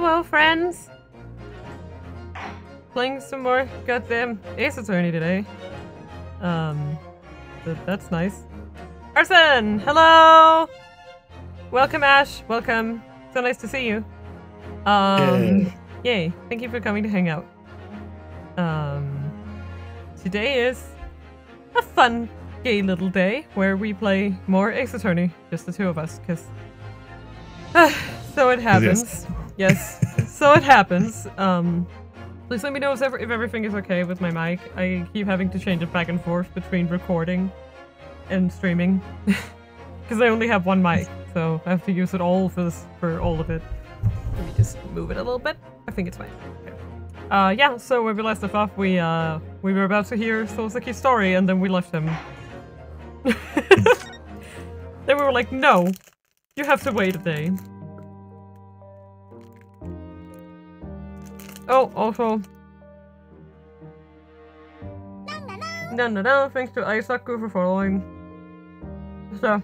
Hello, friends. Playing some more goddamn Ace Attorney today. That's nice. Arson, hello. Welcome, Ash. Welcome. So nice to see you. Yay. Thank you for coming to hang out. Today is a fun, gay little day where we play more Ace Attorney, just the two of us, because so it happens. Yes, so it happens. Please let me know if everything is okay with my mic. I keep having to change it back and forth between recording and streaming because I only have one mic, so I have to use it all for all of it. Let me just move it a little bit. I think it's fine. Okay. Yeah, so when we last left off, we were about to hear Sosaki's story, and then we left him. Then we were like, no, you have to wait a day. Oh, also... No, thanks to Aisaku for following. It's a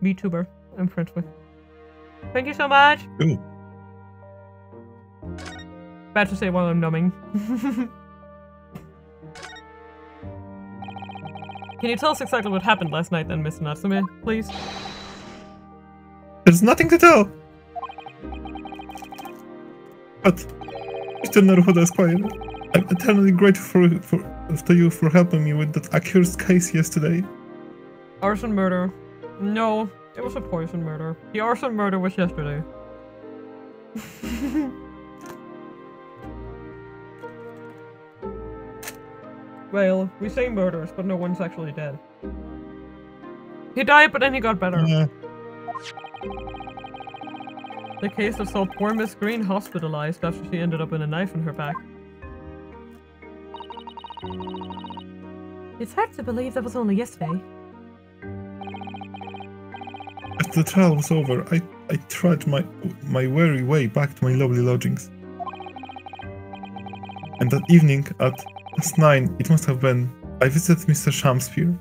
VTuber I'm friends with. Thank you so much! Ooh. Bad to say while I'm numbing. Can you tell us exactly what happened last night then, Mr. Natsume, please? There's nothing to tell! But Mr. Naruhodo Esquire, I'm eternally grateful to you for helping me with that accused case yesterday. Arson murder. No, it was a poison murder. The arson murder was yesterday. Well, we say murders, but no one's actually dead. He died, but then he got better. The case that saw poor Miss Green hospitalized after she ended up with a knife in her back. It's hard to believe that was only yesterday. After the trial was over, I tried my weary way back to my lovely lodgings. And that evening at past 9, it must have been, I visited Mr. Shamspeare.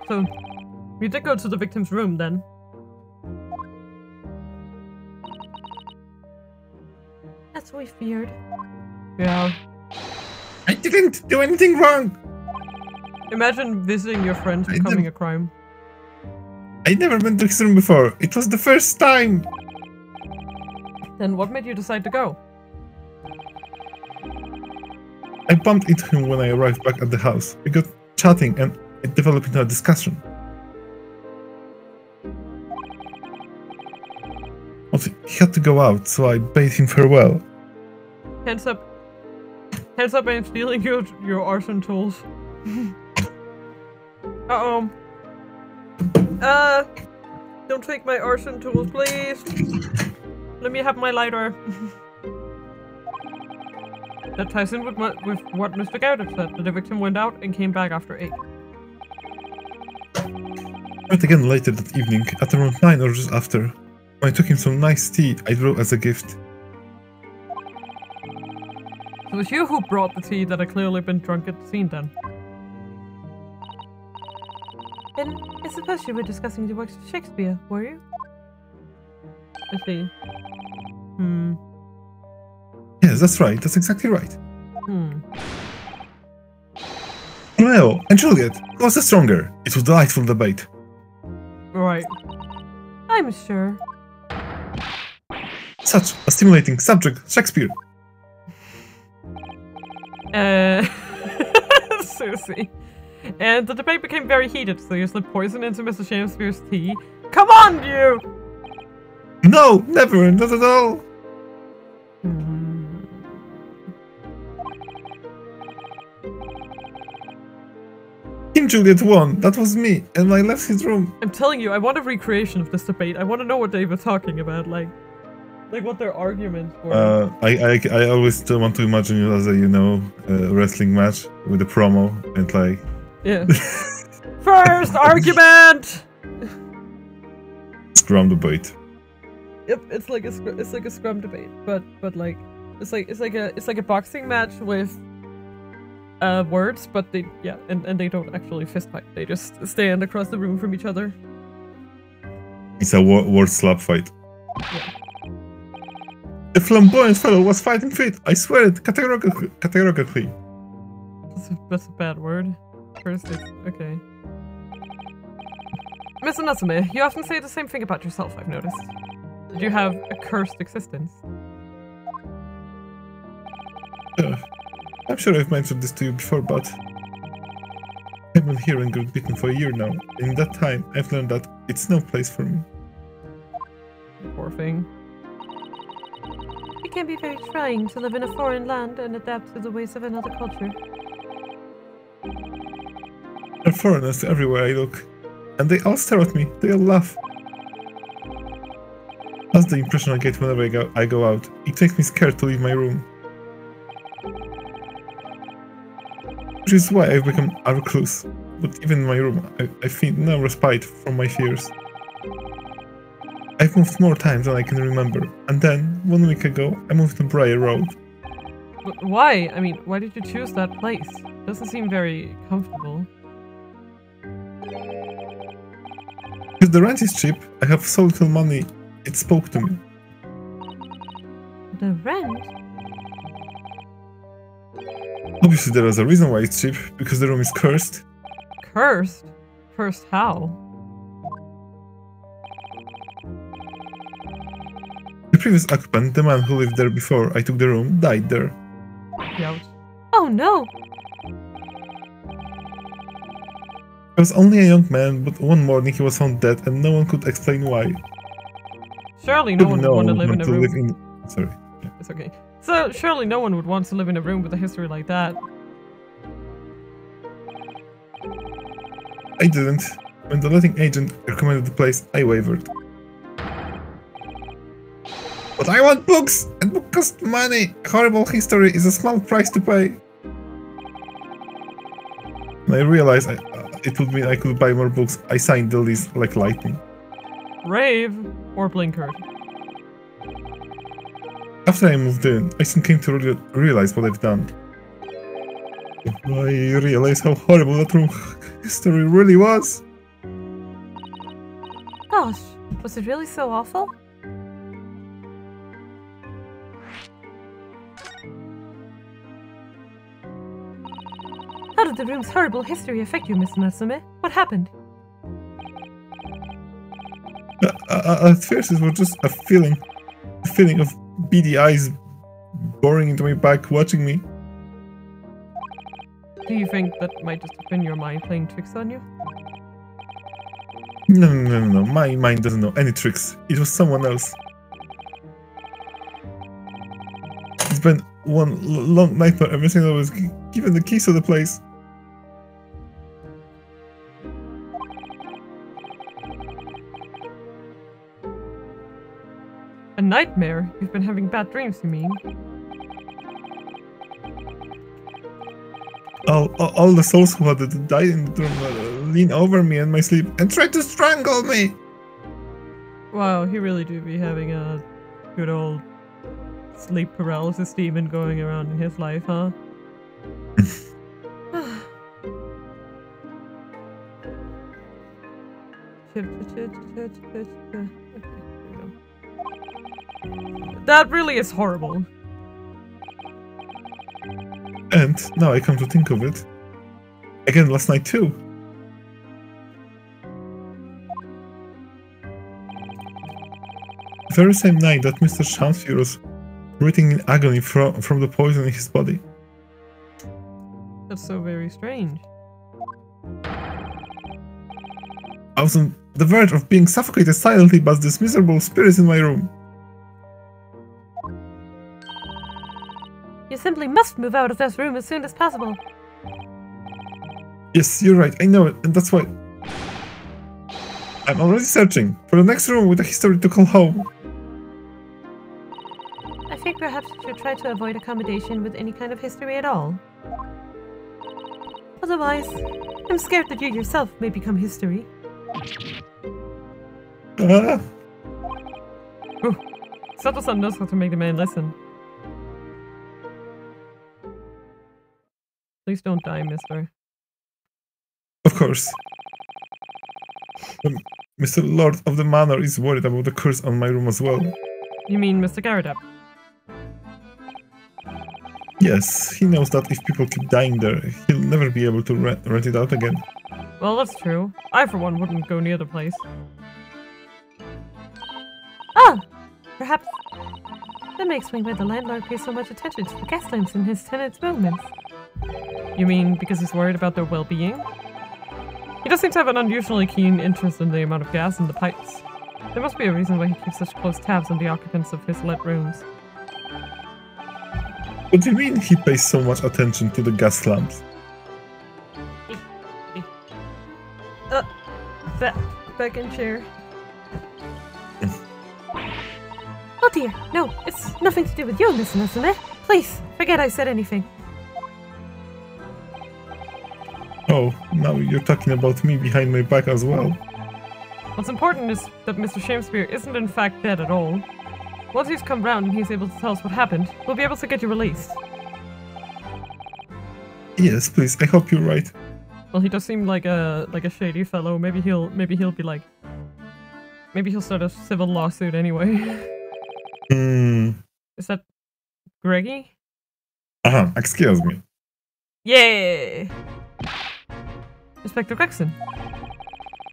So, you did go to the victim's room then? That's what we feared. Yeah. I didn't do anything wrong! Imagine visiting your friends becoming a crime. I'd never been to his room before. It was the first time! Then what made you decide to go? I bumped into him when I arrived back at the house. We got chatting and it developed into a discussion. But he had to go out, so I bade him farewell. Hands up. Hands up, I'm stealing your arson tools. Uh-oh. Don't take my arson tools, please. Let me have my lighter. That ties in with what Mr. Gowdit said, that the victim went out and came back after 8. I met again later that evening, at around 9 or just after. When I took him some nice tea I brought as a gift. It was you who brought the tea that had clearly been drunk at the scene then. And I suppose you were discussing the works of Shakespeare, were you? I see. Yes, that's right. That's exactly right. Romeo and Juliet, who was the stronger? It was a delightful debate. Right. I'm sure. Such a stimulating subject, Shakespeare. Susie. And the debate became very heated, so you slipped poison into Mr. Shakespeare's tea. Come on, you! No, never, not at all. Team Juliet won. That was me, and I left his room. I'm telling you, I want a recreation of this debate. I want to know what they were talking about, like what their arguments were. I always still want to imagine it as a, wrestling match with a promo and like... Yeah. First argument! Scrum debate. Yep, it's like a scrum debate, but like it's like a boxing match with words, but they they don't actually fist fight. They just stand across the room from each other. It's a word slap fight. Yeah. The flamboyant fellow was fighting fit. I swear it categorically. That's a bad word. First, okay. Mr. Natsume, you often say the same thing about yourself, I've noticed. Did you have a cursed existence? I'm sure I've mentioned this to you before, but I've been here and got bitten for a year now. In that time, I've learned that it's no place for me. Poor thing. It can be very trying to live in a foreign land and adapt to the ways of another culture. There are foreigners everywhere I look, and they all stare at me. They all laugh. That's the impression I get whenever I go out. It makes me scared to leave my room. Which is why I've become a recluse. But even in my room, I feel no respite from my fears. I've moved more times than I can remember, and then, 1 week ago, I moved to Briar Road. But why? I mean, why did you choose that place? Doesn't seem very comfortable. Because the rent is cheap, I have so little money, it spoke to me. The rent? Obviously there is a reason why it's cheap, because the room is cursed. Cursed? Cursed how? The previous occupant, the man who lived there before I took the room, died there. Ouch. Oh no! He was only a young man, but one morning he was found dead and no one could explain why. Surely no one would want to live in a room. Sorry. Yeah. It's okay. So, surely no one would want to live in a room with a history like that. I didn't. When the letting agent recommended the place, I wavered. But I want books! And books cost money! Horrible history is a small price to pay. When I realized it would mean I could buy more books, I signed the lease like lightning. Rave or blinkered? After I moved in, I soon came to realize what I've done. I realized how horrible that room history really was. Gosh, was it really so awful? How did the room's horrible history affect you, Mr. Natsume? What happened? At first it was just a feeling of beady eyes boring into my back, watching me. Do you think that might just have been your mind playing tricks on you? No. My mind doesn't know any tricks. It was someone else. It's been one long nightmare ever since I was given the keys to the place. A nightmare? You've been having bad dreams, you mean? All the souls who had died in the room lean over me in my sleep and try to strangle me! Wow, he really do be having a good old sleep paralysis demon going around in his life, huh? That really is horrible. And now I come to think of it, again last night too. The very same night that Mr. Chansfield was breathing in agony from the poison in his body. That's so very strange. I was on the verge of being suffocated silently by this miserable spirit in my room. You simply must move out of this room as soon as possible. Yes, you're right, I know it, and that's why I'm already searching for the next room with a history to call home. I think perhaps you should try to avoid accommodation with any kind of history at all. Otherwise, I'm scared that you yourself may become history. Sato-san knows how to make the man listen. Please don't die, mister. Of course. Mr. Lord of the Manor is worried about the curse on my room as well. You mean Mr. Garadap? Yes, he knows that if people keep dying there, he'll never be able to rent it out again. Well, that's true. I, for one, wouldn't go near the place. Ah! Perhaps that makes why the landlord pays so much attention to the gas lamps in his tenants' movements. You mean because he's worried about their well-being? He does seem to have an unusually keen interest in the amount of gas in the pipes. There must be a reason why he keeps such close tabs on the occupants of his lit rooms. What do you mean he pays so much attention to the gas lamps? Back in chair. Oh dear, no, it's nothing to do with you, Miss Natsume. Please, forget I said anything. Oh, now you're talking about me behind my back as well. What's important is that Mr. Shamespeare isn't in fact dead at all. Once he's come round and he's able to tell us what happened, we'll be able to get you released. Yes, please, I hope you're right. Well, he does seem like a shady fellow. Maybe he'll be like, maybe he'll start a civil lawsuit anyway. Is that Greggy? Excuse me. Yeah. Inspector Gregson.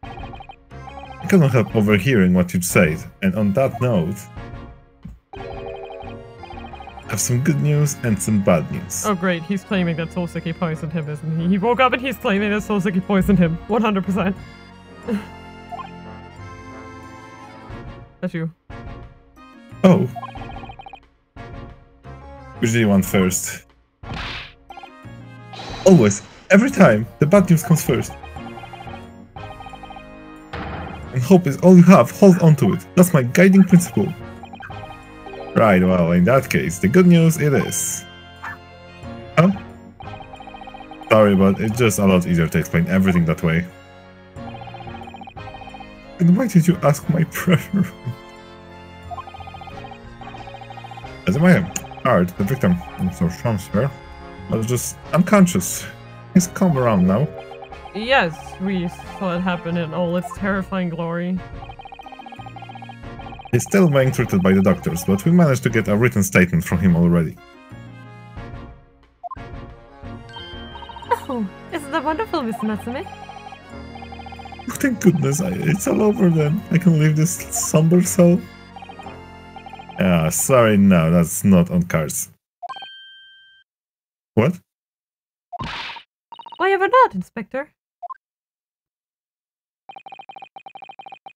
I cannot help overhearing what you've said, and on that note, I have some good news and some bad news. Oh great, he's claiming that Soulseki poisoned him, isn't he? He woke up and he's claiming that Soulseki poisoned him. 100%. That's you. Oh. Which do you want first? Always, every time, the bad news comes first. And hope is all you have, hold on to it. That's my guiding principle. Right, well, in that case, the good news it is. Huh? Sorry, but it's just a lot easier to explain everything that way. And why did you ask my preference? As a matter of heart, the victim, Mr. Shamsper, was just unconscious. He's come around now. Yes, we saw it happen in all its terrifying glory. He's still being treated by the doctors, but we managed to get a written statement from him already. Oh, isn't that wonderful, Miss Natsume? Oh, thank goodness, it's all over then. I can leave this somber cell. Sorry, no, that's not on cards. What? Why ever not, Inspector?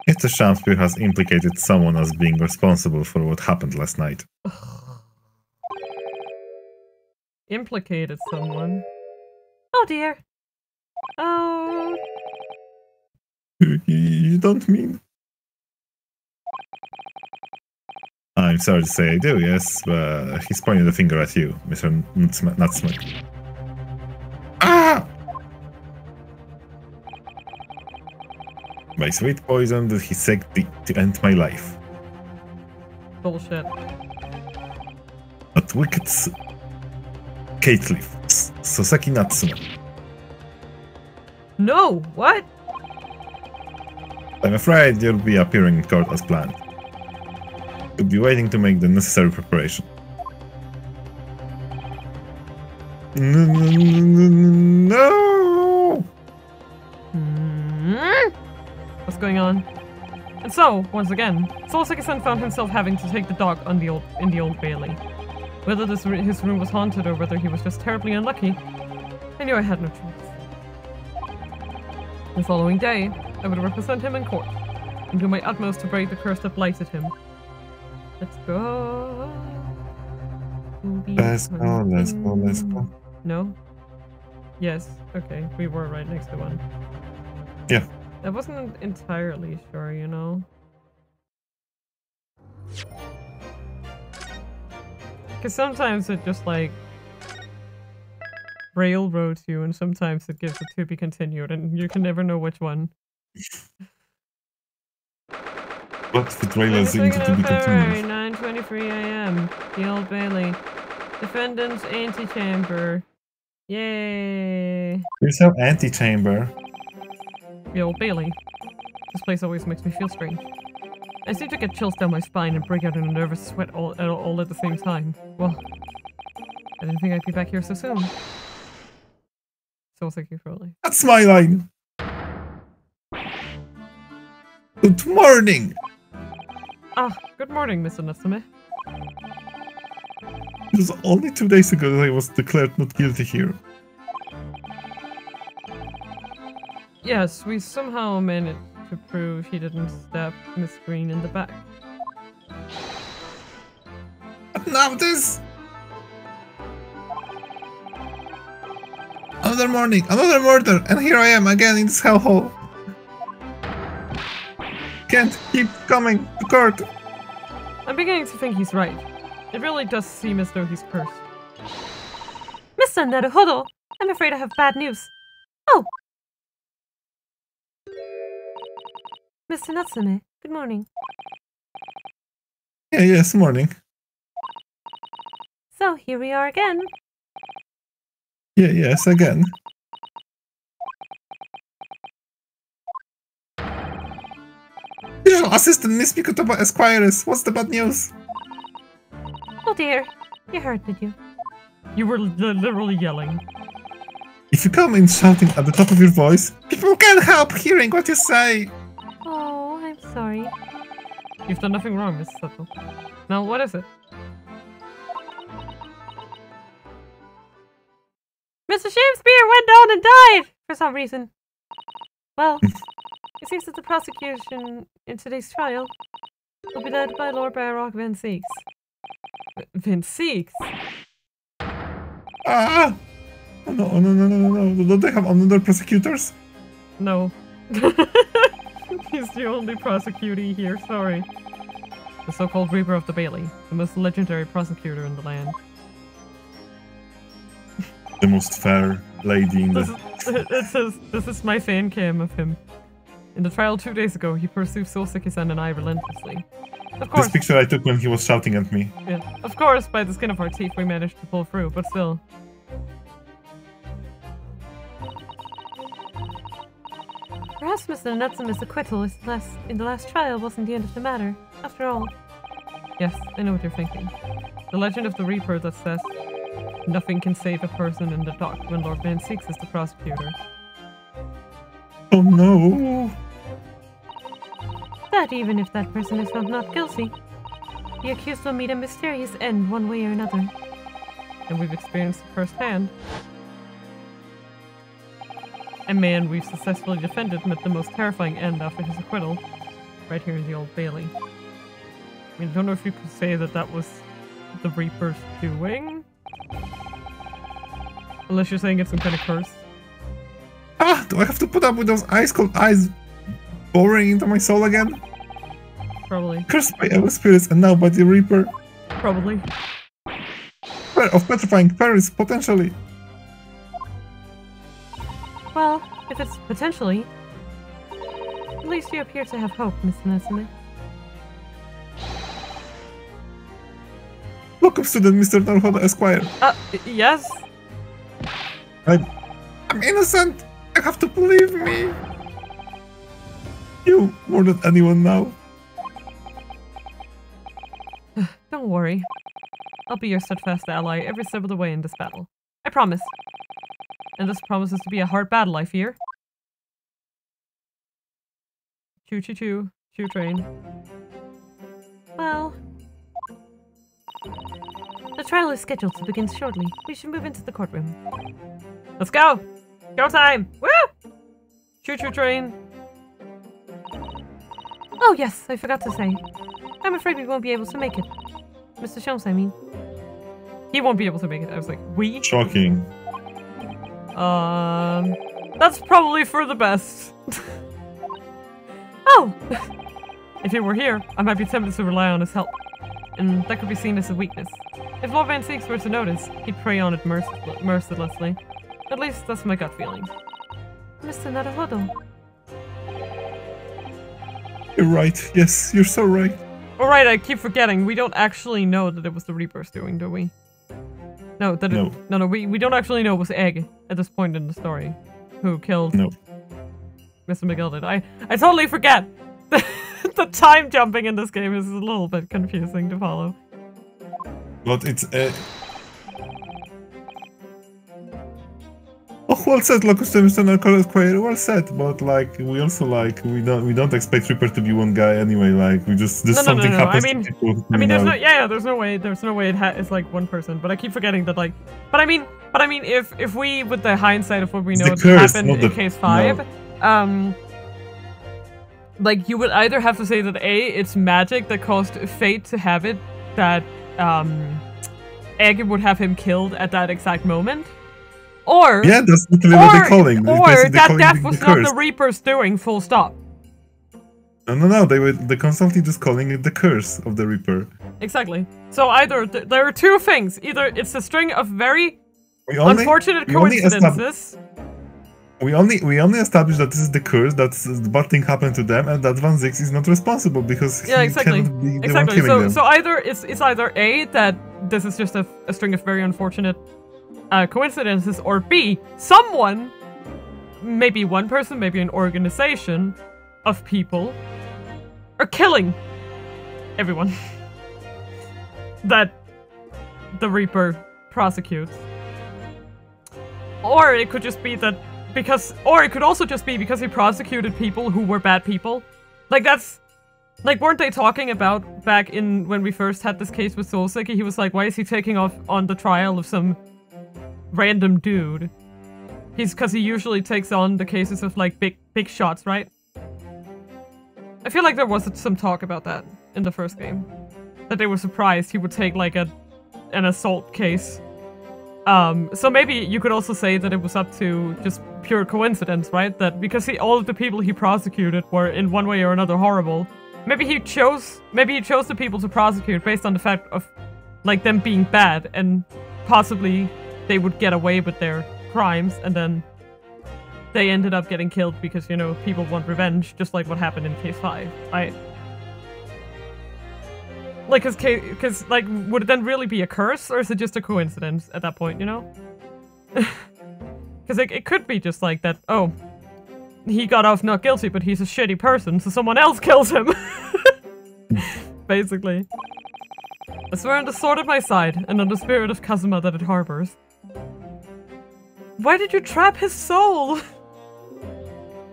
Mr. Shamspeare has implicated someone as being responsible for what happened last night. Implicated someone? Oh dear. Oh. You don't mean? I'm sorry to say I do, yes, but he's pointing the finger at you, Mr. Natsume. Ah! By sweet poison did he seek to end my life. Bullshit. But wicked Kateleaf, Soseki Natsume. No! What? I'm afraid you'll be appearing in court as planned. You'll be waiting to make the necessary preparation. No! What's going on? And so, once again, Soulseki-san found himself having to take the dog in the Old Bailey. Whether his room was haunted or whether he was just terribly unlucky, I knew I had no choice. The following day, I would represent him in court, and do my utmost to break the curse that blighted him. Let's go. Let's go. No? Yes, okay, we were right next to one. Yeah. I wasn't entirely sure, you know? Because sometimes it just, like, railroads you, and sometimes it gives it to be continued, and you can never know which one. What if it railroads into to be February, continued? 9:23 a.m. The Old Bailey. Defendant's antechamber. Yay! There's no antechamber. The Old Bailey. This place always makes me feel strange. I seem to get chills down my spine and break out in a nervous sweat all at the same time. Well, I didn't think I'd be back here so soon. So thank you for only. That's my line. Good morning. Ah, good morning, Mr. Natsume. It was only 2 days ago that I was declared not guilty here. Yes, we somehow managed to prove he didn't stab Miss Green in the back. But now this! Another morning, another murder, and here I am again in this hellhole. Can't keep coming to court. I'm beginning to think he's right. It really does seem as though he's cursed. Mr. Naruhodo, I'm afraid I have bad news. Oh! Mr. Natsume, good morning. Yeah, yes, morning. So, here we are again. Yeah, yes, again. Visual Assistant Miss Mikotoba Esquires, what's the bad news? Oh dear, you heard, did you? You were literally yelling. If you come in shouting at the top of your voice, people can't help hearing what you say. Oh, I'm sorry. You've done nothing wrong, Miss Sato. Now, what is it? Mr. Shakespeare went down and died for some reason. Well, it seems that the prosecution in today's trial will be led by Lord Bayrock Van Seeks. Van Seeks? Ah! Oh, no, no, no, no, no, no. Don't they have another prosecutors? No. He's the only prosecutee here, sorry. The so-called Reaper of the Bailey, the most legendary prosecutor in the land. The most fair lady in the... It says, this is my fan cam of him. In the trial 2 days ago, he pursued Sosuke-san and I relentlessly. Of course. This picture I took when he was shouting at me. Yeah, of course, by the skin of our teeth we managed to pull through, but still. Perhaps Mr. Natsume's acquittal in the last trial wasn't the end of the matter, after all. Yes, I know what you're thinking. The legend of the Reaper that says, nothing can save a person in the dock when Lord Van Seeks is the prosecutor. Oh no! That even if that person is found not guilty, the accused will meet a mysterious end one way or another. And we've experienced it firsthand. A man we've successfully defended met the most terrifying end after his acquittal, right here in the Old Bailey. I mean, I don't know if you could say that that was the Reaper's doing? Unless you're saying it's some kind of curse. Ah! Do I have to put up with those ice-cold eyes boring into my soul again? Probably. Cursed by evil spirits and now by the Reaper. Probably. Pair of petrifying perils, potentially. Well, if it's potentially, at least you appear to have hope, Mr. Natsume. Welcome, student Mr. Naruhodo Esquire. Yes? I'm innocent! You have to believe me! You, more than anyone now. Don't worry. I'll be your steadfast ally every step of the way in this battle. I promise. And this promises to be a hard battle, I fear. Choo-choo-choo. Choo train. Well, the trial is scheduled to begin shortly. We should move into the courtroom. Let's go! Go time! Woo! Choo-choo train. Oh yes, I forgot to say. I'm afraid we won't be able to make it. Mr. Sholmes, I mean. He won't be able to make it. I was like, we? Shocking. That's probably for the best. Oh! If he were here, I might be tempted to rely on his help. And that could be seen as a weakness. If Lord Van Seeks were to notice, he'd prey on it mercilessly. At least that's my gut feeling. Mr. Naruhodo. You're right. Yes, you're so right. Alright, I keep forgetting. We don't actually know that it was the Reaper's doing, do we? No, that No. No, we don't actually know it was Egg at this point in the story. Who killed No. Mr. McGill did. I totally forget! The time jumping in this game is a little bit confusing to follow. But it's well said, localisation is quite well said, but like we also like we don't expect Reaper to be one guy anyway. Like we just something happens to people. There's no way it's like one person. But I keep forgetting that like. But I mean, if we, with the hindsight of what we know happened in case 5, like you would either have to say that A, it's magic that caused fate to have it that Egg would have him killed at that exact moment. Or that's literally what they're calling. Or that death was not the Reaper's doing, full stop. No, they constantly just calling it the curse of the Reaper. Exactly. So either there are two things. Either it's a string of very unfortunate coincidences. We only established that this is the curse, that the bad thing happened to them, and that Van Zix is not responsible because he cannot be the one killing them. So either it's either A, that this is just a string of very unfortunate coincidences, or B, someone, maybe one person, maybe an organization of people, are killing everyone that the Reaper prosecutes. Or it could just be that or it could also just be because he prosecuted people who were bad people. Like that's, like weren't they talking about back in when we first had this case with Soulseki, he was like, why is he taking off on the trial of some random dude? Because he usually takes on the cases of like big shots, right? I feel like there was some talk about that in the first game. That they were surprised he would take like an assault case. So maybe you could also say that it was up to just pure coincidence, right? That because all of the people he prosecuted were in one way or another horrible. Maybe he chose the people to prosecute based on the fact of like them being bad, and possibly they would get away with their crimes, and then they ended up getting killed because, you know, people want revenge, just like what happened in case 5, right? Like, because, like, would it then really be a curse, or is it just a coincidence at that point, you know? Because it could be just like that, oh, he got off not guilty, but he's a shitty person, so someone else kills him. Basically. I swear on the sword at my side, and on the spirit of Kazuma that it harbors. Why did you trap his soul?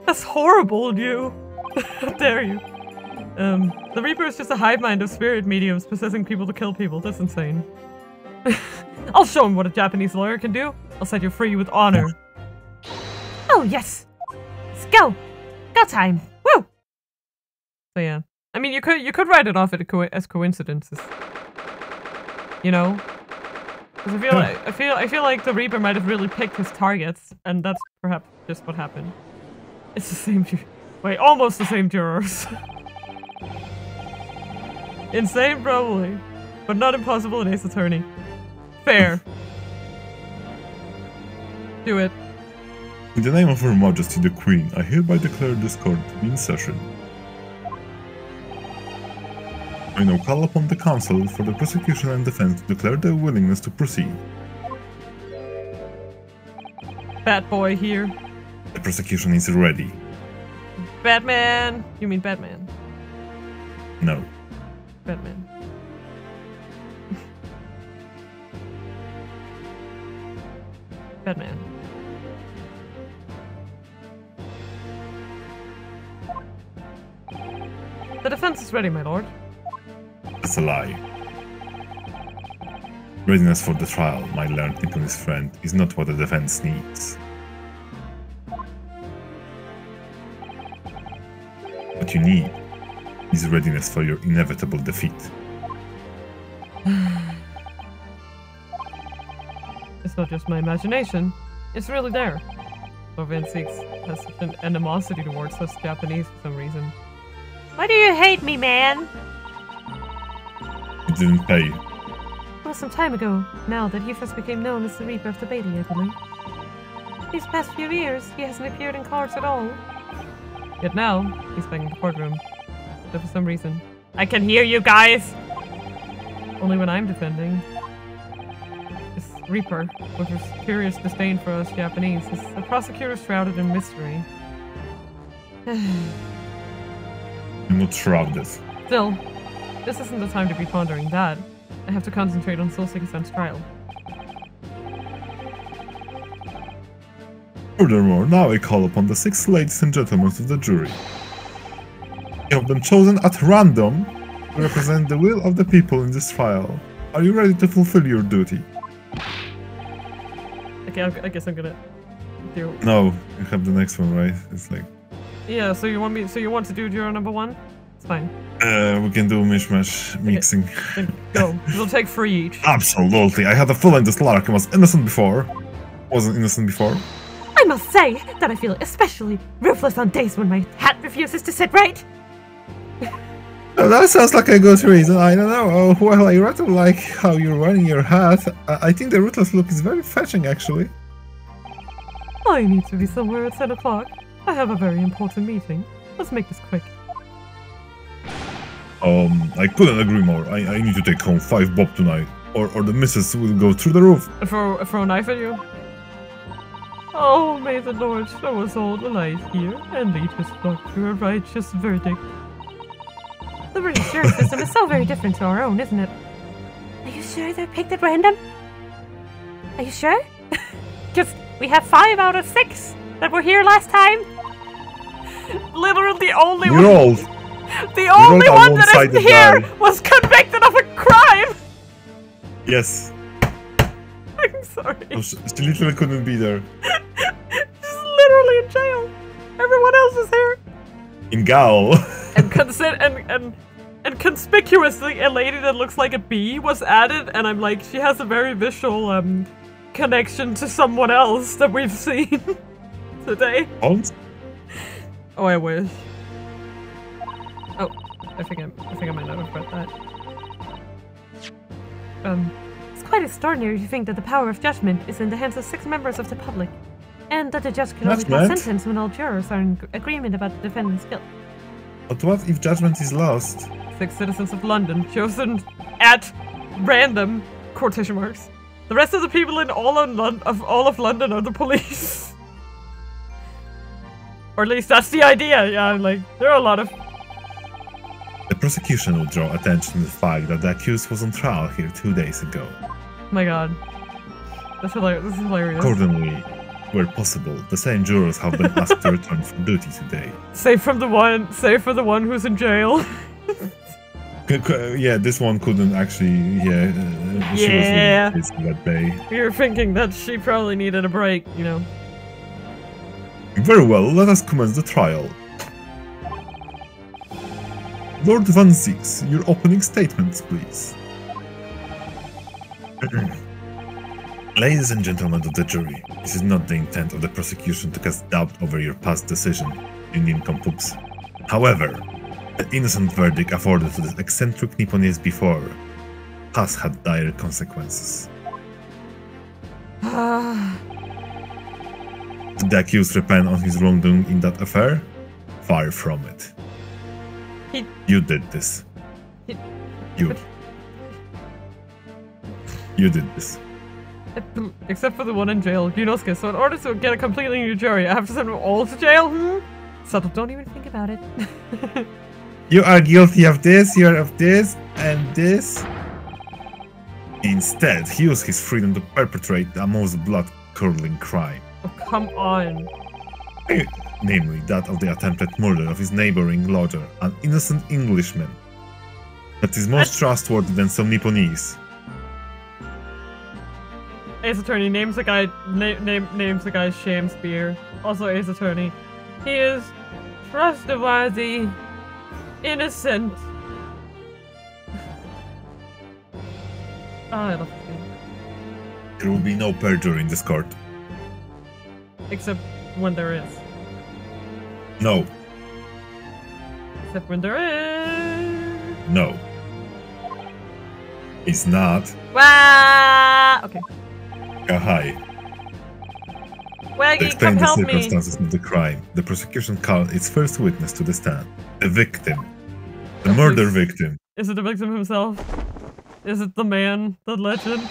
That's horrible, you. How dare you? The Reaper is just a hive mind of spirit mediums possessing people to kill people. That's insane. I'll show him what a Japanese lawyer can do. I'll set you free with honor. Oh, yes. Let's go. Go time. Woo! So yeah. I mean, you could write it off as coincidences. You know? Because I feel like the Reaper might have really picked his targets, and that's perhaps just what happened. It's the same wait, almost the same jurors. Insane, probably. But not impossible in Ace Attorney. Fair. Do it. In the name of Her Majesty the Queen, I hereby declare this court to be in session. I now call upon the counsel for the prosecution and defense to declare their willingness to proceed. Bat boy here. The prosecution is ready. Batman! You mean Batman? No. Batman. Batman. The defense is ready, my lord. That's a lie. Readiness for the trial, my learned Nipponese friend, is not what the defense needs. What you need is readiness for your inevitable defeat. It's not just my imagination. It's really there. Van Zix has such an animosity towards us Japanese for some reason. Why do you hate me, man? It didn't pay. It was some time ago, now that he first became known as the Reaper of the baybeeee, I believe. These past few years, he hasn't appeared in courts at all. Yet now, he's back in the courtroom. But for some reason. I can hear you guys! Only when I'm defending. This Reaper, with his curious disdain for us Japanese, is a prosecutor shrouded in mystery. I'm not shrouded. Still, this isn't the time to be pondering that. I have to concentrate on Soulseki-san's trial. Furthermore, now I call upon the 6 ladies and gentlemen of the jury. You have been chosen at random to represent the will of the people in this trial. Are you ready to fulfill your duty? Okay, I guess I'm gonna do... No, you have the next one, right? It's like... Yeah, so you want to do juror number 1? It's fine. We can do mishmash mixing. Then go. We'll take 3 each. Absolutely. I had a feeling this Larkin was innocent before. Wasn't innocent before. I must say that I feel especially ruthless on days when my hat refuses to sit right. Well, that sounds like a good reason. I don't know. Oh, well, I rather like how you're wearing your hat. I think the ruthless look is very fetching, actually. I need to be somewhere at 10 o'clock. I have a very important meeting. Let's make this quick. I couldn't agree more. I need to take home 5 bob tonight, or the missus will go through the roof. Throw a knife at you? Oh, may the Lord show us all the light here, and lead his flock to a righteous verdict. The British jury system is so very different to our own, isn't it? Are you sure they're picked at random? Are you sure? Because we have 5 out of 6 that were here last time. Literally the only We're one. old. The only one that isn't here guy. was convicted of a crime. Yes. I'm sorry. Oh, she literally couldn't be there. She's literally in jail. Everyone else is here. In Gal. And conspicuously, a lady that looks like a bee was added, and I'm like, she has a very visual connection to someone else that we've seen today. Holmes? Oh, I wish. Oh, I think I might not have read that. It's quite extraordinary to think that the power of judgment is in the hands of 6 members of the public, and that the judge can only pass sentence when all jurors are in agreement about the defendant's guilt. But what if judgment is lost? 6 citizens of London, chosen at random, quotation marks. The rest of the people in all of London are the police. Or at least that's the idea, yeah, like, there are a lot of... The prosecution would draw attention to the fact that the accused was on trial here 2 days ago. Oh my god. That's hilarious. This is hilarious. Accordingly, where possible, the same jurors have been asked to return from duty today. Save for the one who's in jail. Yeah, this one couldn't actually, she was busy that day. You're thinking that she probably needed a break, you know. Very well, let us commence the trial. Lord Van Six, your opening statements, please. Ladies and gentlemen of the jury, this is not the intent of the prosecution to cast doubt over your past decision, you nincompoops. However, the innocent verdict afforded to the eccentric Nipponese before has had dire consequences. Did the accused repent on his wrongdoing in that affair? Far from it. You did this. You did this. Except for the one in jail, Yunosuke. So in order to get a completely new jury, I have to send them all to jail? Subtle, don't even think about it. You are guilty of this, you're of this, and this. Instead, he used his freedom to perpetrate the most blood-curdling crime. Oh, come on. Namely, that of the attempted murder of his neighboring lodger, an innocent Englishman. That is most trustworthy than some Nipponese. Ace Attorney names the guy names the guy Shakespeare. Also Ace Attorney. He is trustworthy, innocent. I love this game. There will be no perjury in this court. Except when there is. No. Except when there is. No. It's not. Wah! Okay. Hi. Waggy, To explain come the help me. circumstances of the crime, the prosecution called its first witness to the stand. The victim. The murder victim. Is it the victim himself? Is it the man, the legend?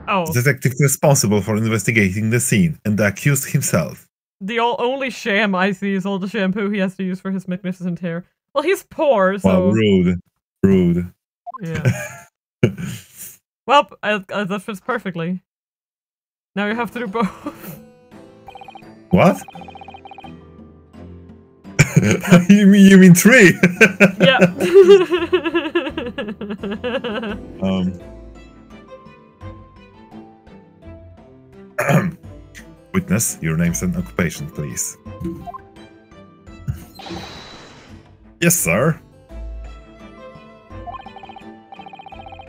Oh. The detective responsible for investigating the scene, and the accused himself. The only sham I see is all the shampoo he has to use for his magnificent hair. Well, he's poor, so... Wow, rude. Rude. Yeah. Well, that fits perfectly. Now you have to do both. What? you mean 3? Yeah. Witness, your names and occupation, please. Yes, sir.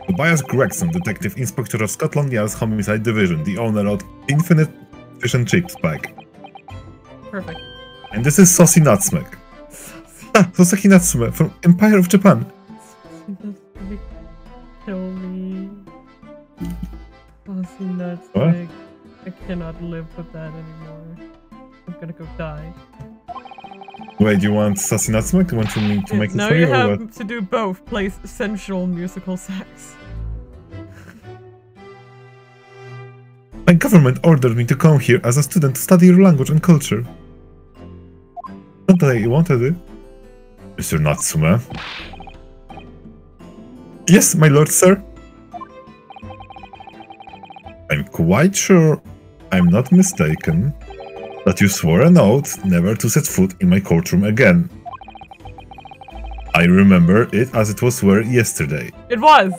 Tobias Gregson, Detective Inspector of Scotland Yard's Homicide Division, the owner of Infinite Fish and Chips bag. Perfect. And this is Saucy Nutmeg. Soseki Natsume from Empire of Japan. Kill me. Saucy Nutmeg. I cannot live with that anymore. I'm gonna go die. Wait, you want Saucy Nutmeg? You want me to make it for you? Now you or what? have to do both. Play sensual musical sex. My government ordered me to come here as a student to study your language and culture. Not that I wanted it. Mr. Natsume. Yes, my lord, sir. I'm quite sure I'm not mistaken that you swore an oath never to set foot in my courtroom again. I remember it as it was sworn yesterday. It was!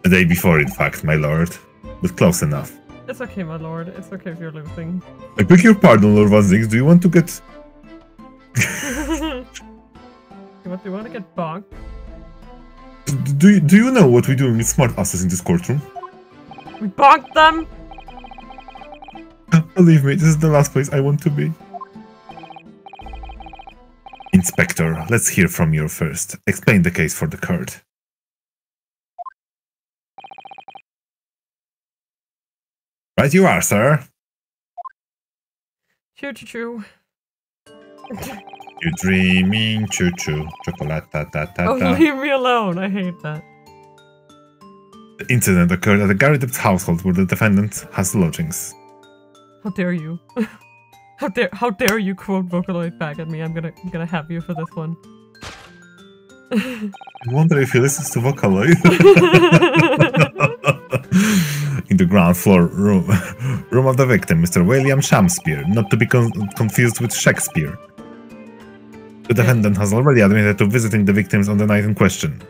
The day before, in fact, my lord. But close enough. It's okay, my lord. It's okay if you're losing. I beg your pardon, Lord Van Zings. Do you want to get... Do you want to get bonked? Do you know what we're doing with smart asses in this courtroom? We bonked them! Believe me, this is the last place I want to be. Inspector, let's hear from you first. Explain the case for the court. Right you are, sir. Choo-choo-choo. You dreaming, choo-choo. Chocolate-ta-ta-ta-ta. Oh, leave me alone. I hate that. The incident occurred at the Gary Depp's household where the defendant has lodgings. How dare you? How dare you quote Vocaloid back at me? I'm gonna have you for this one. I wonder if he listens to Vocaloid. In the ground floor room of the victim, Mr. William Shakespeare, not to be confused with Shakespeare. The defendant has already admitted to visiting the victims on the night in question.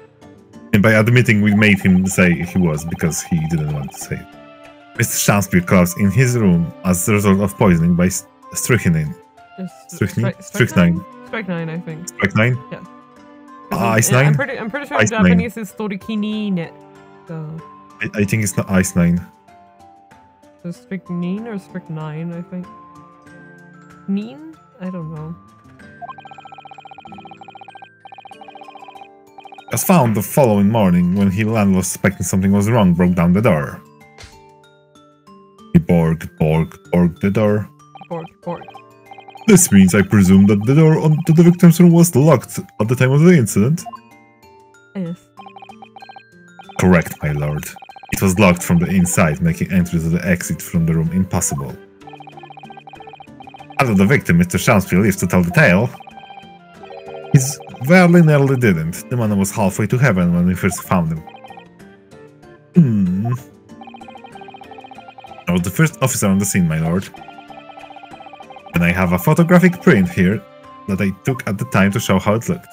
And by admitting, we made him say he was, because he didn't want to say it. Mr. Shakespeare collapsed in his room as a result of poisoning by strychnine. Strychnine, I think. Strychnine? Yeah. Ice nine? I'm pretty sure Ice in Japanese is strychnine. So. I think it's not Ice 9. So strychnine or strychnine, I think. Nine? I don't know. As found the following morning, when his landlord suspecting something was wrong, broke down the door. He borged the door. Borg. This means, I presume, that the door to the victim's room was locked at the time of the incident? Yes. Correct, my lord. It was locked from the inside, making entry to the exit from the room impossible. Although the victim, Mr. Shakespeare, lives to tell the tale, he very nearly didn't. The man was halfway to heaven when we first found him. I was the first officer on the scene, my lord. And I have a photographic print here that I took at the time to show how it looked.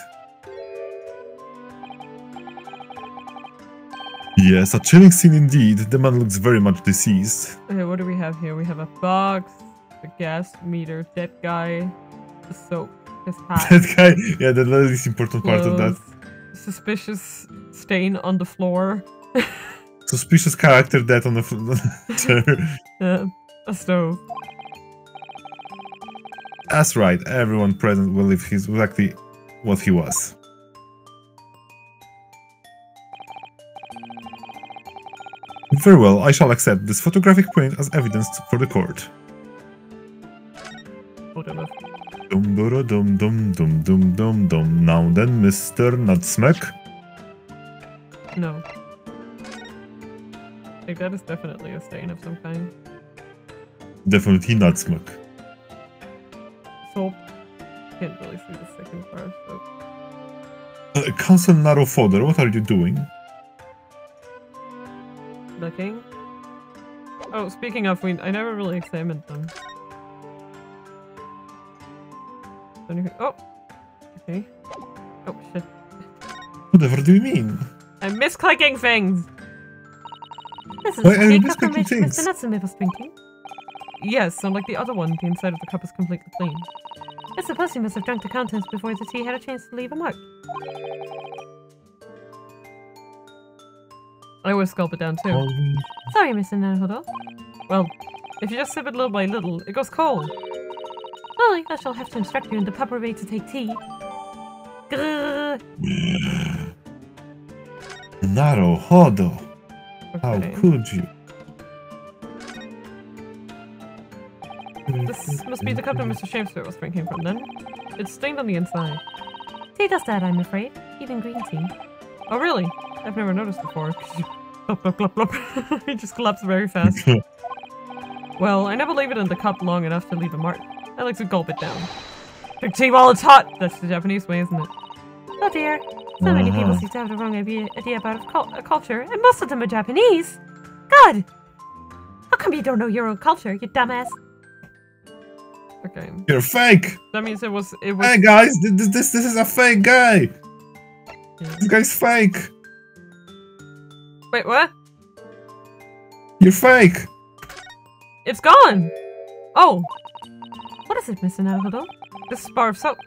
Yes, a chilling scene indeed. The man looks very much deceased. Okay, what do we have here? We have a box, the gas meter, dead guy, the soap, his hat. That guy, yeah, that is the important part of that. Suspicious stain on the floor. Suspicious character dead on the chair. Yeah, a stove. That's right, everyone present will believe he's exactly what he was. Very well, I shall accept this photographic print as evidence for the court. Dum dum dum dum dum dum dum dum. Now then, Mr. Nutmeg. No. Like, that is definitely a stain of some kind. Definitely Nutmeg. Soap. Can't really see the second part, so. Council Narrow Fodder, what are you doing? Looking. Oh, speaking of, I never really examined them. anything. Oh! Okay. Oh, shit. Whatever do you mean? I'm misclicking things! This is Why are you the cup from misclicking which things? Mr. Natsume was drinking. Yes, unlike the other one, the inside of the cup is completely clean. I suppose he must have drunk the contents before the tea had a chance to leave a mark. I always gulp it down too. Sorry, Mr. Naruhodo. Well, if you just sip it little by little, it goes cold. Well, I shall have to instruct you in the proper way to take tea. Grrr. Naruhodo. How Okay. could you? This must be the cup that Mr. Shakespeare was drinking from then. It's stained on the inside. Tea does that, I'm afraid. Even green tea. Oh really? I've never noticed before. Blop, blop, blop, blop. It just collapsed very fast. Well, I never leave it in the cup long enough to leave a mark. I like to gulp it down. Drink tea while it's hot! That's the Japanese way, isn't it? Oh dear. So many people seem to have the wrong idea about a culture, and most of them are Japanese. God! How come you don't know your own culture, you dumbass? Okay. You're fake! That means it was Hey guys, this is a fake guy! Yeah. This guy's fake! Wait, what? You're fake! It's gone! Oh! What is it, Mr. Naruhodo? This is bar of soap.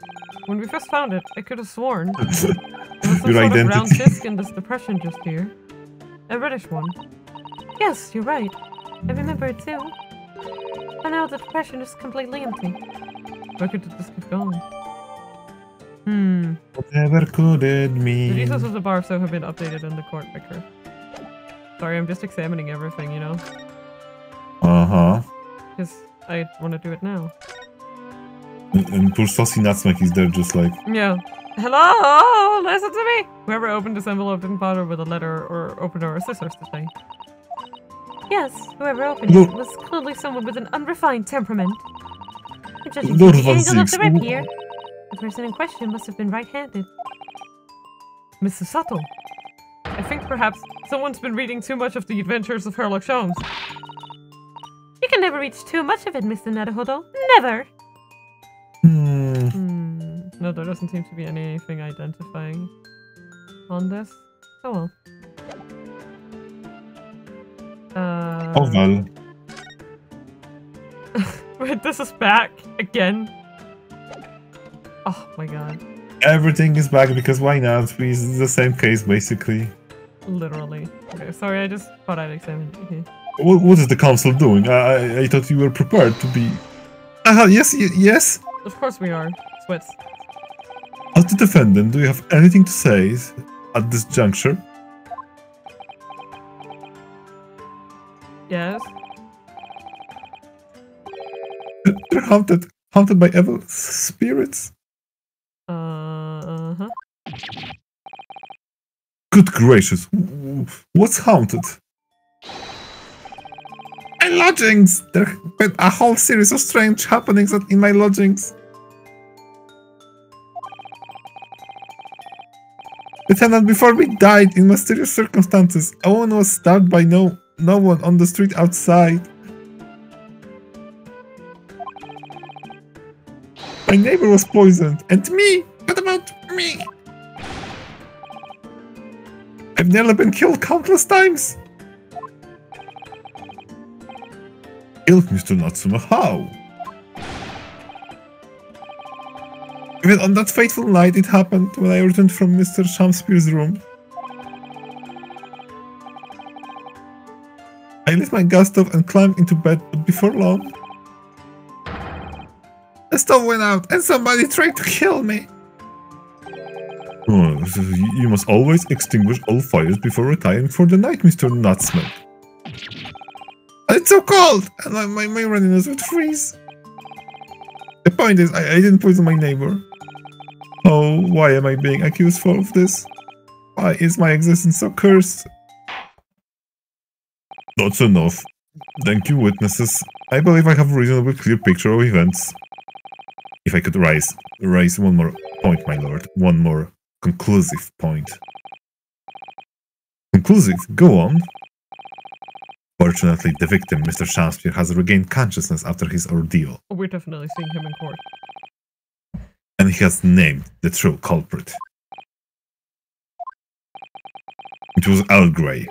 When we first found it, I could have sworn there was some Your sort of round identity. disc in this depression just here. A reddish one. Yes, you're right. I remember it too. But now the depression is completely empty. Where could the disc have gone? Whatever could it The mean? details of the bar of soap have been updated in the court record. Sorry, I'm just examining everything, you know? Uh-huh. Because I want to do it now. And poor saucy Natsumek is there just like... Yeah. Hello! Listen to me! Whoever opened this envelope didn't bother with a letter or opener or scissors today. Yes, whoever opened Look. it was clearly someone with an unrefined temperament. And judging Lord from the of angle of the Six. rip here, the person in question must have been right-handed. Mrs. Sato. I think perhaps someone's been reading too much of the adventures of Herlock Sholmes. You can never reach too much of it, Mr. Naruhodo. Never! No, there doesn't seem to be anything identifying on this. Oh well. Oh well. Wait, this is back again. Oh my god. Everything is back because why not? It's the same case basically. Literally. Okay, sorry, I just thought I'd examine it. Okay. What is the council doing? I thought you were prepared to be... yes, yes? Of course we are. Sweats. As the defendant, do you have anything to say at this juncture? Yes. You're haunted by evil spirits? Uh-huh. Good gracious, what's haunted? My lodgings! There have been a whole series of strange happenings in my lodgings. The tenant before me died in mysterious circumstances. A woman was stabbed by no one on the street outside. My neighbor was poisoned. And me? What about me? I've nearly been killed countless times. Killed Mr. Natsume? How? Even on that fateful night it happened when I returned from Mr. Shakespeare's room. I lit my gas stove and climbed into bed, but before long, the stove went out and somebody tried to kill me. Oh, you must always extinguish all fires before retiring for the night, Mr. Natsume. It's so cold, and my readiness would freeze. The point is, I didn't poison my neighbor. Oh, why am I being accused for this? Why is my existence so cursed? That's enough. Thank you, witnesses. I believe I have a reasonably clear picture of events. If I could raise one more point, my lord. One more conclusive point. Conclusive? Go on. Fortunately, the victim, Mr. Shakespeare, has regained consciousness after his ordeal. We're definitely seeing him in court. And then he has named the true culprit. It was Earl Grey.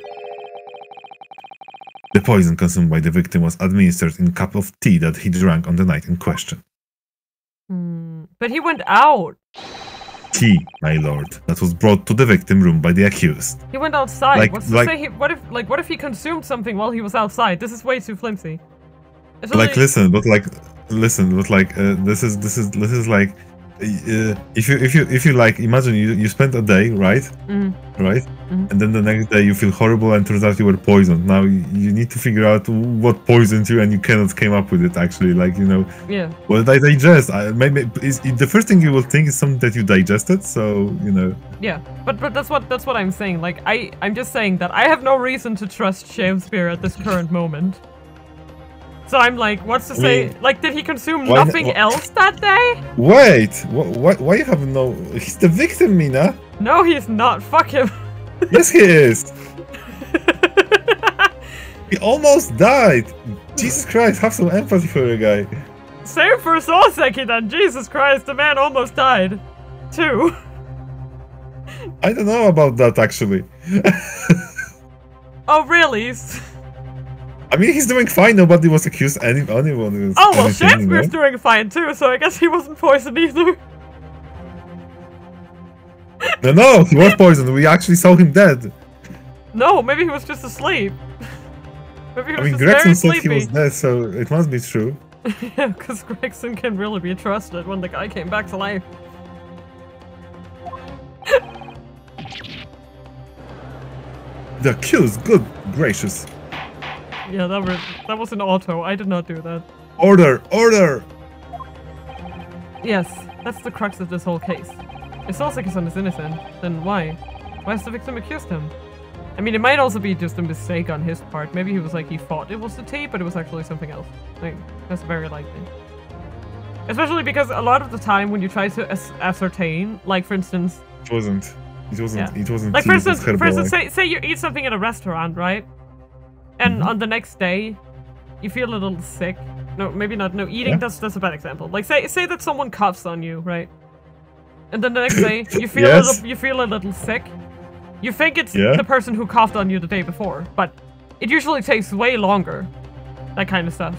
The poison consumed by the victim was administered in a cup of tea that he drank on the night in question. But he went out. Tea, my lord, that was brought to the victim room by the accused. He went outside. Like- What's to like- say he, what if he consumed something while he was outside? This is way too flimsy. It's Like, only- listen, but this is like, if you like, imagine you spent a day, right? Right? And then the next day you feel horrible and turns out you were poisoned. Now you need to figure out what poisoned you and you cannot came up with it actually, like, you know. Yeah. Well, I digest. Maybe the first thing you will think is something that you digested, so, you know. Yeah, but that's what I'm saying. Like, I'm just saying that I have no reason to trust Shakespeare at this current moment. So I'm like, what's to say? Like, did he consume nothing else that day? Wait, why you have no? He's the victim, Mina. No, he's not. Fuck him. Yes, he is. He almost died. Jesus Christ, have some empathy for a guy. Same for Soseki then. Jesus Christ, the man almost died. Too. I don't know about that actually. Oh, really? I mean, he's doing fine. Nobody was accused. Anyone was. Oh, well, anything, Shakespeare's right? doing fine too, so I guess he wasn't poisoned either. No, he was poisoned. We actually saw him dead. No, maybe he was just asleep. Maybe he I was mean, just Gregson very said sleepy. he was dead, so it must be true. Yeah, because Gregson can really be trusted when the guy came back to life. The accused, good gracious. Yeah, that was an auto. I did not do that. Order, order! Yes, that's the crux of this whole case. If Soseki-san is innocent, then why? Why has the victim accused him? I mean, it might also be just a mistake on his part. Maybe he was like, he thought it was the tea, but it was actually something else. Like, that's very likely. Especially because a lot of the time when you try to ascertain, like for instance... It wasn't. It wasn't. Yeah. It wasn't. Like tea, for it was instance, Herbalife. say you eat something at a restaurant, right? And on the next day, you feel a little sick. No, maybe not. No, eating, that's a bad example. Like say that someone coughs on you, right? And then the next day, you feel Yes. you feel a little sick. You think it's Yeah. the person who coughed on you the day before, but it usually takes way longer. That kind of stuff.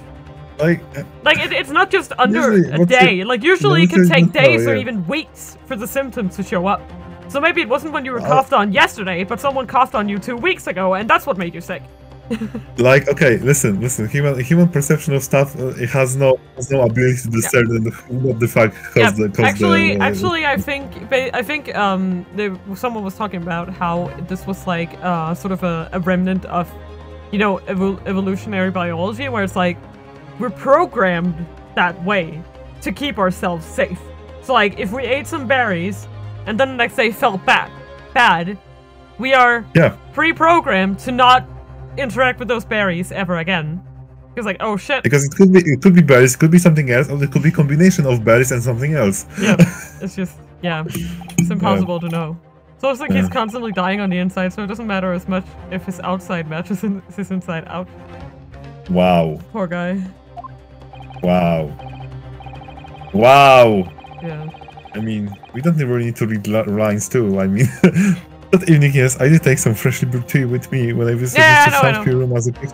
Like, It's not just under Usually, a what's day. it- Like usually it can usually take no, days or yeah. even weeks for the symptoms to show up. So maybe it wasn't when you were coughed on yesterday, but someone coughed on you 2 weeks ago, and that's what made you sick. like, okay, listen. Human perception of stuff, it has no ability to discern what the fuck Yeah, caused actually, I think someone was talking about how this was like sort of a remnant of, you know, evolutionary biology, where it's like we're programmed that way to keep ourselves safe. So like, if we ate some berries and then the next day felt bad, we are pre-programmed to not interact with those berries ever again. Because like, oh shit. Because it could be berries, it could be something else, or it could be combination of berries and something else. Yeah, it's just, it's impossible to know. So it's like he's constantly dying on the inside, so it doesn't matter as much if his outside matches his inside out. Wow. Poor guy. Wow. Wow. Yeah. I mean, we don't really need to read lines too. I mean, that evening, yes, I did take some freshly brewed tea with me when I visited the South room as a kid.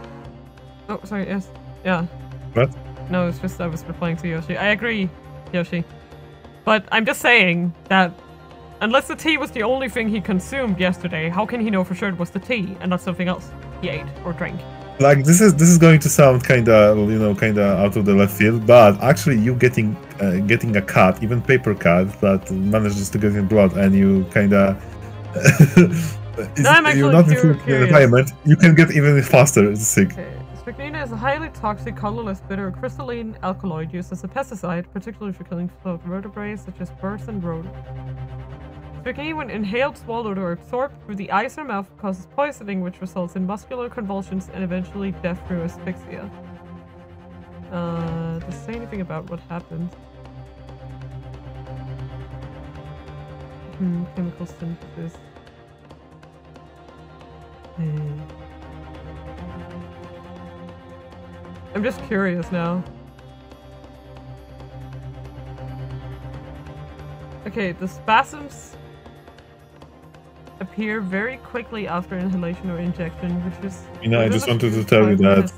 Oh, sorry, yes. Yeah. What? No, it's just I was replying to Yoshi. I agree, Yoshi. But I'm just saying that unless the tea was the only thing he consumed yesterday, how can he know for sure it was the tea and not something else he ate or drank? Like, this is going to sound kinda, you know, kinda out of the left field, but actually you getting a cut, even paper cut, that manages to get in blood, and you kinda I'm actually you're not in curious. the environment, you can get even faster sick. Okay. Strychnine is a highly toxic, colorless, bitter, crystalline alkaloid used as a pesticide, particularly for killing float vertebrates such as birds and rodents. Strychnine, when inhaled, swallowed, or absorbed through the eyes or mouth, causes poisoning, which results in muscular convulsions and eventually death through asphyxia. Does it say anything about what happens? Chemical synthesis. I'm just curious now. Okay, the spasms appear very quickly after inhalation or injection, which is... I just wanted to tell you that.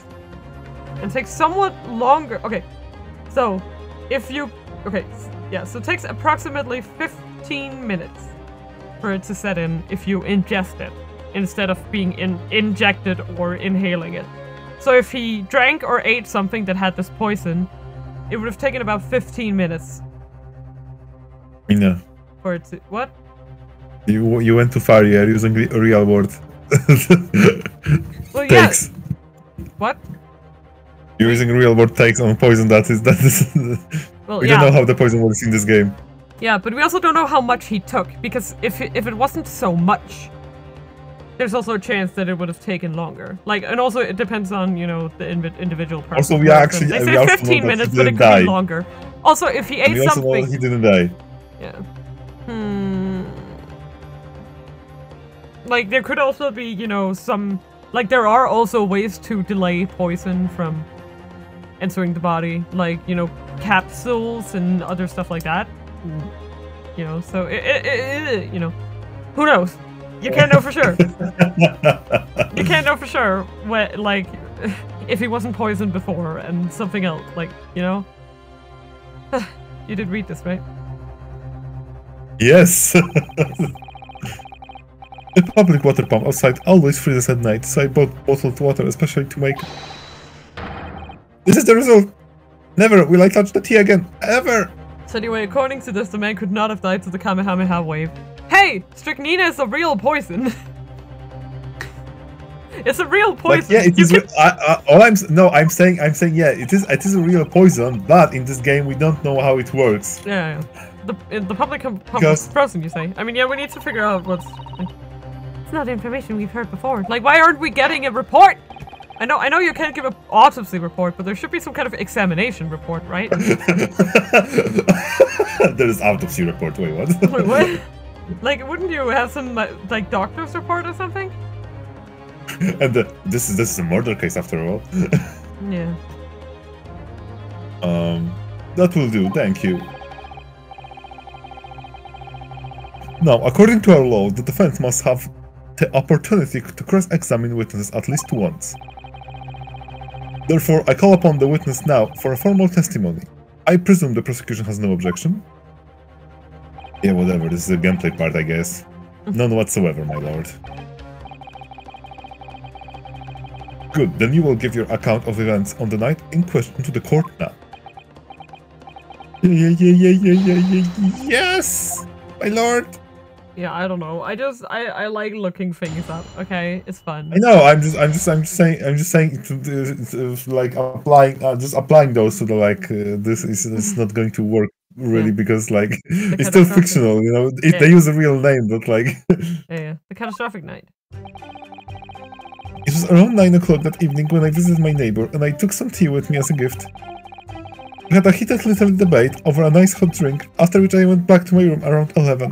And takes somewhat longer. Okay, so if you... Okay, yeah, so it takes approximately 15 minutes for it to set in if you ingest it, instead of being injected or inhaling it. So if he drank or ate something that had this poison, it would have taken about 15 minutes. Mina. For it to... What? You went too far, you're using a real word. Well, yeah. Takes. What? You're using real word takes on poison, that is... Well, we don't know how the poison works in this game. Yeah, but we also don't know how much he took, because if it wasn't so much, there's also a chance that it would have taken longer. Like, and also it depends on, you know, the individual person. Also, we actually... They say 15 minutes, but it could be longer. Also, if he ate something... We also know he didn't die. Yeah. Like, there could also be, you know, some... Like, there are also ways to delay poison from entering the body. Like, you know, capsules and other stuff like that. You know, so, you know, who knows? You can't know for sure. You can't know for sure, what, like, if he wasn't poisoned before and something else, like, you know? You did read this, right? Yes! The public water pump outside always freezes at night, so I bought bottled water especially to make... This is the result! Never will I touch the tea again, ever! So anyway, according to this, the man could not have died to the Kamehameha wave. Hey! Strychnina is a real poison! It's a real poison! Like, yeah, it is... I'm saying, yeah, it is a real poison, but in this game we don't know how it works. Yeah. The public pump is frozen, you say? I mean, yeah, we need to figure out what's... It's not information we've heard before. Like, why aren't we getting a report? I know you can't give an autopsy report, but there should be some kind of examination report, right? There is autopsy report, wait, what? Wait, what? Like, wouldn't you have some, like, doctor's report or something? And this is a murder case after all. Yeah. That will do, thank you. Now, according to our law, the defense must have the opportunity to cross-examine witnesses at least once. Therefore, I call upon the witness now for a formal testimony. I presume the prosecution has no objection? Yeah, whatever, this is a gameplay part, I guess. None whatsoever, my lord. Good, then you will give your account of events on the night in question to the court now. Yes! My lord! Yeah, I don't know. I like looking things up. Okay, it's fun. I know. I'm just saying. Like applying those to the like. This is not going to work really because like it's still fictional. You know, if they use a real name, but like. Yeah, the catastrophic night. It was around 9 o'clock that evening when I visited my neighbor, and I took some tea with me as a gift. We had a heated little debate over a nice hot drink, after which I went back to my room around 11.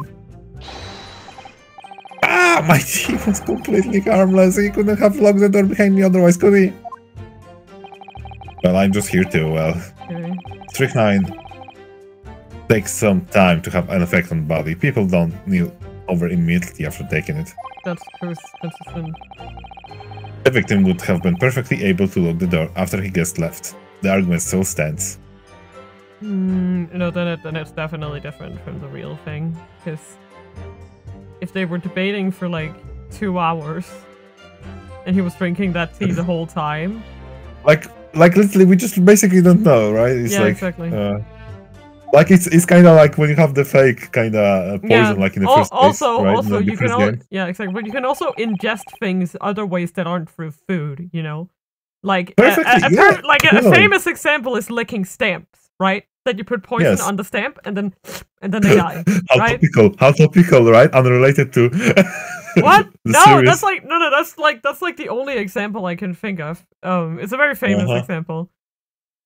Ah, my tea was completely harmless. He couldn't have locked the door behind me otherwise, could he? Well, I'm just here too, well. Strychnine takes some time to have an effect on the body. People don't kneel over immediately after taking it. That's consistent. The victim would have been perfectly able to lock the door after he guest left. The argument still stands. No, then it's definitely different from the real thing, because if they were debating for like 2 hours and he was drinking that tea the whole time, like literally we just basically don't know, right? It's yeah, like, exactly. Like it's kind of like when you have the fake kind of poison, like in the first place, right? Also, you can exactly, but you can also ingest things other ways that aren't through food, you know, like a famous example is licking stamps, right? That you put poison on the stamp and then they die. Right? How topical, right? Unrelated to what? No, that's like that's like the only example I can think of. It's a very famous example.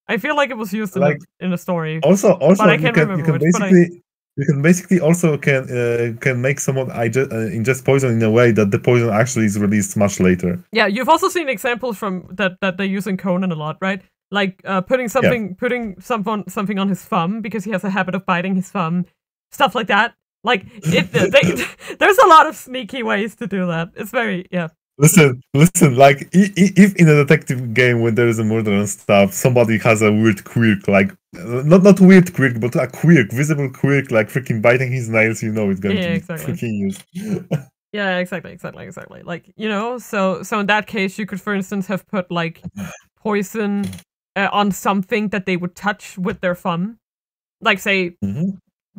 I feel like it was used in a story. Also, but I can't remember you can basically also can make someone ingest poison in a way that the poison actually is released much later. Yeah, you've also seen examples from that they use in Conan a lot, right? Like putting something on his thumb because he has a habit of biting his thumb, stuff like that. Like, there's a lot of sneaky ways to do that. It's very, yeah. Listen, like, if in a detective game when there is a murder and stuff, somebody has a weird quirk, like, not weird quirk, but a quirk, visible quirk, like freaking biting his nails, you know it's going to be freaking used. Yeah, exactly. Like, you know, so in that case, you could, for instance, have put, like, poison on something that they would touch with their thumb. Like, say,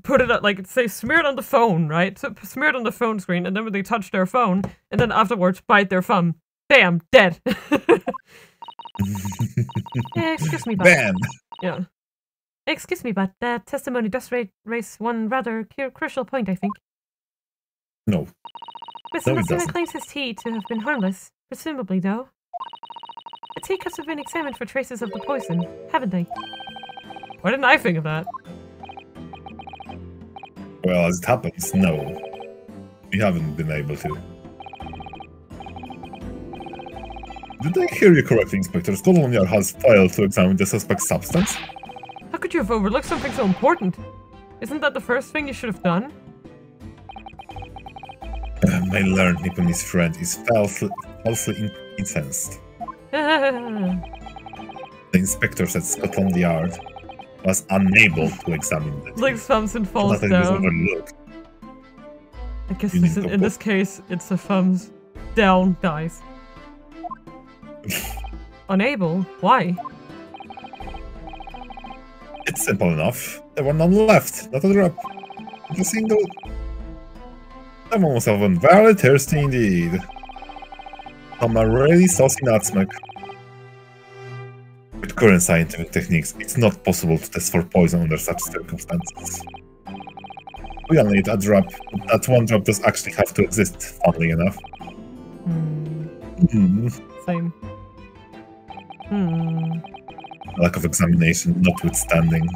put it, like, say, smear it on the phone, right? So, smear it on the phone screen, and then when they touch their phone, and then afterwards bite their thumb. Bam, dead. Excuse me, but... Bam! Yeah. Excuse me, but that testimony does raise one rather crucial point, I think. No. Mr. Masima claims his tea to have been harmless. Presumably, though. The tea cups have been examined for traces of the poison, haven't they? Why didn't I think of that? Well, as it happens, no. We haven't been able to. Did I hear you correctly, Inspector? Scotland Yard has failed to examine the suspect's substance. How could you have overlooked something so important? Isn't that the first thing you should have done? My learned Nipponese friend is falsely incensed. I The inspector said Scotland Yard was unable to examine it. like Thompson falls Nothing was down. overlooked. I guess You need to in this case, it's a thumbs down dice. Unable? Why? It's simple enough. There were none left, not a drop. Not a single. Someone must have been very thirsty indeed. I'm a really saucy nutmeg. With current scientific techniques, it's not possible to test for poison under such circumstances. We only need a drop. That one drop does actually have to exist, funnily enough. Same. Lack of examination notwithstanding,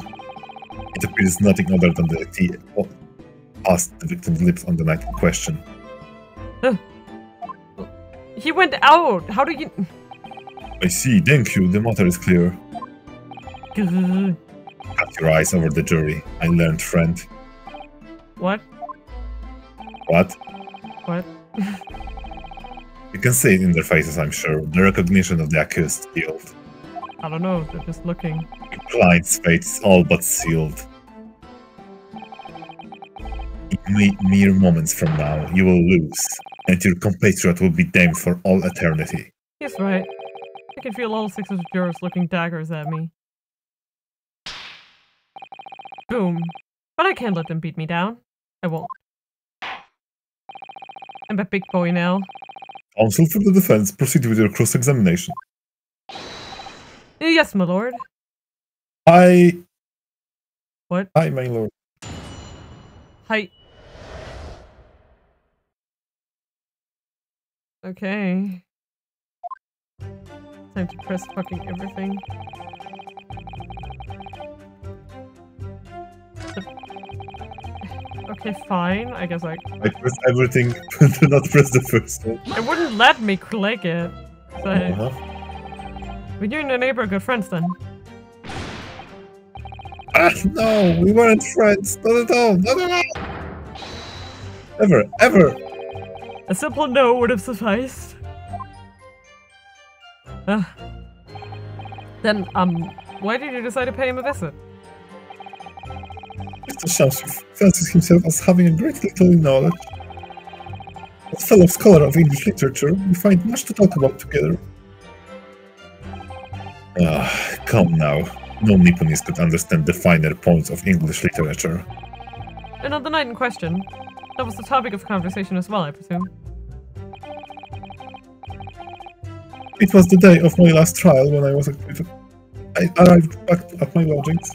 it appears nothing other than the tea passed the victim's lips on the night in question. He went out! How do you... I see, thank you, the matter is clear. Grrr. Cut your eyes over the jury, I learned friend. What? What? What? You can see it in their faces, I'm sure. The recognition of the accused sealed. I don't know, they're just looking. Your client's fate is all but sealed. In mere moments from now, you will lose, and your compatriot will be damned for all eternity. He's right. I can feel all 6 of the jurors looking daggers at me. Boom. But I can't let them beat me down. I won't. I'm a big boy now. Counsel for the defense, proceed with your cross-examination. Yes, my lord. What? Hi, my lord. Hi. Okay. Time to press fucking everything. Okay, fine. I guess I pressed everything, do not press the first one. It wouldn't let me click it. So, but you and your neighbor are good friends then. No, we weren't friends. Not at all. Not at all. Ever. A simple no would have sufficed. Then, why did you decide to pay him a visit? Mr. Shamsu fancies himself as having a great literary knowledge. As fellow scholar of English literature, we find much to talk about together. Come now. No Nipponese could understand the finer points of English literature. And on the night in question, that was the topic of conversation as well, I presume. It was the day of my last trial when I was acquitted. I arrived back at my lodgings.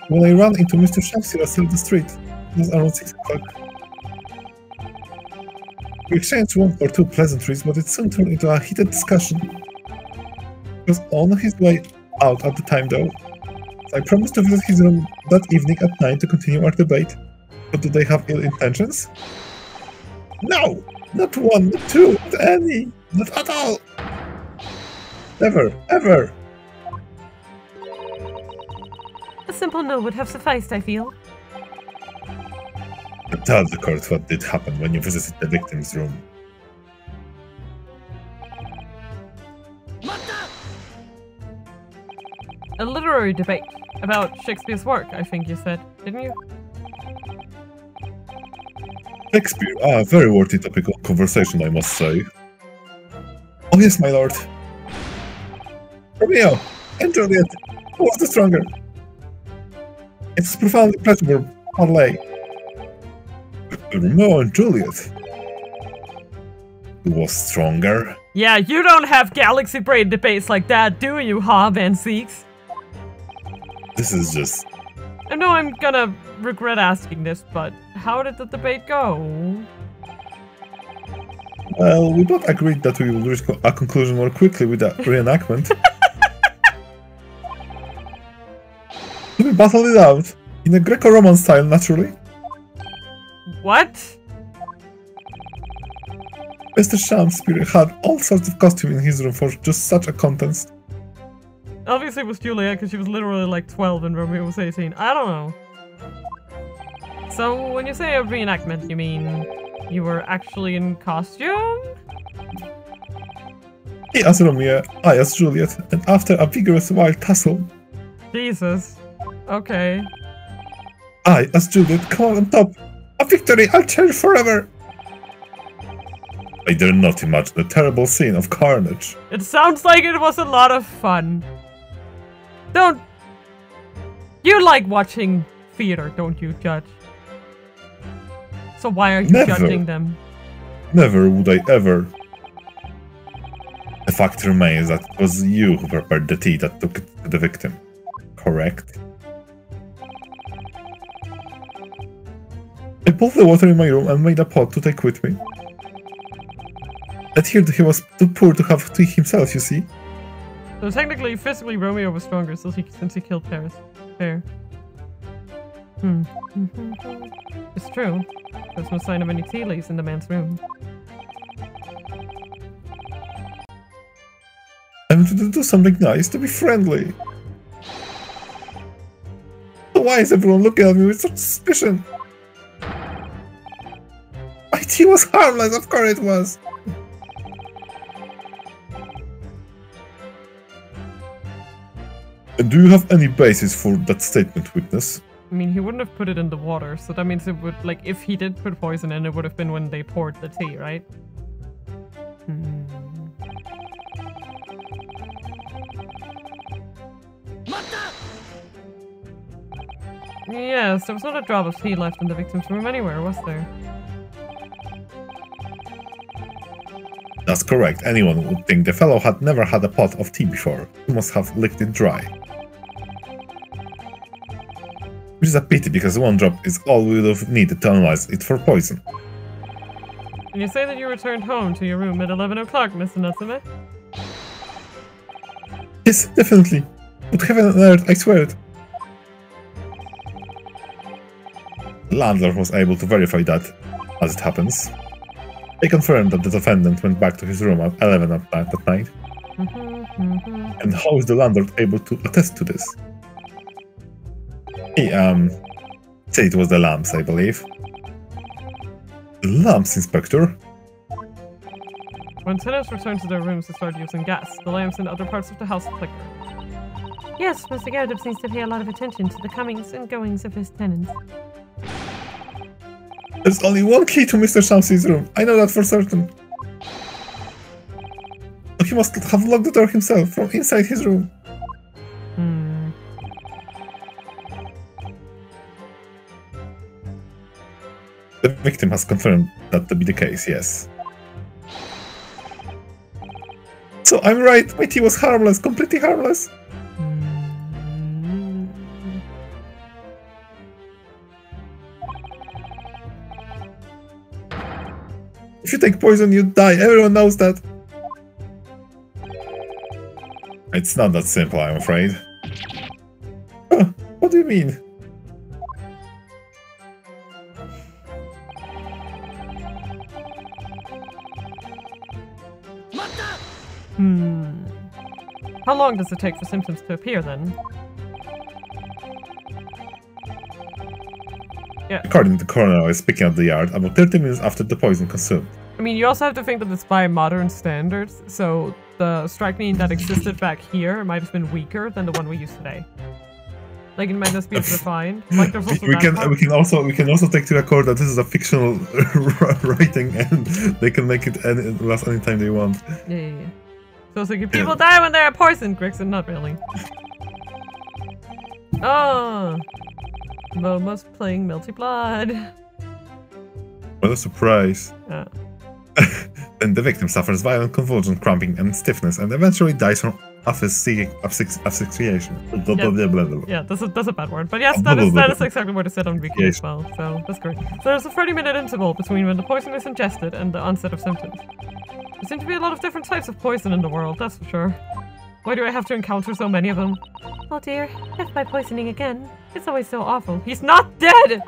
When I ran into Mr. Shamsu on the street, it was around 6 o'clock. We exchanged one or two pleasantries, but it soon turned into a heated discussion. He was on his way out at the time, though. I promised to visit his room that evening at 9 to continue our debate. But did they have ill intentions? No! Not one, not two, not any! Not at all! Never, ever! A simple no would have sufficed, I feel. Tell the court what did happen when you visited the victim's room. A literary debate about Shakespeare's work, I think you said, didn't you? Shakespeare, very worthy topic of conversation, I must say. Oh yes, my lord. Romeo and Juliet, who was the stronger? It's profoundly pleasurable parlay. Romeo and Juliet. Who was stronger? Yeah, you don't have galaxy brain debates like that, do you, Ha Van Seeks? This is just... I know I'm gonna regret asking this, but how did the debate go? Well, we both agreed that we will reach a conclusion more quickly with the reenactment. We battled it out, in a Greco-Roman style, naturally. What? Mr. Shakespeare had all sorts of costume in his room for just such a contest. Obviously it was Juliet, because she was literally like 12 and Romeo was 18. I don't know. So, when you say a reenactment, you mean you were actually in costume? He as Romeo, I as Juliet, and after a vigorous wild tussle, Jesus. Okay. I as Juliet come out on top. A victory I'll cherish forever! I dare not imagine the terrible scene of carnage. It sounds like it was a lot of fun. Don't... You like watching theater, don't you, Judge? So why are you judging them? Never would I ever. The fact remains that it was you who prepared the tea that took it to the victim. Correct? I pulled the water in my room and made a pot to take with me. I heard he was too poor to have tea himself, you see. So technically, physically, Romeo was stronger since he killed Paris. Fair. It's true. There's no sign of any tea leaves in the man's room. I wanted to do something nice, to be friendly. Why is everyone looking at me with such suspicion? My tea was harmless, of course it was. Do you have any basis for that statement, witness? I mean, he wouldn't have put it in the water, so that means it would, like, if he did put poison in, it would have been when they poured the tea, right? Yes, there was not a drop of tea left in the victim's room anywhere, was there? That's correct. Anyone would think the fellow had never had a pot of tea before. He must have licked it dry. Which is a pity, because one drop is all we would have needed to analyze it for poison. And you say that you returned home to your room at 11 o'clock, Mr. Natsume? Yes, definitely. But heaven and earth, I swear it. The landlord was able to verify that, as it happens. They confirmed that the defendant went back to his room at 11 at night. And how is the landlord able to attest to this? He, said it was the lamps, I believe. The lamps, Inspector? When tenants returned to their rooms to start using gas, the lamps in other parts of the house flickered. Yes, Mr. Gardup seems to pay a lot of attention to the comings and goings of his tenants. There's only one key to Mr. Shamsi's room. I know that for certain. He must have locked the door himself from inside his room. The victim has confirmed that to be the case, yes. So I'm right, my tea was harmless, completely harmless. If you take poison, you die. Everyone knows that. It's not that simple, I'm afraid. Huh, what do you mean? How long does it take for symptoms to appear, then? Yeah. According to the coroner, speaking at the yard, about 30 minutes after the poison consumed. I mean, you also have to think that it's by modern standards, so the strychnine that existed back here might have been weaker than the one we use today. Like, it might just be as refined. Like, there's also we can also take to record that this is a fictional writing, and they can make it last any time they want. Yeah. So it's like, people die when they're poisoned, Grixon, not really. Oh! Momo's playing Melty Blood. What a surprise. Yeah. Then the victim suffers violent convulsion, cramping, and stiffness, and eventually dies from asphyxiation. Yeah, that's a bad word. But yes, that is exactly what it said on Wiki as well, so that's great. So there's a 30-minute interval between when the poison is ingested and the onset of symptoms. There seem to be a lot of different types of poison in the world, that's for sure. Why do I have to encounter so many of them? Oh dear, death by poisoning again. It's always so awful. He's not dead!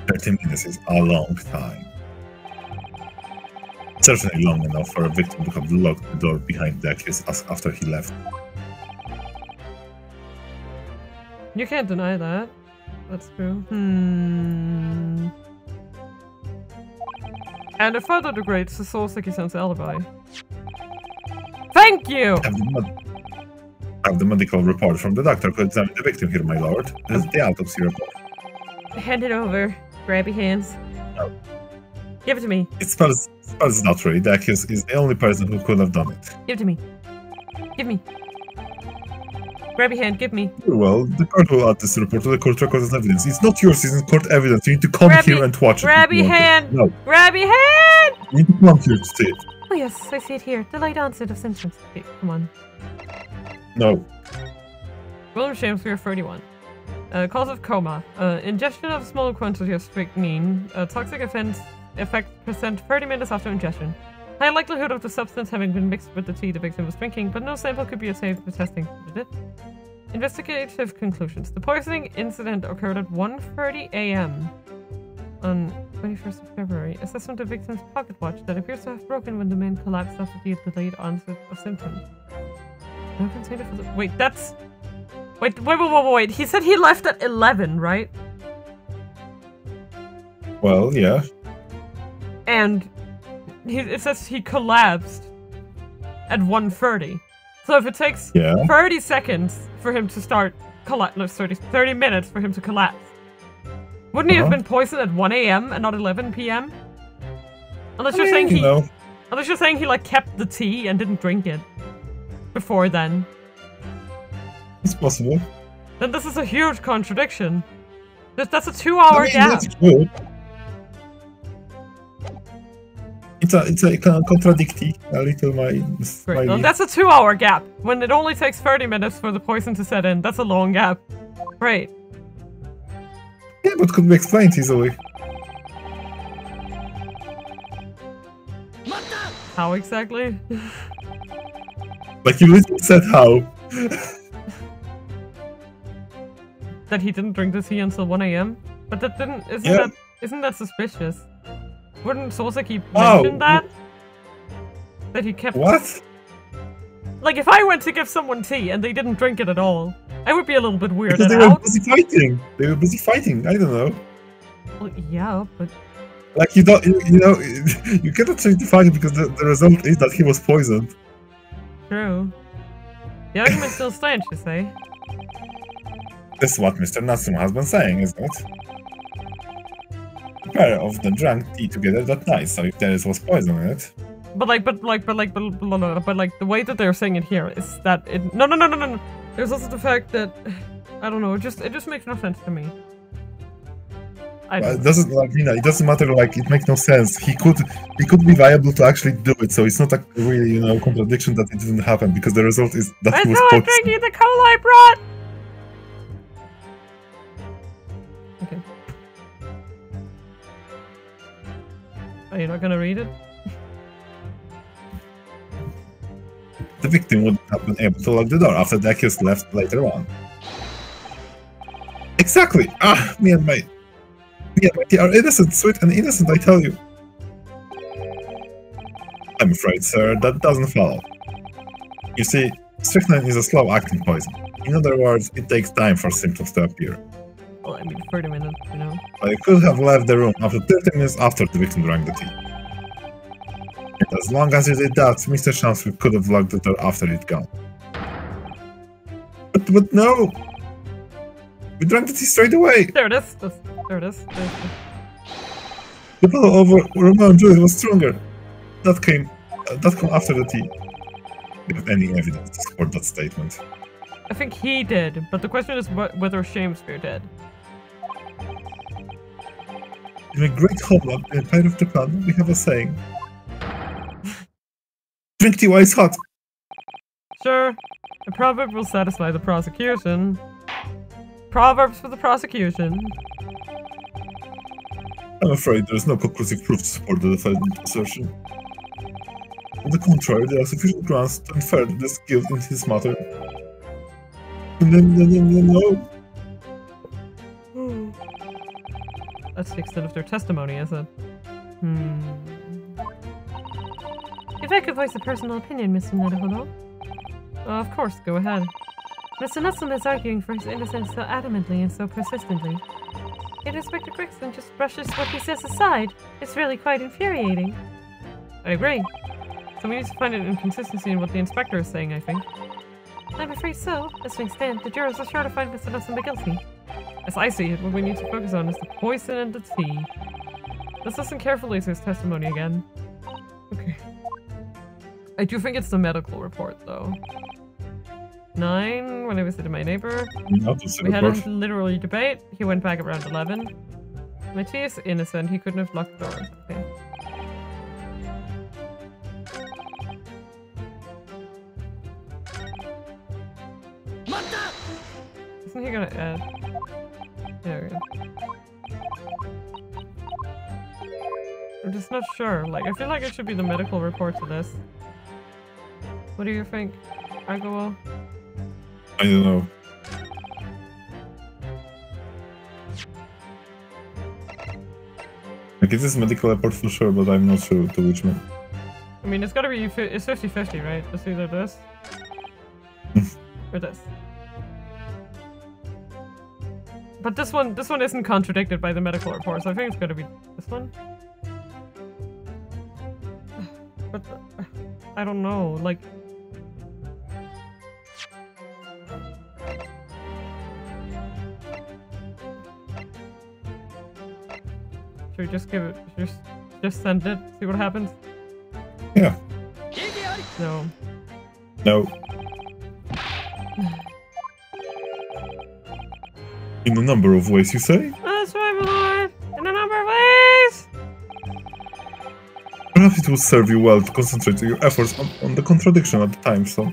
30 minutes is a long time. Certainly long enough for a victim to have locked the door behind the accused after he left. You can't deny that. That's true. And it further degrades the Soseki-san's alibi. Thank you! Have the medical report from the doctor who examined the victim here, my lord. This is the autopsy report. Hand it over. Grabby hands. No. Give it to me. It spells not really. The accused is the only person who could have done it. Give it to me. Give me. Grabby hand, give me. Well, the court will add this report to the court record as evidence. It's not yours, it's in court evidence. You need to come here and watch it. Grabby hand! No. Grabby hand! You need to come here to see it. Oh yes, I see it here. The late onset of symptoms. Okay, come on. No. William Shakespeare, 31. Cause of coma. Ingestion of small quantity of strychnine. Toxic effect present 30 minutes after ingestion. High likelihood of the substance having been mixed with the tea the victim was drinking, but no sample could be obtained for testing. Investigative conclusions. The poisoning incident occurred at 1:30 a.m. on 21st of February. Assessment of victim's pocket watch that appears to have broken when the man collapsed after the delayed onset of symptoms. No container for the— Wait, that's— Wait. He said he left at 11, right? Well, yeah. And it says he collapsed at 1:30. So if it takes 30 seconds for him to start collapse, no, 30 minutes for him to collapse, wouldn't he have been poisoned at 1 a.m. and not 11 p.m.? Unless you're saying unless you're saying he like kept the tea and didn't drink it before then. It's possible. Then this is a huge contradiction. That's a 2-hour gap. That's good. It's a contradicting a little my well, that's a 2-hour gap. When it only takes 30 minutes for the poison to set in, that's a long gap. Right. Yeah, but could be explained easily. How exactly? Like you literally said how. That he didn't drink the tea until 1 a.m.? But that didn't— isn't that suspicious? Wouldn't Soseki mention that? That he kept— What? Like, if I went to give someone tea and they didn't drink it at all, I would be a little bit weirded because they out. were busy fighting. They were busy fighting. I don't know. Well, yeah, but... Like, you don't— you know, you cannot change the fight because the result is that he was poisoned. True. The argument still stands, you say? This is what Mr. Natsumo has been saying, isn't it? The pair of them drank tea together that night, so if there was poison in it. But the way that they're saying it here is that it— No. There's also the fact that— I don't know, it just makes no sense to me. It doesn't, like, you know, it doesn't matter, like, it makes no sense. He could be viable to actually do it, so it's not a really, you know, contradiction that it didn't happen, because the result is that he was poisoned. I'm drinking the cola I brought! Okay. Are you not gonna read it? The victim would have been able to lock the door after the accused left later on. Exactly! Me and my tea are innocent, sweet and innocent, I tell you. I'm afraid, sir, that doesn't follow. You see, strychnine is a slow-acting poison. In other words, it takes time for symptoms to appear. Well, I mean, 30 minutes, you know. I could have left the room after 30 minutes after the victim drank the tea. As long as you did that, Mr. Chancellor could have locked the door after it gone. But no! We drank the tea straight away! There it is. There it is. The battle over Romeo and Juliet was stronger. That came after the tea. Do you have any evidence to support that statement? I think he did, but the question is whether Shakespeare did. In a great homeland in the Empire of Japan, we have a saying. Drink tea while it's hot! Sure, a proverb will satisfy the prosecution. Proverbs for the prosecution. I'm afraid there is no conclusive proof to support the defendant's assertion. On the contrary, there are sufficient grounds to infer that there's guilt in this matter. No. That's the extent of their testimony, is it? If I could voice a personal opinion, Mr. Nedahulo. Of course, go ahead. Mr. Nussum is arguing for his innocence so adamantly and so persistently. Yet Inspector Brixton just brushes what he says aside. It's really quite infuriating. I agree. So we need to find an inconsistency in what the inspector is saying, I think. I'm afraid so. As things stand, the jurors are sure to find Mr. Nussum guilty. As I see it, what we need to focus on is the poison and the tea. Let's listen carefully to his testimony again. Okay. I do think it's the medical report, though. 9, when I visited my neighbor. We had a literally debate. He went back around 11. My tea is innocent. He couldn't have locked the door. Okay. Isn't he gonna add? There we go. I'm just not sure. Like, I feel like it should be the medical report to this. What do you think, Agawal? I don't know. Like, it is medical report for sure, but I'm not sure to which one. I mean, it's gotta be, it's 50-50, right? It's either this or this. But this one isn't contradicted by the medical report, so I think it's gonna be this one. But I don't know, like. Should we just give it, just send it, see what happens? Yeah. No. No. In a number of ways, you say? That's right, my lord! In a number of ways! Perhaps it will serve you well to concentrate your efforts on the contradiction at the time, so...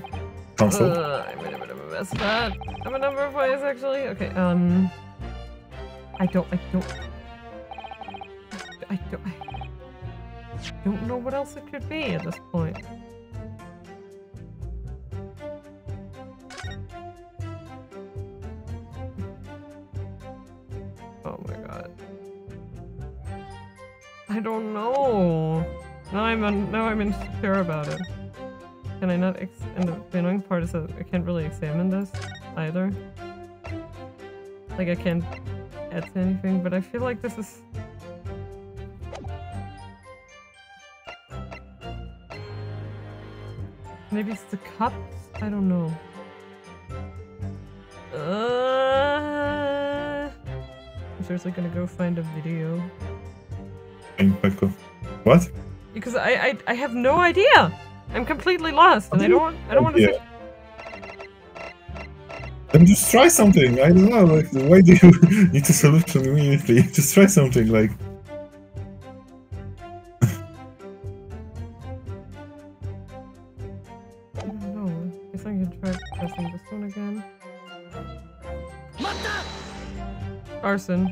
Counsel? I made a bit of a mess of that. In a number of ways, actually. Okay, I don't know what else it could be at this point. Oh my god. I don't know. Now I'm insecure about it. Can I not and the annoying part is that I can't really examine this either. Like, I can't add to anything, but I feel like this is... Maybe it's the cups? I don't know. I'm seriously gonna go find a video. What? Because I have no idea! I'm completely lost, and I don't want to say... Then just try something, I don't know, like, why do you need a solution immediately? Just try something, like... I don't know, I guess I can try pressing this one again. Arson.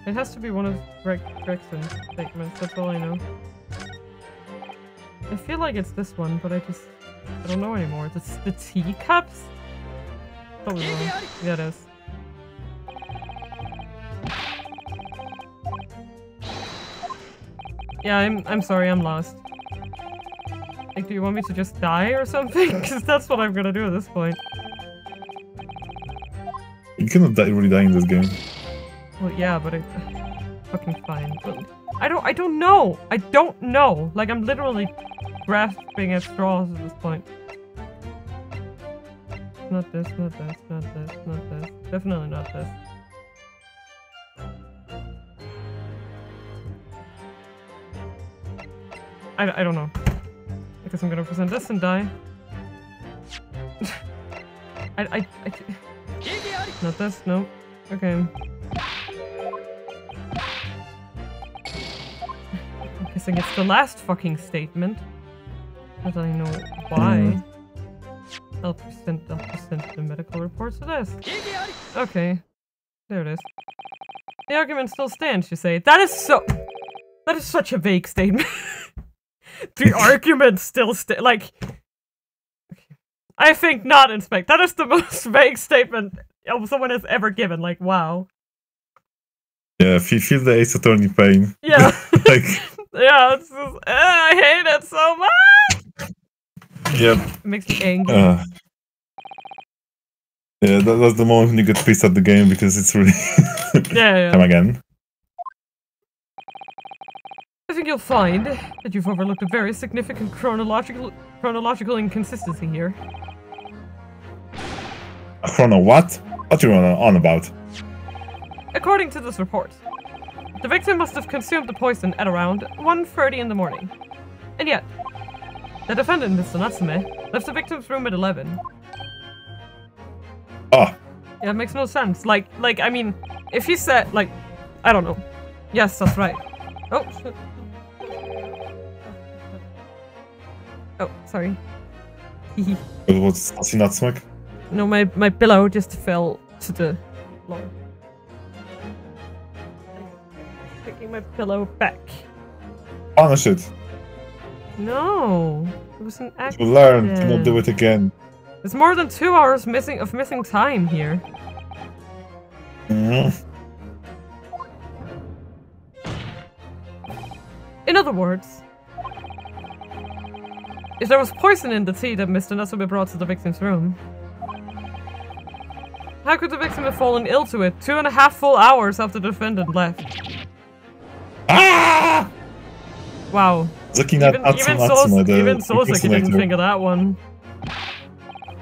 It has to be one of Brixton's statements, that's all I know. I feel like it's this one, but I just... I don't know anymore. The teacups? Totally wrong. Yeah, it is. Yeah, I'm sorry, I'm lost. Like, do you want me to just die or something? Because that's what I'm gonna do at this point. You cannot really die in this game. Well, yeah, but it's fucking fine. But I don't know! I don't know! Like, I'm literally grasping at straws at this point. Not this, not this, not this, not this. Definitely not this. I don't know. I guess I'm gonna present this and die. Not this, no. Okay. I'm guessing it's the last fucking statement. As I know why. I'll present the medical reports to this. Okay. There it is. The argument still stands, you say. That is such a vague statement. The argument still like... I think not, Inspect. That is the most vague statement someone has ever given. Like, wow. Yeah, feel the Ace Attorney pain. Yeah. Like... Yeah, it's just, I hate it so much! Yep. It makes me angry. Yeah, that's the moment when you get pissed at the game because it's really... Yeah. Come again. I think you'll find that you've overlooked a very significant chronological inconsistency here. A chrono what? What are you on about? According to this report, the victim must have consumed the poison at around 1:30 in the morning. And yet, the defendant, Mr. Natsume, left the victim's room at 11. Oh. Yeah, it makes no sense. Like, I mean, if he said, like, I don't know. Yes, that's right. Oh, shit. Oh, sorry. Was he not smack? No, my pillow just fell to the floor. Picking my pillow back. Punish it. No, it was an accident. You learn to not do it again. There's more than 2 hours missing time here. In other words, if there was poison in the tea that Mr. Natsume brought to the victim's room, how could the victim have fallen ill to it 2.5 full hours after the defendant left? Ah! Wow. Looking at even Soseki didn't think of that one.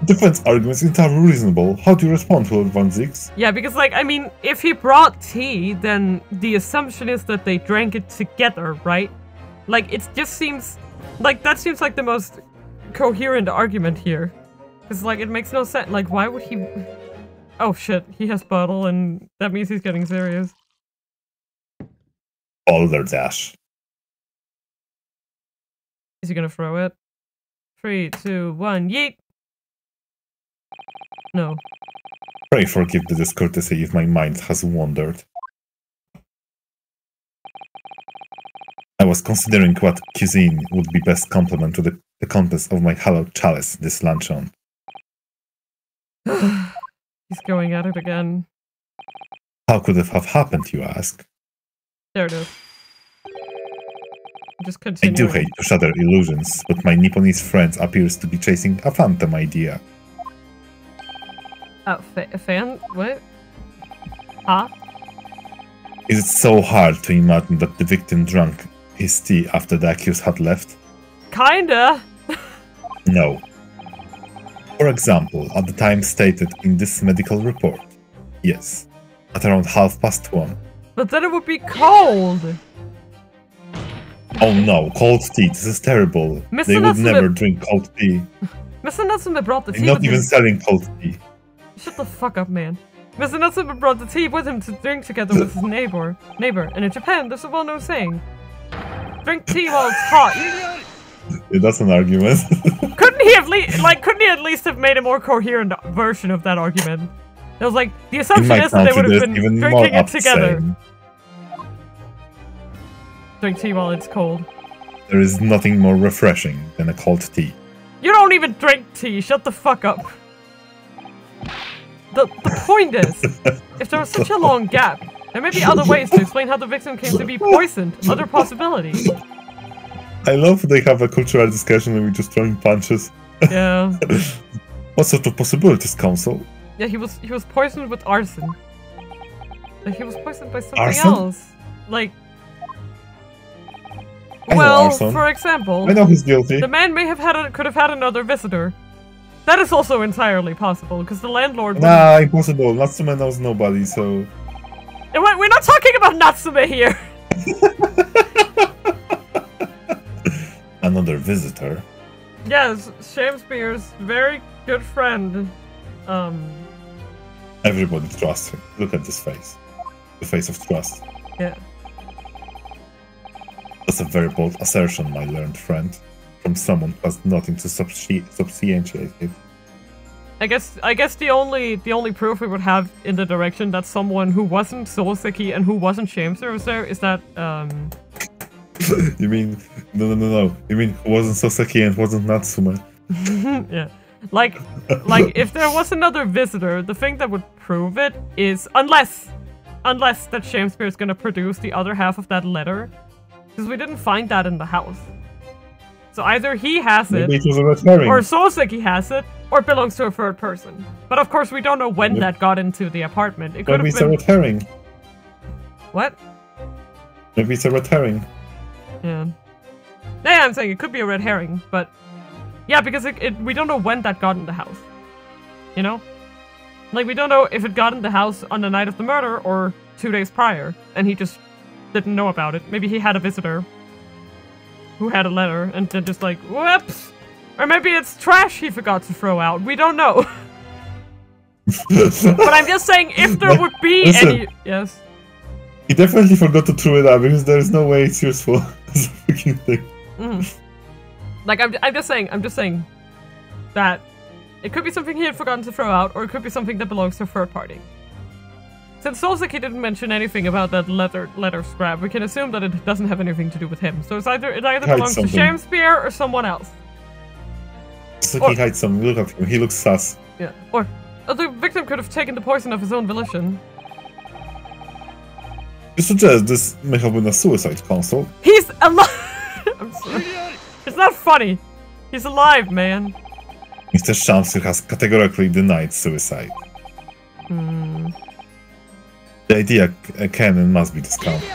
Defense arguments entirely reasonable. How do you respond to Van Zix? Yeah, because, like, I mean, if he brought tea, then the assumption is that they drank it together, right? Like, it just seems... Like, that seems like the most coherent argument here. Because, like, it makes no sense. Like, why would he... Oh, shit. He has bottle, and that means he's getting serious. Boulder Dash. Is he gonna throw it? 3, 2, 1, yeet! No. Pray forgive the discourtesy if my mind has wandered. I was considering what cuisine would be best complement to the contents of my hallowed chalice this luncheon. He's going at it again. How could it have happened, you ask? There it is. Just continue. I do hate to shatter illusions, but my Nipponese friend appears to be chasing a phantom idea. A fan? What? Huh? Is it so hard to imagine that the victim drank his tea after the accused had left? Kinda! No. For example, at the time stated in this medical report, yes, at around 1:30. But then it would be cold! Oh no, cold tea, this is terrible. Mr. They would Natsume... never drink cold tea. Mr. Natsume brought the tea They're not with even him. selling cold tea. Shut the fuck up, man. Mr. Natsume brought the tea with him to drink together with his neighbor. And in Japan, there's a well-known saying. Drink tea while it's hot. Yeah, that's an argument. Couldn't he at least have made a more coherent version of that argument? It was like, the assumption is that they would have been drinking it together. Drink tea while it's cold. There is nothing more refreshing than a cold tea. You don't even drink tea. Shut the fuck up. The point is, if there was such a long gap, there may be other ways to explain how the victim came to be poisoned. Other possibilities. I love they have a cultural discussion and we're just throwing punches. Yeah. What sort of possibilities, Council? Yeah, he was poisoned with arson. Like, he was poisoned by something Arson? else. Like... I know Well, arson. for example... I know he's guilty. The man may have could have had another visitor. That is also entirely possible, because the landlord... Nah, impossible. Natsume knows nobody, so... We're not talking about Natsume here! Another visitor? Yes, Shakespeare's very good friend. Everybody trusts him. Look at this face. The face of trust. Yeah. That's a very bold assertion, my learned friend. From someone who has nothing to substantiate it. I guess the only proof we would have in the direction that someone who wasn't Souseki and who wasn't Shamester was there is that You mean no. You mean who wasn't Soseki and wasn't Natsume? yeah. Like if there was another visitor, the thing that would prove it is unless that Shamester is gonna produce the other half of that letter. Because we didn't find that in the house. So either he has it, Maybe it was a red herring. or Souseki has it, or it belongs to a third person. But of course we don't know when that got into the apartment. It could Maybe have it's a been... red herring. What? Maybe it's a red herring. Yeah. Yeah, I'm saying it could be a red herring, but... Yeah, because we don't know when that got in the house. You know? Like, we don't know if it got in the house on the night of the murder, or 2 days prior, and he just didn't know about it. Maybe he had a visitor who had a letter, and then just like, whoops! Or maybe it's trash he forgot to throw out. We don't know. But I'm just saying, if there would be any... Yes? He definitely forgot to throw it out, because there is no way it's useful as a freaking thing. Mm. Like, I'm just saying that it could be something he had forgotten to throw out, or it could be something that belongs to a third party. Since Souseki didn't mention anything about that letter scrap, we can assume that it doesn't have anything to do with him. So it either belongs to Shakespeare or someone else. He hides something. Look at him. He looks sus. Yeah. Or the victim could have taken the poison of his own volition. You suggest this may have been a suicide, Council? He's alive! I'm sorry. It's not funny. He's alive, man. Mr. Shamster has categorically denied suicide. Hmm. The idea can and must be discounted.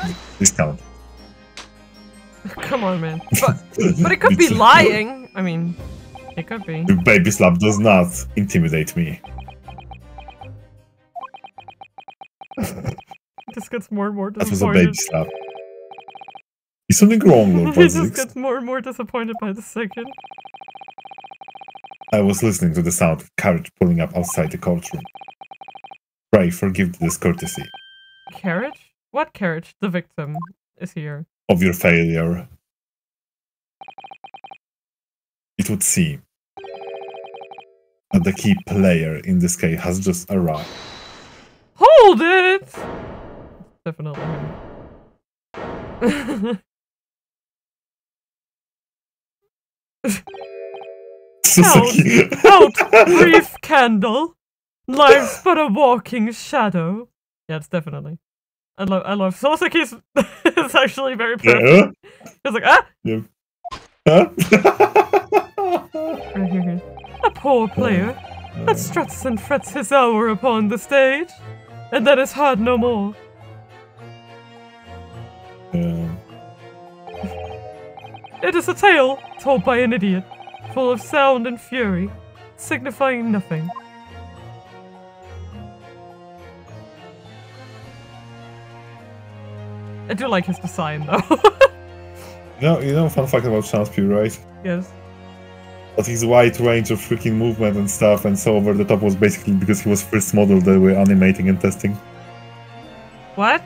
Come on, man. But it could be lying. I mean, it could be. The baby slap does not intimidate me. This gets more and more That disappointed. was a baby slap. Is something wrong, Lord He just Bazix? gets more and more disappointed by the second. I was listening to the sound of carriage pulling up outside the courtroom. Pray forgive the discourtesy. Carriage? What carriage? The victim is here. Of your failure. It would seem that the key player in this case has just arrived. Hold it! Definitely him. Out, brief candle. Life's but a walking shadow. Yeah, it's definitely. I love Souseki's. It's actually very perfect. Yeah? It's like, ah! Yeah. Huh? A poor player that struts and frets his hour upon the stage, and then is heard no more. Yeah. It is a tale told by an idiot, full of sound and fury, signifying nothing. I do like his design, though. You know, fun fact about Shakespeare, right? Yes. But his wide range of freaking movement and stuff and so over the top was basically because he was first model they were animating and testing. What?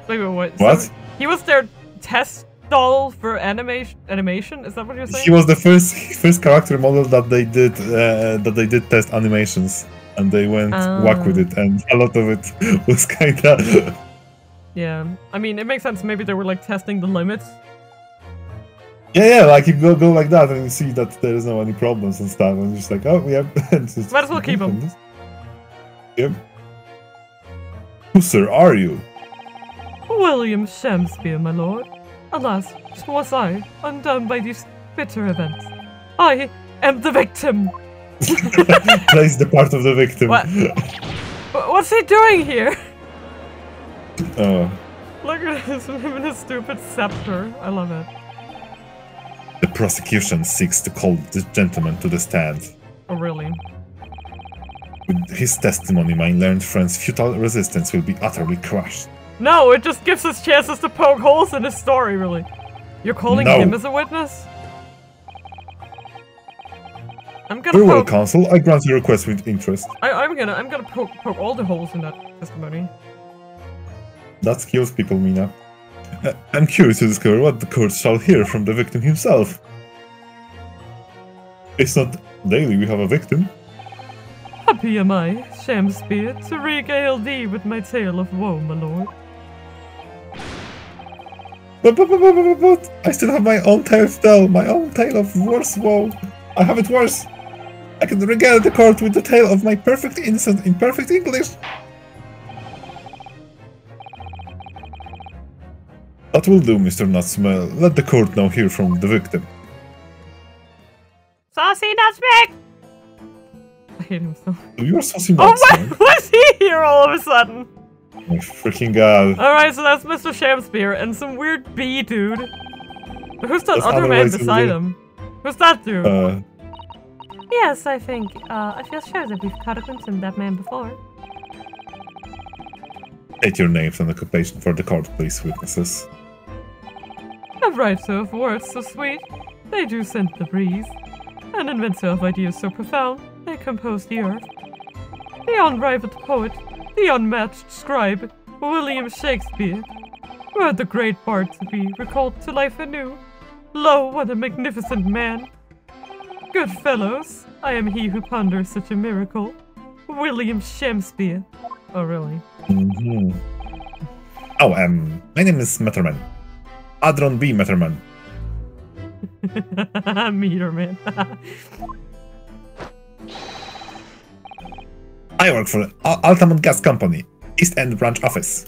Wait, What? So he was their test doll for animation? Is that what you're saying? He was the first character model that they did test animations, and they went whack with it, and a lot of it was kinda. Yeah, I mean, it makes sense. Maybe they were like testing the limits. Yeah, like you go like that and you see that there is no any problems and stuff, and you're just like, oh, we have. Might as well keep them. Yep. Who, sir, are you? William Shamspeare, my lord. Alas, was I undone by these bitter events. I am the victim. Plays the part of the victim. What? What's he doing here? Oh. Look at him in his stupid scepter. I love it. The prosecution seeks to call this gentleman to the stand. Oh, really? With his testimony, my learned friend's futile resistance will be utterly crushed. No, it just gives us chances to poke holes in his story, really. You're calling him as a witness? I'm gonna Very well, counsel. I grant your request with interest. I'm gonna poke all the holes in that testimony. That kills people, Mina. I'm curious to discover what the court shall hear from the victim himself. It's not daily we have a victim. Happy am I, Shamspeare, to regale thee with my tale of woe, my lord. But I still have my own tale to tell, my own tale of worse woe. I have it worse. I can regale the court with the tale of my perfect innocence in perfect English. That will do, Mr. Nutsmell. Let the court now hear from the victim. Saucy Nutsmell! I hate him so. You're saucy Oh, Nutsmell. what's he here all of a sudden? My freaking god. Alright, so that's Mr. Shamspeare and some weird bee dude. But who's that other man beside him? Who's that dude? Yes, I think, I feel sure that we've caught a glimpse of that man before. State your names and occupation for the court, please, witnesses. A writer of words so sweet, they do scent the breeze. An inventor of ideas so profound, they compose the earth. The unrivaled poet, the unmatched scribe, William Shakespeare, were the great bard to be recalled to life anew. Lo, what a magnificent man! Good fellows, I am he who ponders such a miracle, William Shamspeare. Oh, really? Mm-hmm. Oh, my name is Metterman. Adron B. Metterman. Meterman. I work for Altamont Gas Company, East End Branch Office.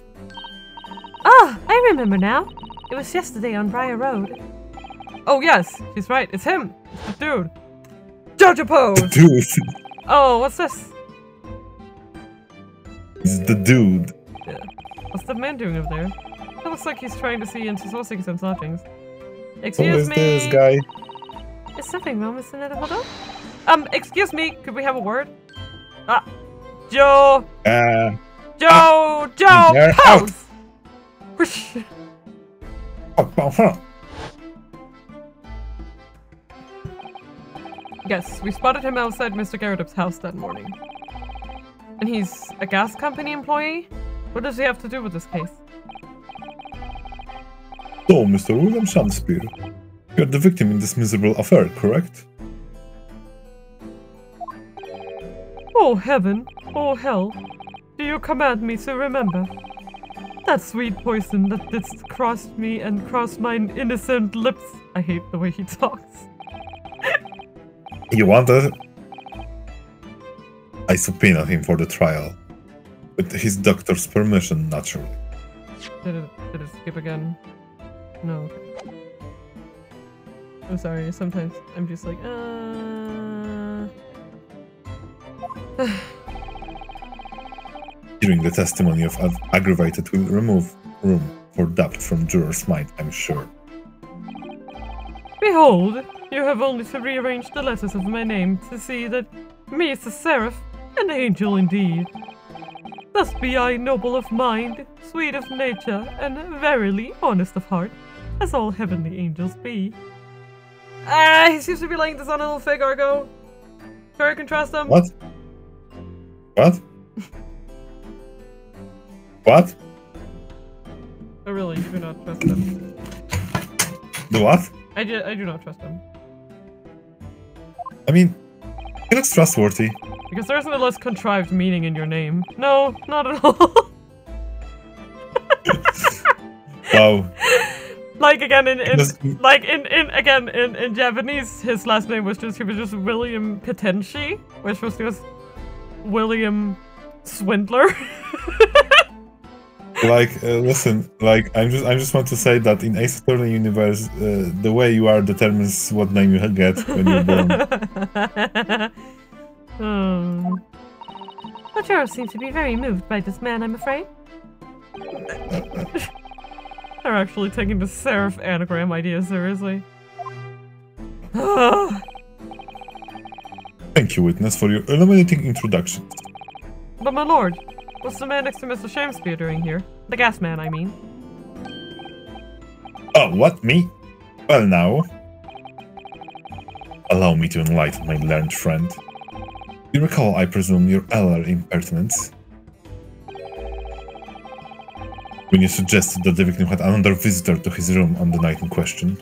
Ah, I remember now. It was yesterday on Briar Road. Oh yes, she's right. It's him. It's the dude. Judge pose. Dude. Oh, what's this? It's the dude. Yeah. What's the man doing over there? It looks like he's trying to see into sourcing some lodgings. Excuse me. Who is this guy? Is something wrong, Mr. Netherhoodle? Excuse me. Could we have a word? Ah, Joe. Joe. Pose. Whoosh. Yes, we spotted him outside Mr. Garrett's house that morning. And he's a gas company employee? What does he have to do with this case? So, Mr. William Shamspeare, you're the victim in this miserable affair, correct? Oh heaven, oh hell, do you command me to remember? That sweet poison that didst cross me and cross mine innocent lips. I hate the way he talks. You want it? I subpoena him for the trial. With his doctor's permission, naturally. Did it skip again? No. I'm sorry, sometimes I'm just like, Hearing the testimony of aggravated will remove room for doubt from jurors' mind, I'm sure. Behold, you have only to rearrange the letters of my name to see that me is a seraph, an angel indeed. Thus be I noble of mind, sweet of nature, and verily honest of heart, as all heavenly angels be. He seems to be laying this on a little fig, Argo. Sure I can trust him? What? What? What? I really do not trust him. The what? I do not trust him. I mean, he looks trustworthy. Because there isn't a less contrived meaning in your name. No, not at all. Wow. like again in Japanese, his last name was just William Potenchi, which was just William Swindler. Like, listen, like, I just want to say that in Ace Attorney universe, the way you are determines what name you get when you're born. Majoro seems to be very moved by this man, I'm afraid. They're actually taking the serif anagram idea seriously. Thank you, witness, for your illuminating introduction. But my lord, what's the man next to Mr. Shamspear doing here? The gas man, I mean. Oh, what, me? Well, now. Allow me to enlighten my learned friend. You recall, I presume, your earlier impertinence? When you suggested that the victim had another visitor to his room on the night in question.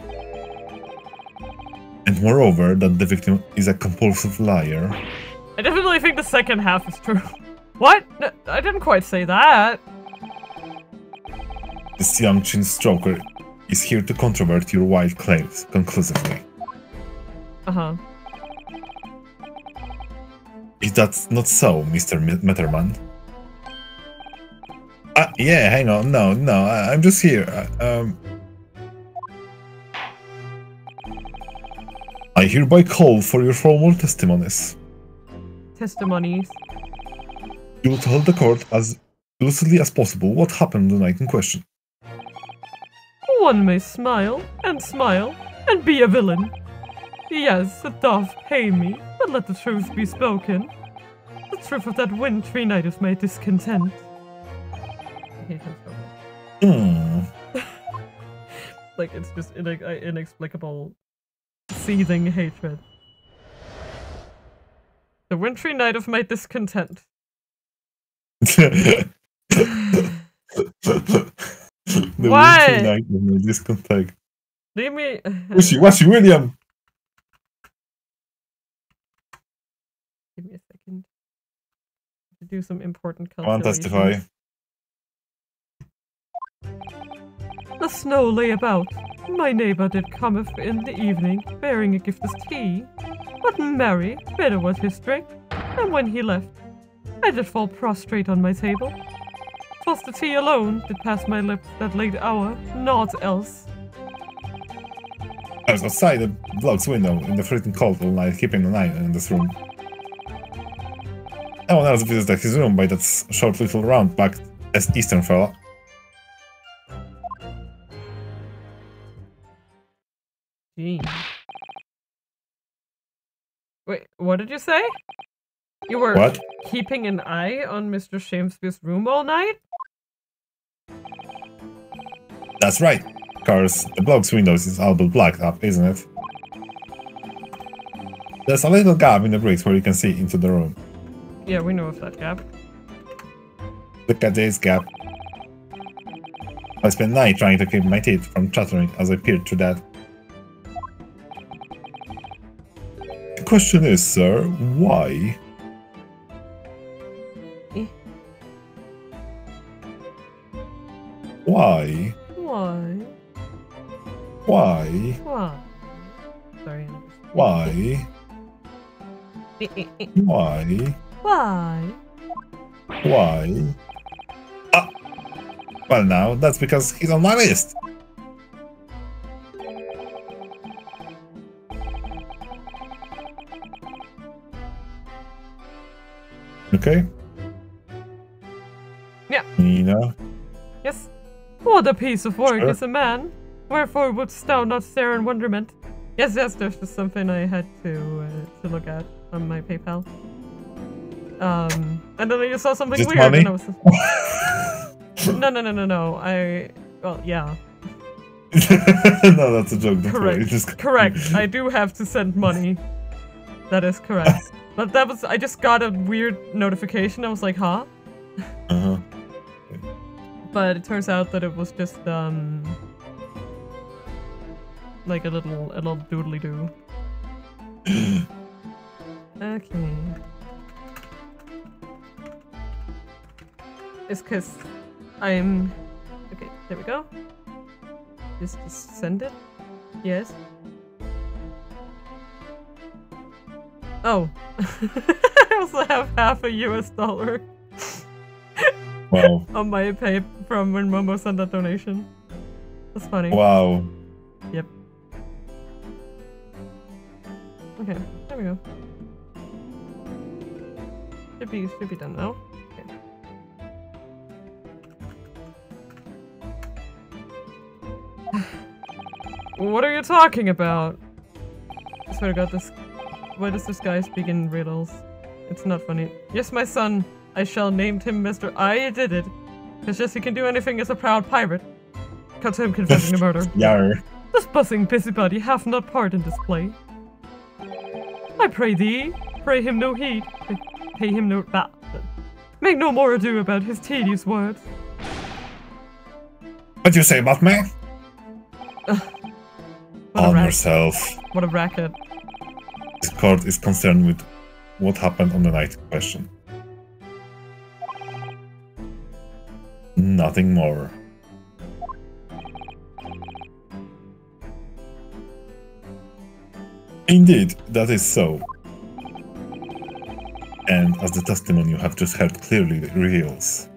And moreover, that the victim is a compulsive liar. I definitely think the second half is true. What? No, I didn't quite say that. This young chin stroker is here to controvert your wild claims conclusively. Uh-huh. Is that not so, Mr. Metterman? Yeah, hang on. No, I'm just here. I hereby call for your formal testimonies. Testimonies. You will tell the court as lucidly as possible what happened the night in question. One may smile, and be a villain. Yes, it doth pain me, but let the truth be spoken. The truth of that wintry night is my discontent. I hate him so much. Like, it's just inexplicable, seething hatred. The wintry night of my discontent. The What? wintry night of my discontent. Leave me. Wishy, William! Give me a second. To do some important Come on, calculations. testify. The snow lay about. My neighbor did cometh in the evening, bearing a gift as tea. But merry, bitter was his drink, and when he left, I did fall prostrate on my table. 'Twas the tea alone did pass my lips that late hour, naught else. I was outside the blog's window in the freezing cold all night, keeping an eye on this room. No one else visited his room by that short little round-backed Eastern fella. Gee. Wait, what did you say? You were What? keeping an eye on Mr. Shamespeare's room all night? That's right. Of course, the blog's windows is all but blacked up, isn't it? There's a little gap in the bricks where you can see into the room. Yeah, we know of that gap. Look at this gap. I spent the night trying to keep my teeth from chattering as I peered through that. The question is, sir, why? Why? Why? Why? Why? Sorry. Why? Why? Why? Why? Ah! Well now, that's because he's on my list! Okay? Yeah. Mina? Yes. What a piece of work Sure. is a man. Wherefore wouldst thou not stare in wonderment? Yes, there's just something I had to look at on my PayPal. And then I just saw something Just weird money? and I was No. Well, yeah. No, that's a joke. Don't worry. Correct. Just... Correct. I do have to send money. That is correct. But that was, I just got a weird notification. I was like, huh? Uh-huh. But it turns out that it was just, like a little doodly-doo. Okay. It's because I'm... Okay, there we go. Just send it? Yes. Oh. I also have half a US dollar. Wow. On my pay from when Momo sent that donation. That's funny. Wow. Yep. Okay, there we go. Should be done now. Okay. What are you talking about? I swear to God, this. Why does this guy speak in riddles? It's not funny. Yes, my son. I shall name him Mr. I did it. Because yes, he can do anything as a proud pirate. Cut to him confessing the murder. Yar. This buzzing busybody hath not part in this play. I pray thee, pray him no heed. Pay him no make no more ado about his tedious words. What do you say about me? Calm yourself. What a racket. This court is concerned with what happened on the night in question. Nothing more. Indeed, that is so. And as the testimony you have just heard clearly reveals,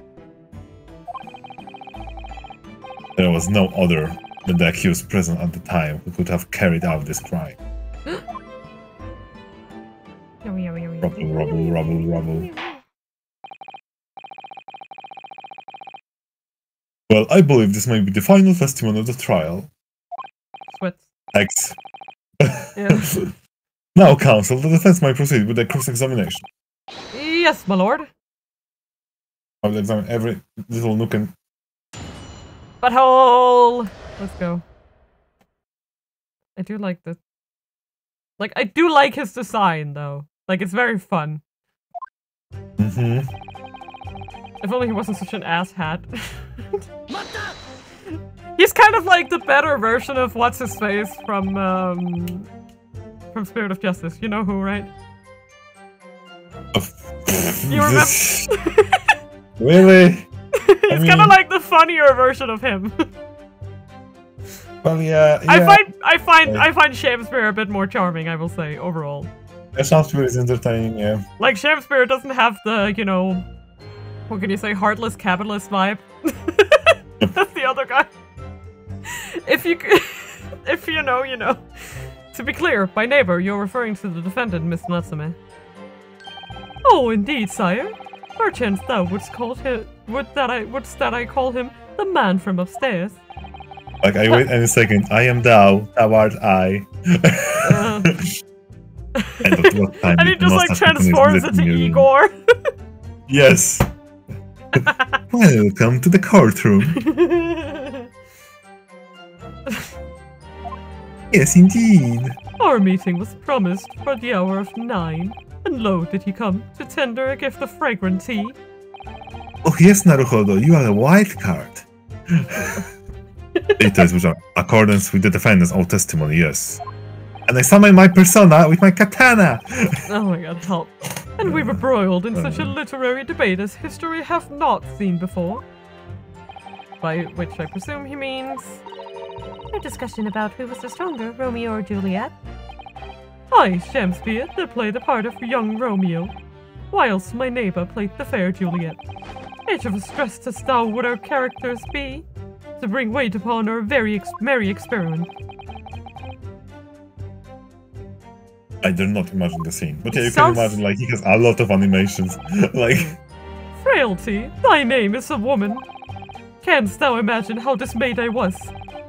there was no other than the accused present at the time who could have carried out this crime. Rubble. Well, I believe this may be the final testimony of the trial. Sweat. X. Yes. Now, counsel, the defense might proceed with the cross-examination. Yes, my lord. I will examine every little nook and... Butthole! Let's go. I do like the... Like, I do like his design, though. Like, it's very fun. Mm-hmm. If only he wasn't such an asshat. He's kind of like the better version of what's-his-face from Spirit of Justice. You know who, right? You remember? Really? He's kind of like the funnier version of him. Well, yeah. I find Shakespeare a bit more charming, I will say, overall. Shakespeare is entertaining, yeah. Like, Shakespeare doesn't have the, you know, what can you say, heartless capitalist vibe. That's the other guy. If you know, you know. To be clear, by neighbor, you're referring to the defendant, Miss Natsume. Oh, indeed, sire. Perchance thou wouldst that I call him the man from upstairs. Like, I wait any second. I am thou art I. And he just, like, transforms into Igor. Yes. Welcome to the courtroom. Yes, indeed. Our meeting was promised for the hour of 9, and lo, did he come to tender a gift of fragrant tea. Oh yes, Naruhodo, you are a wild card. Details which are accordance with the defendant's own testimony, yes. And I summon my persona with my katana! Oh my god, help. And we were broiled in such a literary debate as history hath not seen before. By which I presume he means... A discussion about who was the stronger, Romeo or Juliet? I, Shakespeare, did play the part of young Romeo, whilst my neighbour played the fair Juliet. Each of us dressed as thou would our characters be, to bring weight upon our very merry experiment. I dare not imagine the scene, but yeah, you can imagine, like, he has a lot of animations, like... Frailty, thy name is a woman. Canst thou imagine how dismayed I was?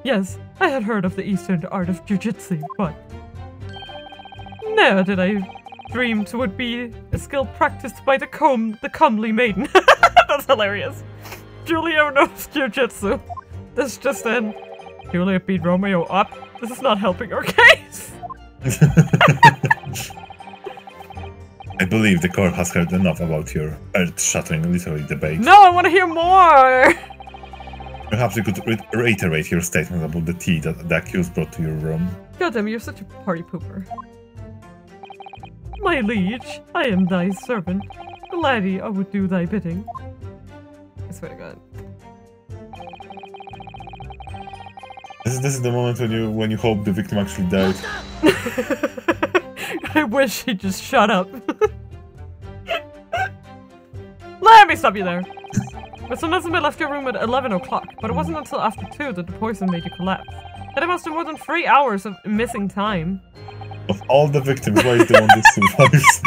Yes, I had heard of the Eastern art of jiu-jitsu, but... Ne'er did I dream 'twould be a skill practiced by the comely maiden. That's hilarious. Julio knows jiu-jitsu. This just in. Julia beat Romeo up. This is not helping our case. I believe the court has heard enough about your earth-shattering literary debate. No, I want to hear more! Perhaps you could reiterate your statement about the tea that the accused brought to your room. Goddamn, you're such a party pooper. My liege, I am thy servant. Gladly I would do thy bidding. I swear to God. This is the moment when you hope the victim actually died. I wish he'd just shut up. Let me stop you there. Mr. Nesbitt left your room at 11 o'clock, but it wasn't until after 2 that the poison made you collapse. That amounts to more than 3 hours of missing time. Of all the victims, why is the one that survives?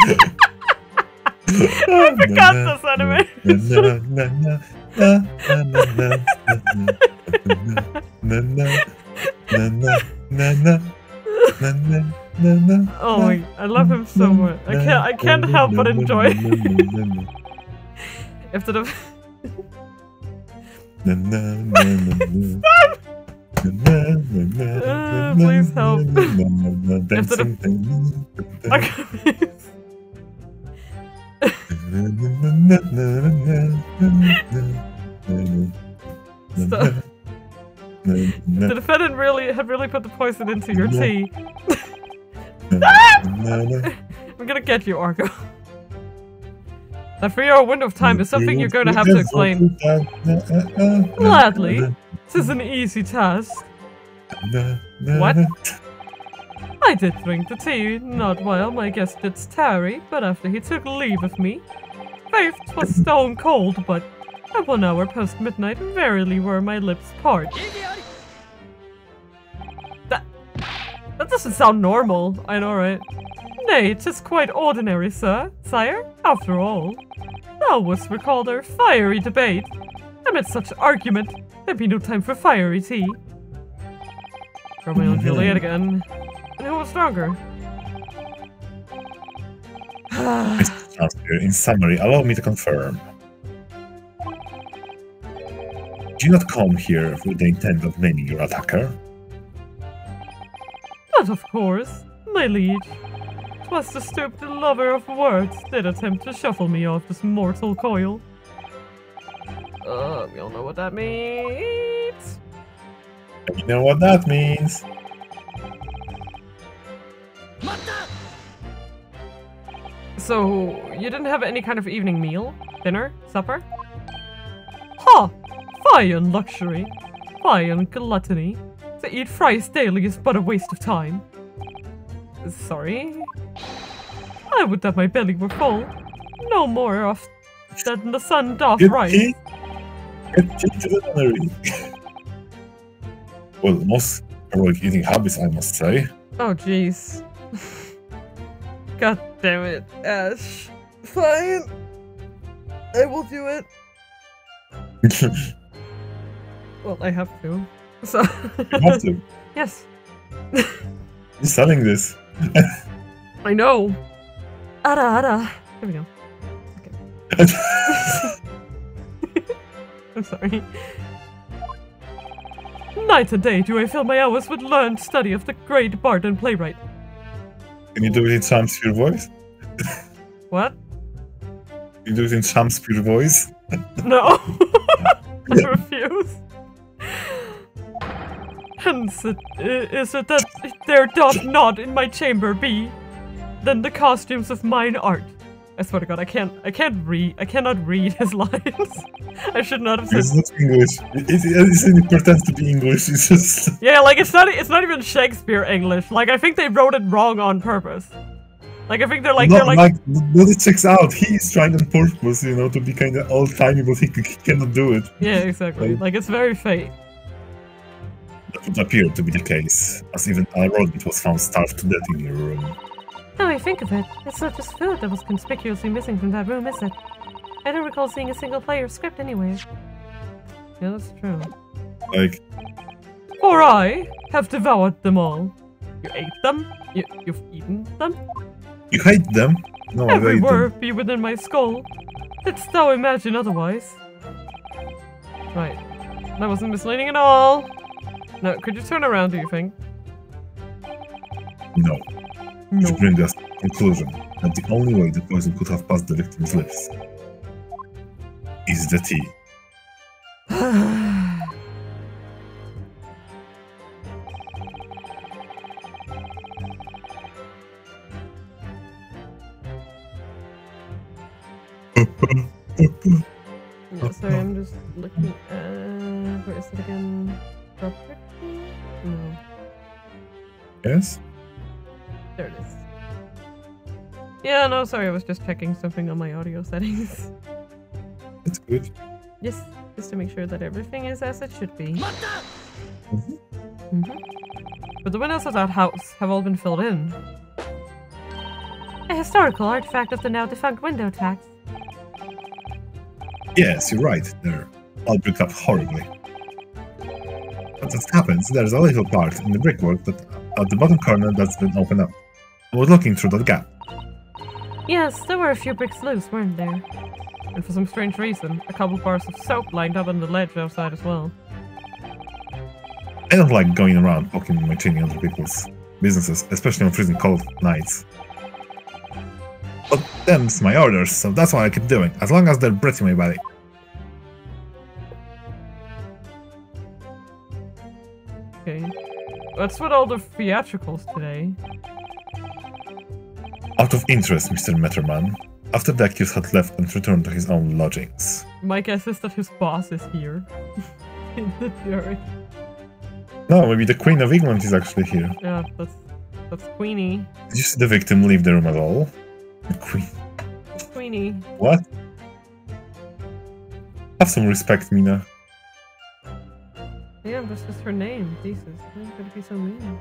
I forgot this animation. Oh my, I love him so much. I can't help but enjoy it. If the please help. Stop. The defendant had really put the poison into your tea. I'm gonna get you, Argo. That 3-hour window of time is something you're going to have to explain. Gladly. This is an easy task. What? I did drink the tea, not while my guest did tarry, but after he took leave of me. Faith, 'twas stone cold, but at 1 hour post midnight, verily were my lips parched. That doesn't sound normal, I know, right? Nay, 'tis quite ordinary, sire. After all, thou wouldst recall our fiery debate. Amid such argument, there'd be no time for fiery tea. Romeo and Juliet again. And who was stronger? In summary, allow me to confirm. Do you not come here with the intent of naming your attacker? But of course, my liege. 'Twas the stupid lover of words did attempt to shuffle me off this mortal coil. We all know what that means. You know what that means. So, you didn't have any kind of evening meal? Dinner? Supper? Ha! Fine luxury. Fine gluttony. To eat thrice daily is but a waste of time. Sorry? I would that my belly were full. No more off than the sun doth rise. Get to the nunnery. Well, most heroic eating habits, I must say. Oh, jeez. God damn it, Ash. Fine. I will do it. Well, I have to. So. You have to. Yes. You're selling this. I know. Ara. There we go. Okay. I'm sorry. Night and day do I fill my hours with learned study of the great bard and playwright. Can you do it in Shakespeare voice? What? Can you do it in Shakespeare voice? No. I refuse. Hence is it that there doth not in my chamber be than the costumes of mine art. I swear to God, I cannot read his lines. I should not have said. It's not English. It pretends to be English. It's just. Yeah, like it's not even Shakespeare English. Like I think they wrote it wrong on purpose. Like I think they're like Well, it checks out. He's trying on purpose, you know, to be kind of old-timey, but he cannot do it. Yeah, exactly. Like it's very fake. That would appear to be the case, as even a rodent was found starved to death in your room. Now I think of it, it's not just food that was conspicuously missing from that room, is it? I don't recall seeing a single player script anyway. Yeah, that's true. Like... For I have devoured them all. You ate them? You've eaten them? You hate them? No, Every I hate word them. be within my skull. Didst thou imagine otherwise? Right. That wasn't misleading at all. No, could you turn around, do you think? No. No. Which brings us to the conclusion that the only way the poison could have passed the victim's lips is the tea. Yeah, sorry, I'm just looking at... Where is it again? Property? No. Yes? There it is. Yeah, no, sorry, I was just checking something on my audio settings. That's good. Yes, just to make sure that everything is as it should be. But the windows of that house have all been filled in. A historical artifact of the now defunct window tax. Yes, you're right. They're all bricked up horribly. But as happens, there's a little part in the brickwork that at the bottom corner that's been opened up. I was looking through that gap. Yes, there were a few bricks loose, weren't there? And for some strange reason, a couple bars of soap lined up on the ledge outside as well. I don't like going around poking my chin in other people's businesses, especially on freezing cold nights. But them's my orders, so that's what I keep doing, as long as they're breathing my body. Okay. What's with all the theatricals today? Out of interest, Mr. Metterman, after the accused had left and returned to his own lodgings. My guess is that his boss is here. In the jury. No, maybe the Queen of England is actually here. Yeah, that's Queenie. Did you see the victim leave the room at all? The Queen. Queenie. What? Have some respect, Mina. Yeah, that's just her name. Jesus, why could it be so mean?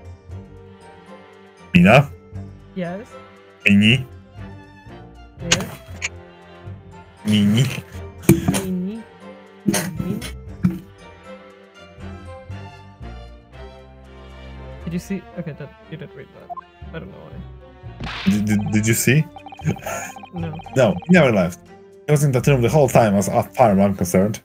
Mina? Yes. Mini? Yes. Mini? Queenie. Queenie. Did you see? Okay, you did read that. I don't know why. Did you see? No. No, he never left. He was in that room the whole time as far as I'm concerned.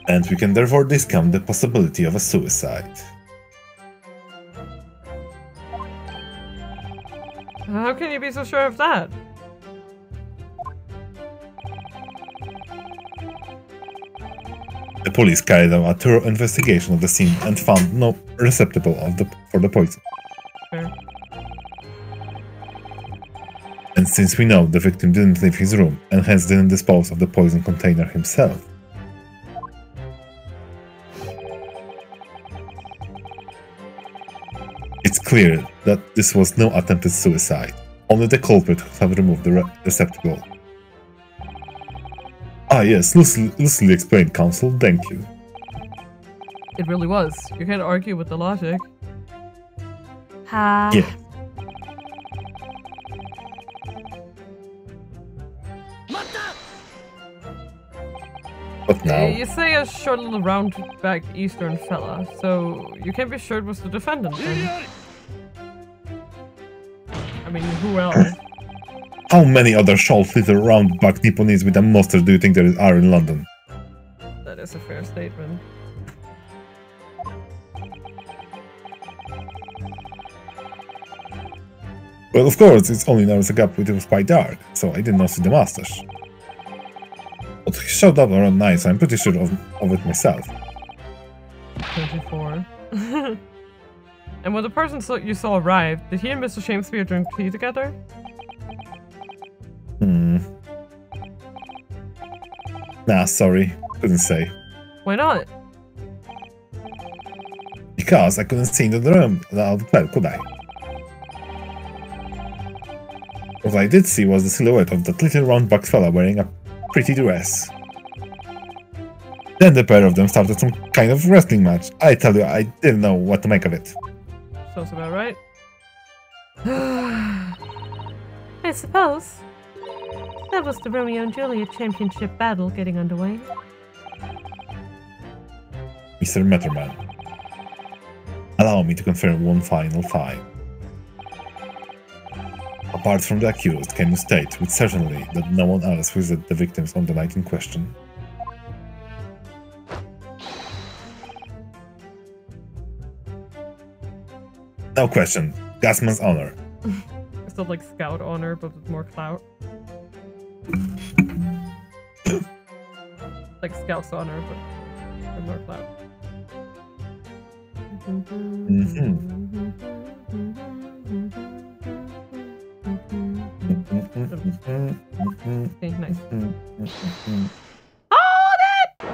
And we can therefore discount the possibility of a suicide. How can you be so sure of that? The police carried out a thorough investigation of the scene and found no receptacle for the poison. Fair. And since we know the victim didn't leave his room and hence didn't dispose of the poison container himself, it's clear that this was no attempted suicide. Only the culprit could have removed the receptacle. Ah yes, loosely explained, counsel, thank you. It really was. You can't argue with the logic. Ha. Yeah. But now, You say a short little round-backed Eastern fella, so you can't be sure it was the defendant then. I mean, who else? how many other short little round-back Nipponese with a mustard do you think there are in London? That is a fair statement. Well, of course, it's only now as a gap, it was quite dark, so I did not see the mustache. But he showed up around 9, so I'm pretty sure of it myself. 24. And when the person you saw arrived, did he and Mr. Shakespeare drink tea together? Nah, sorry, couldn't say. Why not? Because I couldn't see into the room out of bed, could I? What I did see was the silhouette of that little round-backed fella wearing a pretty dress. Then the pair of them started some kind of wrestling match. I tell you, I didn't know what to make of it. Sounds about right. I suppose. That was the Romeo and Juliet championship battle getting underway. Mr. Metterman, allow me to confirm one final time. Apart from the accused, can you state with certainty that no one else visited the victims on the night in question? No question. Gasman's honor. It's not like scout honor, but with more clout. Like scout's honor, but with more clout. Okay, nice. Hold it!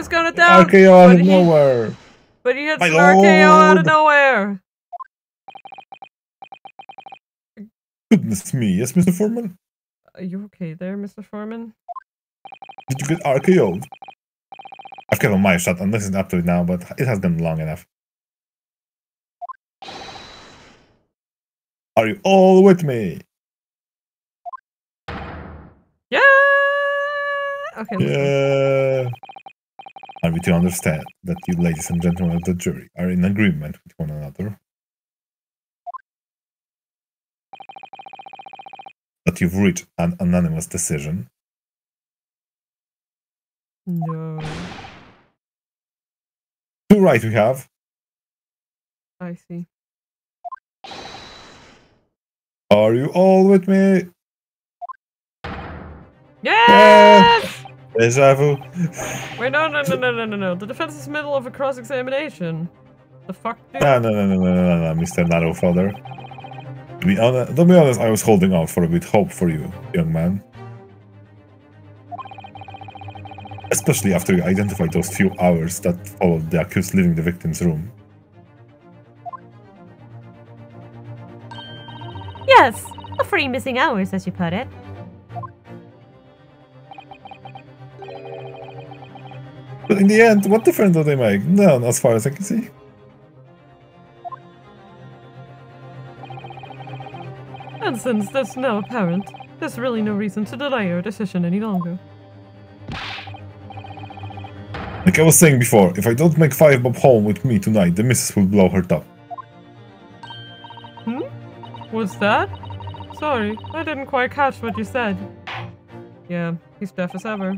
just gone down. RKO out of nowhere. But he hits My an RKO out of lord. nowhere. Goodness me, yes, Mr. Foreman? Are you okay there, Mr. Foreman? Did you get RKO'd? I've kept my shot and this is up to it now, but it has gone long enough. Are you all with me? Yeah! Okay, let's go. Yeah. Are we to understand that you ladies and gentlemen of the jury are in agreement with one another? That you've reached an unanimous decision? No. Two right we have. I see. Are you all with me? Yes! Deja vu. Wait, no. The defense is middle of a cross-examination. The fuck, dude? No, Mr. Narrowfather. Don't be honest, I was holding out for a bit hope for you, young man. Especially after you identified those few hours that followed the accused leaving the victim's room. Yes, the 3 missing hours, as you put it. But in the end, what difference do they make? None, as far as I can see. And since that's now apparent, there's really no reason to delay your decision any longer. Like I was saying before, if I don't make 5 Bob home with me tonight, the missus will blow her top. What's that? Sorry, I didn't quite catch what you said. Yeah, he's deaf as ever.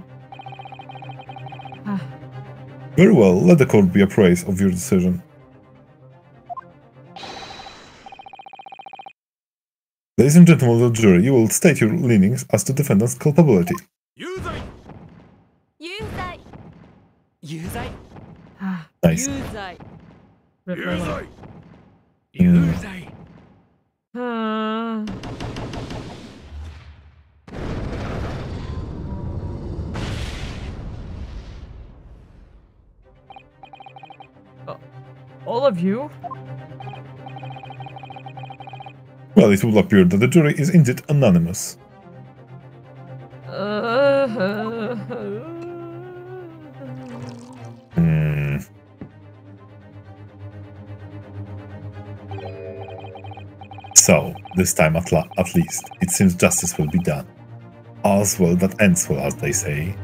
Very well, let the court be appraised of your decision. Ladies and gentlemen of the jury, you will state your leanings as to defendant's culpability. Nice. All of you? Well, it will appear that the jury is indeed anonymous. So, this time at least, it seems justice will be done. All's well that ends well, as they say.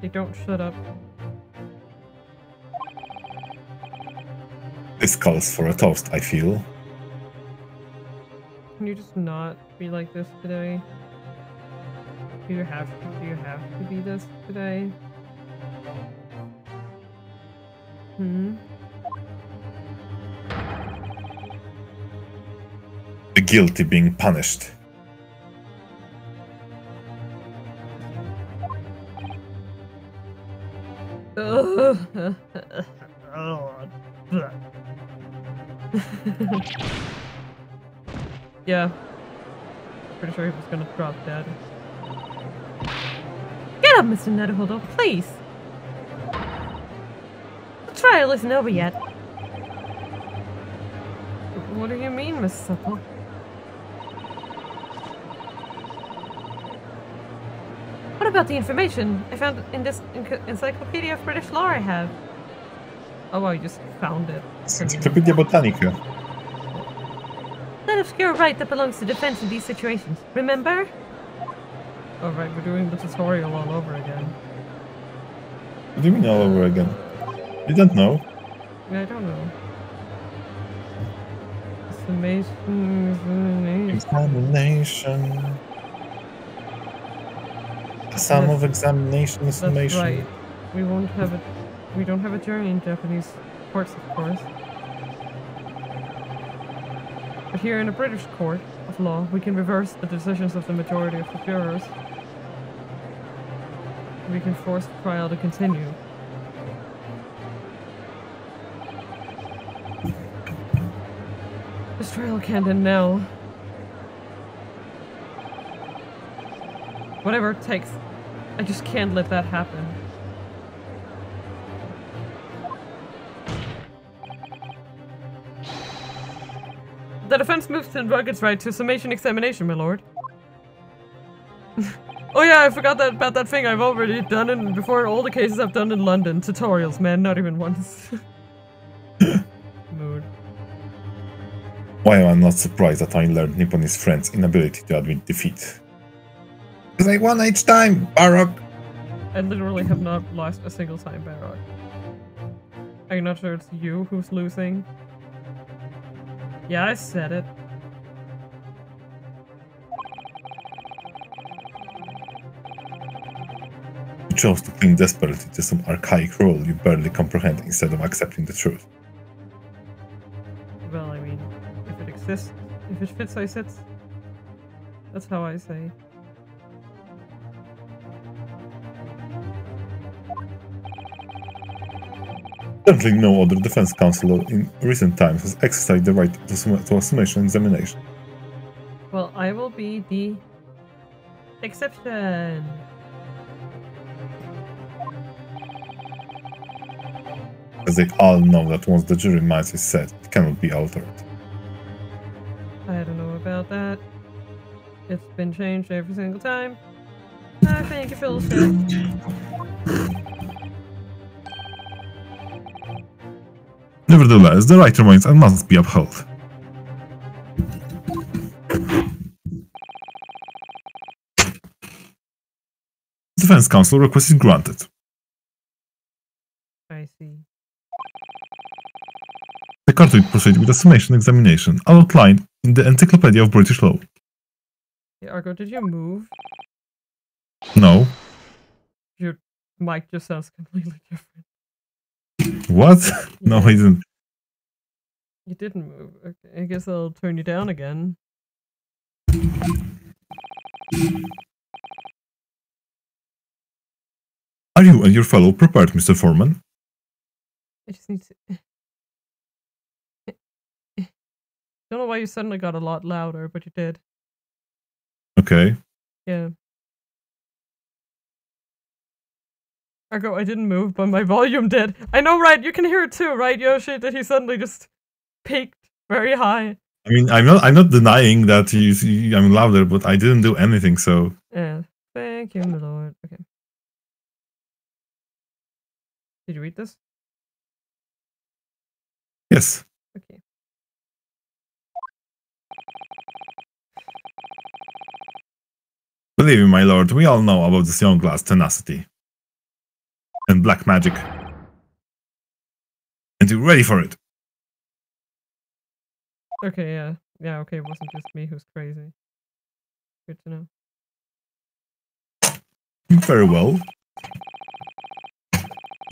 They don't shut up. This calls for a toast, I feel. Can you just not be like this today? Do you have to be this today? The guilty being punished. Yeah. Pretty sure he was gonna drop dead. Get up, Mr. Netherholder, please. The trial isn't over yet. What do you mean, Miss Supple? What about the information I found in this Encyclopedia of British Law I have? Oh, I just found it. Encyclopedia Botanica. That obscure right that belongs to defense in these situations. Remember? Alright, we're doing the tutorial all over again. What do you mean all over again? You don't know? Yeah, I don't know. Examination. Examination. The sum of examination is summation. That's right. We won't have it. We don't have a jury in Japanese courts, of course. But here in a British court of law, we can reverse the decisions of the majority of the jurors. We can force the trial to continue. This trial can't end now. Whatever it takes. I just can't let that happen. The defense moves to Rugged's right to summation examination, my lord. Oh yeah, I forgot about that thing I've already done in before. All the cases I've done in London. Tutorials, man, not even once. Mood. Why am I not surprised that I learned Nipponese friend's inability to admit defeat? Because I won each time, Baroque! I literally have not lost a single time, Baroque. Are you not sure it's you who's losing? Yeah, I said it. You chose to cling desperately to some archaic rule you barely comprehend instead of accepting the truth. Well, I mean, if it exists, if it fits, I sit. That's how I say. Certainly no other defense counsel in recent times has exercised the right to a summation examination. Well, I will be the exception. As they all know that once the jury mind is set, it cannot be altered. I don't know about that. It's been changed every single time. I think it feels good. Nevertheless, the right remains and must be upheld. Defense counsel request is granted. I see. The court will proceed with a summation examination outlined in the Encyclopedia of British Law. Hey, Argo, did you move? No. Your mic just sounds completely different. What? No, I didn't. You didn't move. Okay, I guess I'll turn you down again. Are you and your fellow prepared, Mr. Foreman? I just need to... Don't know why you suddenly got a lot louder, but you did. Okay. Yeah. Argo, I didn't move, but my volume did. I know, right? You can hear it too, right, Yoshi? That he suddenly just peaked very high. I mean, I'm not denying that I'm louder, but I didn't do anything, so... Yeah. Thank you, my lord. Okay. Did you read this? Yes. Okay. Believe me, my lord, we all know about this young lad's tenacity. And black magic. And you're ready for it. Okay, yeah. Yeah, okay, it wasn't just me who's crazy. Good to know. Very well.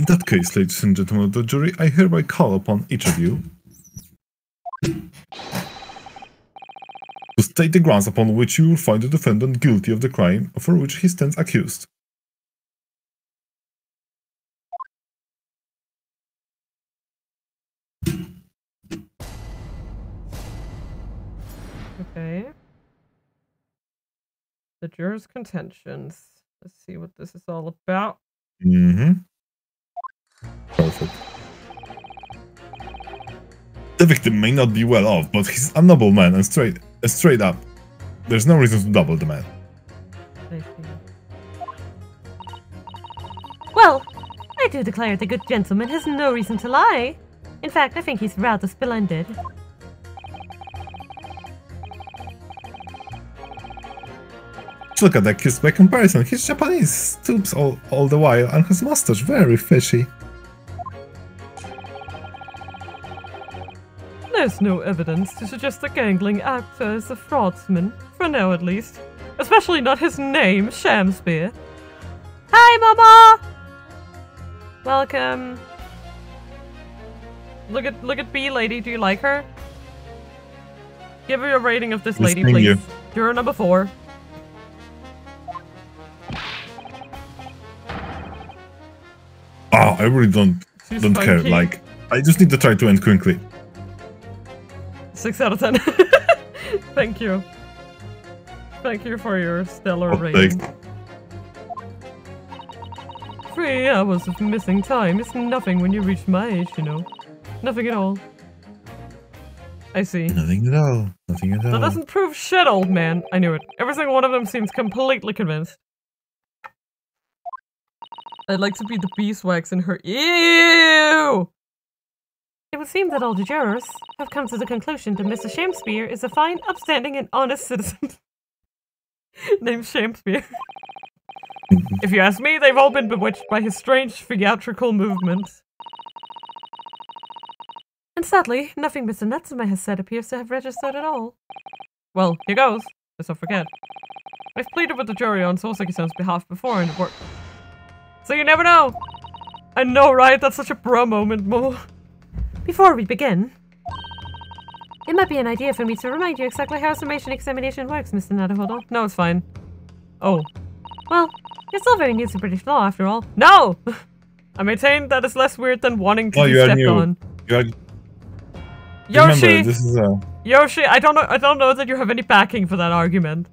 In that case, ladies and gentlemen of the jury, I hereby call upon each of you to state the grounds upon which you will find the defendant guilty of the crime for which he stands accused. Okay. The jurors' contentions. Let's see what this is all about. Mm-hmm. Perfect. The victim may not be well off, but he's a noble man and straight up. There's no reason to double the man. I see. Well, I do declare the good gentleman has no reason to lie. In fact, I think he's rather splendid. Look at that kiss by comparison. He's Japanese, stoops all the while, and his mustache very fishy. There's no evidence to suggest the gangling actor is a fraudsman, for now at least. Especially not his name, Shamspeare. Hi, Mama! Welcome. Look at B lady, do you like her? Give her a rating of this lady, Listening please. you. Juror number 4. Oh, I really don't care. funky. Like, I just need to try to end quickly. 6 out of 10. Thank you. Thank you for your stellar Oh, rating. 3 hours of missing time is nothing when you reach my age, you know. Nothing at all. I see. Nothing at all. Nothing at all. That doesn't prove shit, old man. I knew it. Every single one of them seems completely convinced. I'd like to be the beeswax in her. Ew! It would seem that all the jurors have come to the conclusion that Mr. Shakespeare is a fine, upstanding, and honest citizen. Named Shakespeare. If you ask me, they've all been bewitched by his strange theatrical movements. And sadly, nothing Mr. Natsume has said appears to have registered at all. Well, here goes. Let's not forget. I've pleaded with the jury on Souseki-san's behalf before and it worked. So you never know! I know, right? That's such a bro moment, Mo. Before we begin, it might be an idea for me to remind you exactly how summation examination works, Mr. Naruhodo. No, it's fine. Oh. Well, you're still very new to British law, after all. No! I maintain that it's less weird than wanting to be stepped on. You are... Yoshi! Remember, this is a... Yoshi, I don't know that you have any backing for that argument.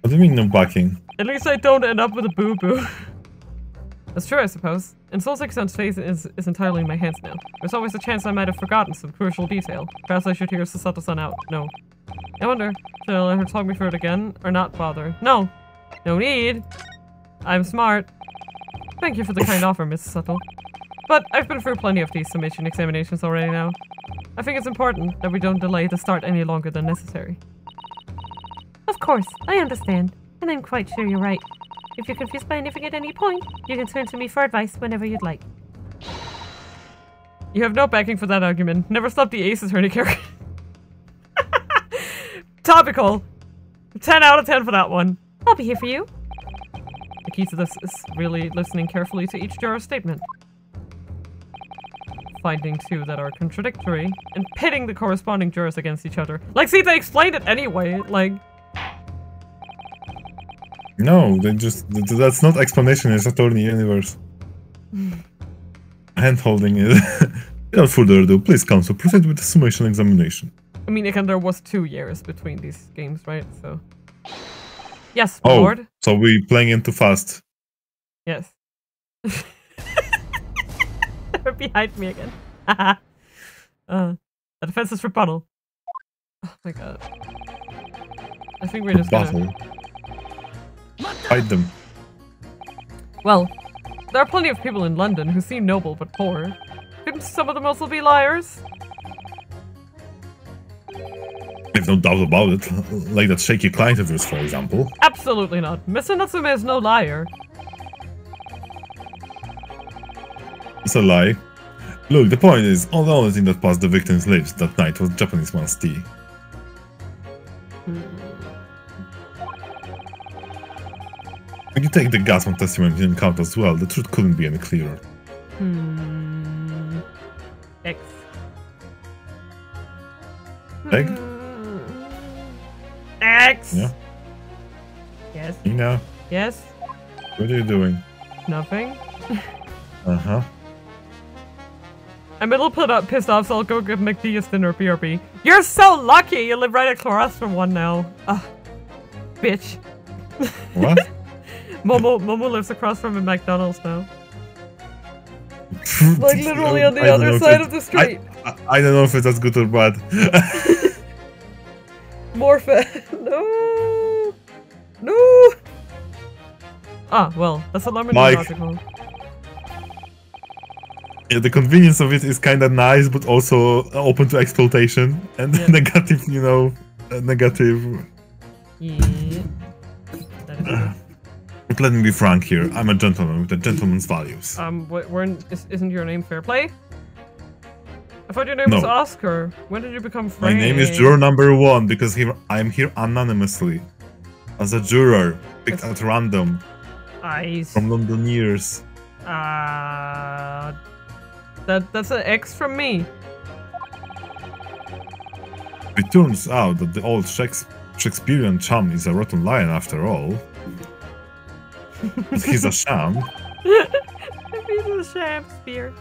What do you mean no backing? At least I don't end up with a boo-boo. That's true, I suppose. And Souseki-san's fate is entirely in my hands now. There's always a chance I might have forgotten some crucial detail. Perhaps I should hear Susato-san out. No. I wonder, should I let her talk me through it again, or not bother? No. No need. I'm smart. Thank you for the kind offer, Miss Susato. But I've been through plenty of these summation examinations already now. I think it's important that we don't delay the start any longer than necessary. Of course, I understand. And I'm quite sure you're right. If you're confused by anything at any point, you can turn to me for advice whenever you'd like. You have no backing for that argument. Never stop the aces, Herlock. Topical. 10 out of 10 for that one. I'll be here for you. The key to this is really listening carefully to each juror's statement. Finding two that are contradictory, and pitting the corresponding jurors against each other. Like, see, they explained it anyway, like... No, they just... That's not explanation, it's a Attorney Universe. Hand-holding it. Without further ado, please, counsel, proceed with the summation examination. I mean, again, there was 2 years between these games, right? So... Yes, oh, Lord. So we playing in too fast. Yes. They're behind me again. The defense is rebuttal. Oh my god. I think we're just gonna... Fight them. Well, there are plenty of people in London who seem noble but poor. Couldn't some of them also be liars? There's no doubt about it. Like that shaky client of yours, for example. Absolutely not. Mr. Natsume is no liar. It's a lie. Look, the point is, the only thing that passed the victim's lips that night was Japanese man's tea. When you take the Gasman testimony into account as well, the truth couldn't be any clearer. X. Egg? X! Yeah? Yes. Mina? Yes? What are you doing? Nothing. Uh-huh. I'm a little pissed off, so I'll go get McDee's dinner, BRB. You're so lucky! You live right across from one now. Ugh. Bitch. What? Momo lives across from a McDonald's now. Like literally on the other side of the street. I don't know if it's as good or bad. Morphe. No. No. Ah, well, that's a lemon article. Yeah, the convenience of it is kind of nice, but also open to exploitation and negative, you know, negative. Yeah. That is But let me be frank here. I'm a gentleman with a gentleman's values. Isn't your name Fairplay? I thought your name was Oscar. When did you become Frank? My name is juror number 1 because I'm here anonymously. As a juror, picked at random. From Londoners. That's an X from me. It turns out that the old Shakespearean chum is a rotten lion after all. But he's a sham. He's a Shakespeare.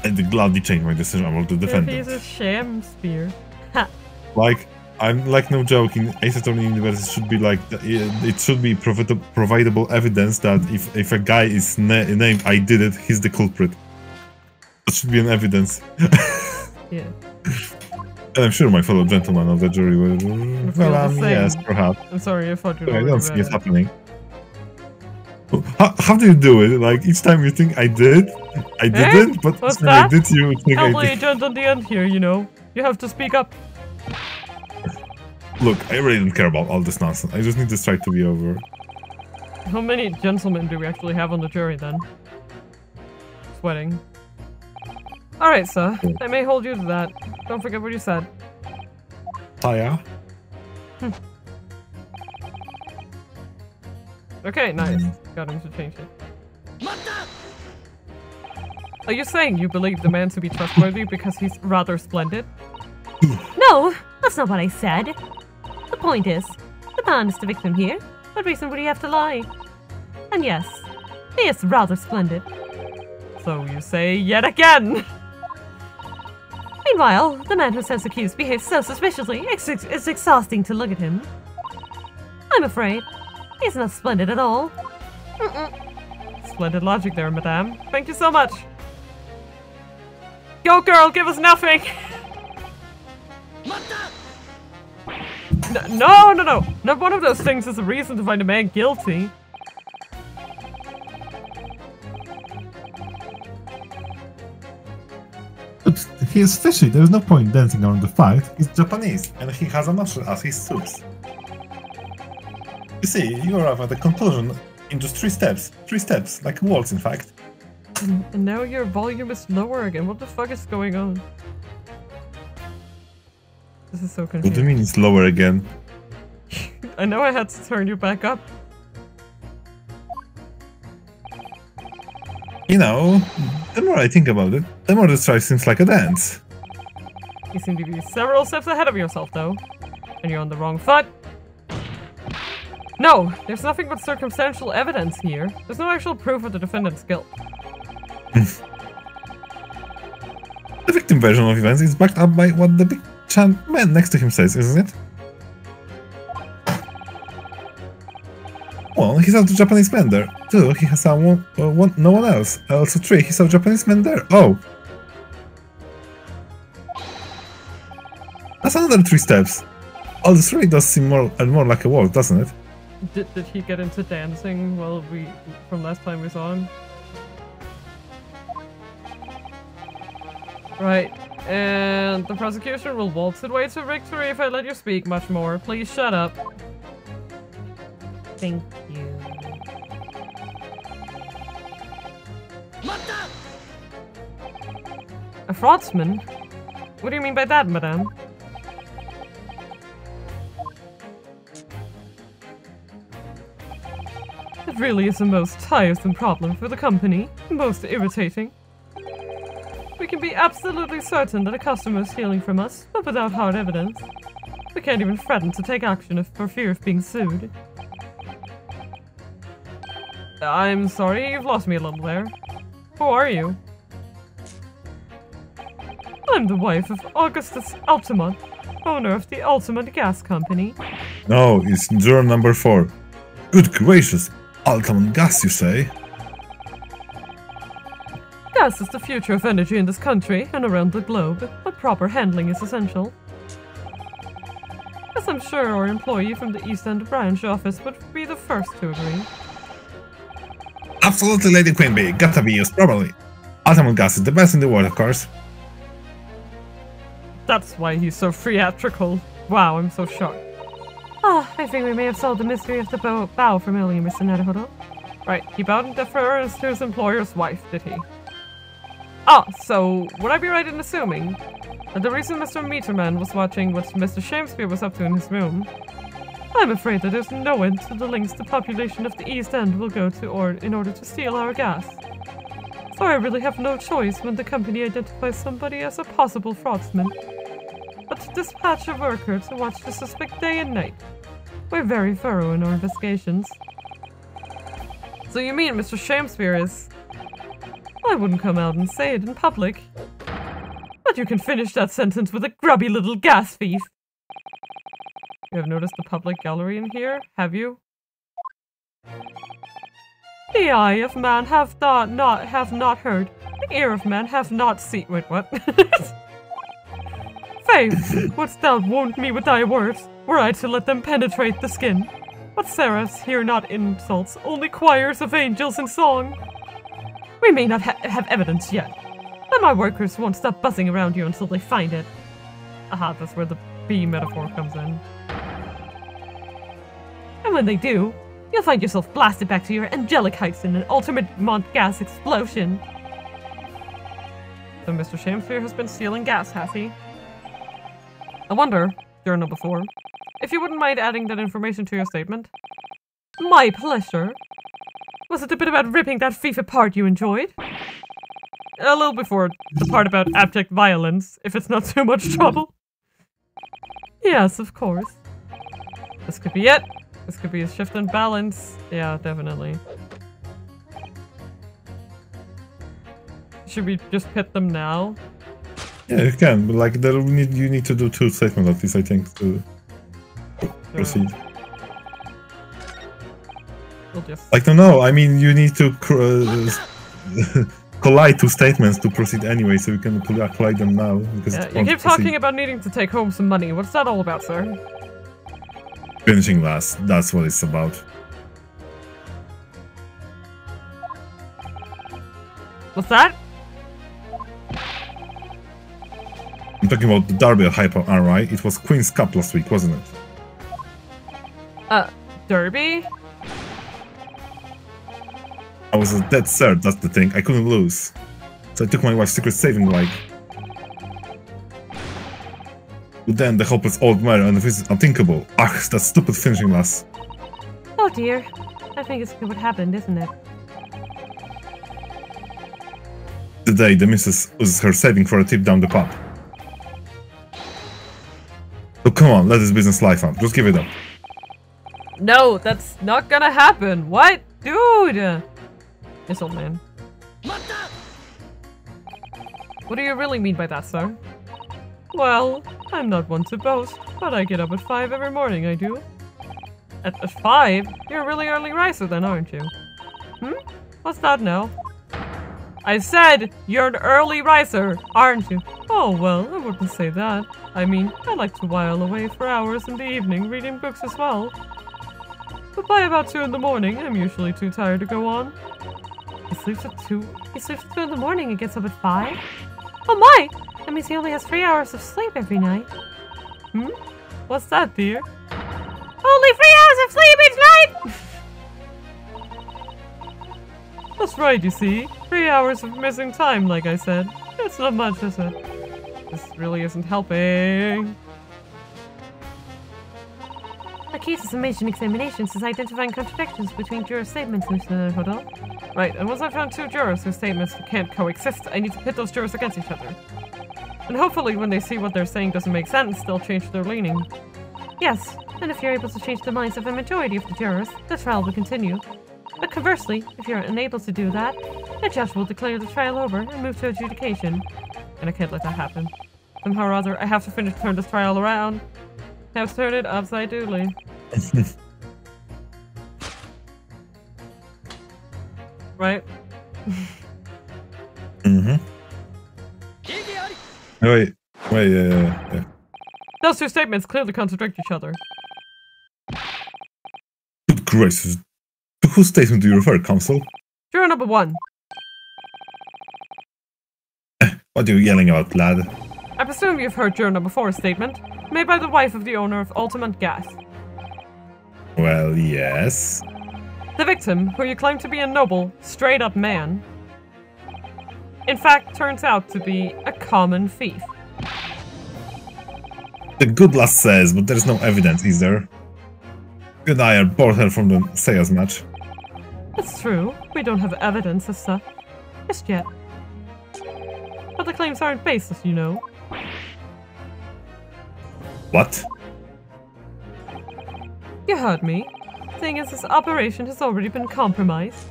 And gladly changed my decision about the defendant. He's a Shakespeare. Like, I'm like no joking. Ace Attorney Universe should be like it should be providable evidence that if a guy is named I did it, he's the culprit. That should be an evidence. Yeah. And I'm sure my fellow gentlemen of the jury will... Well, yes, perhaps. I'm sorry, I thought you I don't see it happening. How do you do it? Like, each time you think I did, I didn't, but each time I did, you think I Elderly did. agent on the end here, you know. You have to speak up. Look, I really don't care about all this nonsense. I just need this strike to be over. How many gentlemen do we actually have on the jury, then? Sweating. Alright, sir. I may hold you to that. Don't forget what you said. Taya? Okay, nice. Got him to change it. Are you saying you believe the man to be trustworthy because he's rather splendid? No, that's not what I said. The point is, the man is the victim here. What reason would he have to lie? And yes, he is rather splendid. So you say yet again! Meanwhile, the man who says accused behaves so suspiciously, it's exhausting to look at him. I'm afraid, he's not splendid at all. Splendid logic there, madame. Thank you so much! Go girl, give us nothing! No! Not one of those things is a reason to find a man guilty. But he is fishy, there is no point dancing around the fact. He's Japanese, and he has a muscle as his suits. You see, you arrive at the conclusion in just 3 steps. 3 steps, like waltz in fact. And now your volume is lower again. What the fuck is going on? This is so confusing. What do you mean it's lower again? I know I had to turn you back up. You know, the more I think about it, the more this strike seems like a dance. You seem to be several steps ahead of yourself, though. And you're on the wrong foot. No, there's nothing but circumstantial evidence here. There's no actual proof of the defendant's guilt. The victim version of events is backed up by what the big man next to him says, isn't it? Well, he saw the Japanese man there. 2, he saw no one else. Also 3, he saw Japanese man there. Oh! That's another 3 steps. All this really does seem more and more like a waltz, doesn't it? Did he get into dancing from last time we saw him? Right, and the prosecution will waltz its way to victory if I let you speak much more. Please shut up. Thank you. A fraudsman? What do you mean by that, madame? It really is a most tiresome problem for the company. Most irritating. We can be absolutely certain that a customer is stealing from us, but without hard evidence. We can't even threaten to take action for fear of being sued. I'm sorry, you've lost me a little there. Who are you? I'm the wife of Augustus Altamont, owner of the Altamont Gas Company. No, it's juror number 4. Good gracious, Altamont Gas, you say? Gas is the future of energy in this country and around the globe, but proper handling is essential. As I'm sure our employee from the East End branch office would be the first to agree. Absolutely, Lady Queenbee, gotta be used properly. Altamont Gas is the best in the world, of course. That's why he's so theatrical. Wow, I'm so shocked. Ah, I think we may have solved the mystery of the bow from earlier, Mr. Naruhodo. Right, he bowed in deference to his employer's wife, did he? Ah, so would I be right in assuming that the reason Mr. Meterman was watching what Mr. Shakespeare was up to in his room? I'm afraid that there's no end to the lengths the population of the East End will go to in order to steal our gas. So I really have no choice when the company identifies somebody as a possible fraudsman, but to dispatch a worker to watch the suspect day and night. We're very thorough in our investigations. So you mean Mr. Shakespeare is... I wouldn't come out and say it in public. But you can finish that sentence with a grubby little gas thief. You have noticed the public gallery in here, have you? The eye of man have not heard. The ear of man have not seen. Wait, what? Faith, wouldst thou wound me with thy words, were I to let them penetrate the skin? But seraphs hear not insults, only choirs of angels in song. We may not have evidence yet, but my workers won't stop buzzing around you until they find it. Aha, that's where the bee metaphor comes in. And when they do, you'll find yourself blasted back to your angelic heights in an ultimate Mont gas explosion. So Mr. Shamsphere has been stealing gas, has he? I wonder, Journal before, if you wouldn't mind adding that information to your statement. My pleasure. Was it the bit about ripping that thief apart you enjoyed? A little before the part about abject violence, if it's not too much trouble. Yes, of course. This could be it. This could be a shift in balance. Yeah, definitely. Should we just pit them now? Yeah, you can, but like you need to do 2 statements at least, I think, to proceed. We'll just... Like, no, I mean, you need to collide 2 statements to proceed anyway, so you can collide them now. Because yeah, you keep talking about needing to take home some money. What's that all about, sir? Finishing last, that's what it's about. What's that? I'm talking about the Derby Hyper RI. It was Queen's Cup last week, wasn't it? Derby? I was a dead cert, that's the thing. I couldn't lose. So I took my wife's secret saving like. But then the helpless old mare and the visit unthinkable. Ugh, that stupid finishing last. Oh dear. I think it's what happened, isn't it? Today the missus uses her saving for a tip down the pub. So come on, let this business life out. Just give it up. No, that's not gonna happen. What? Dude! Yes, old man. What do you really mean by that, sir? Well, I'm not one to boast, but I get up at 5 every morning, I do. At 5? You're a really early riser then, aren't you? What's that now? I said, you're an early riser, aren't you? Oh, well, I wouldn't say that. I mean, I like to while away for hours in the evening reading books as well. But by about 2 in the morning, I'm usually too tired to go on. He sleeps at 2? He sleeps at 2 in the morning and gets up at 5? Oh my! That means he only has 3 hours of sleep every night. What's that, dear? Only 3 hours of sleep each night! That's right, you see. 3 hours of missing time, like I said. It's not much, is it? This really isn't helping. The key to summation examinations is identifying contradictions between juror statements, Mr. Hodel. Right, and once I've found 2 jurors whose statements can't coexist, I need to pit those jurors against each other. And hopefully when they see what they're saying doesn't make sense, they'll change their leaning. Yes, and if you're able to change the minds of a majority of the jurors, the trial will continue. But conversely, if you're unable to do that, the judge will declare the trial over and move to adjudication. And I can't let that happen. Somehow or other, I have to turn this trial around. I have to turn it upside doodly. Right? Wait, yeah. Those 2 statements clearly contradict each other. Good gracious. To whose statement do you refer, counsel? Juror number 1. What are you yelling about, lad? I presume you've heard juror number 4's statement, made by the wife of the owner of Ultimate Gas. Well, yes. The victim, who you claim to be a noble, straight-up man, in fact turns out to be a common thief. The good lass says, but there's no evidence, is there? You and I are both here from the Seiya's match. That's true. We don't have evidence as such. Just yet. But the claims aren't baseless, you know. What? You heard me. Seeing as this operation has already been compromised,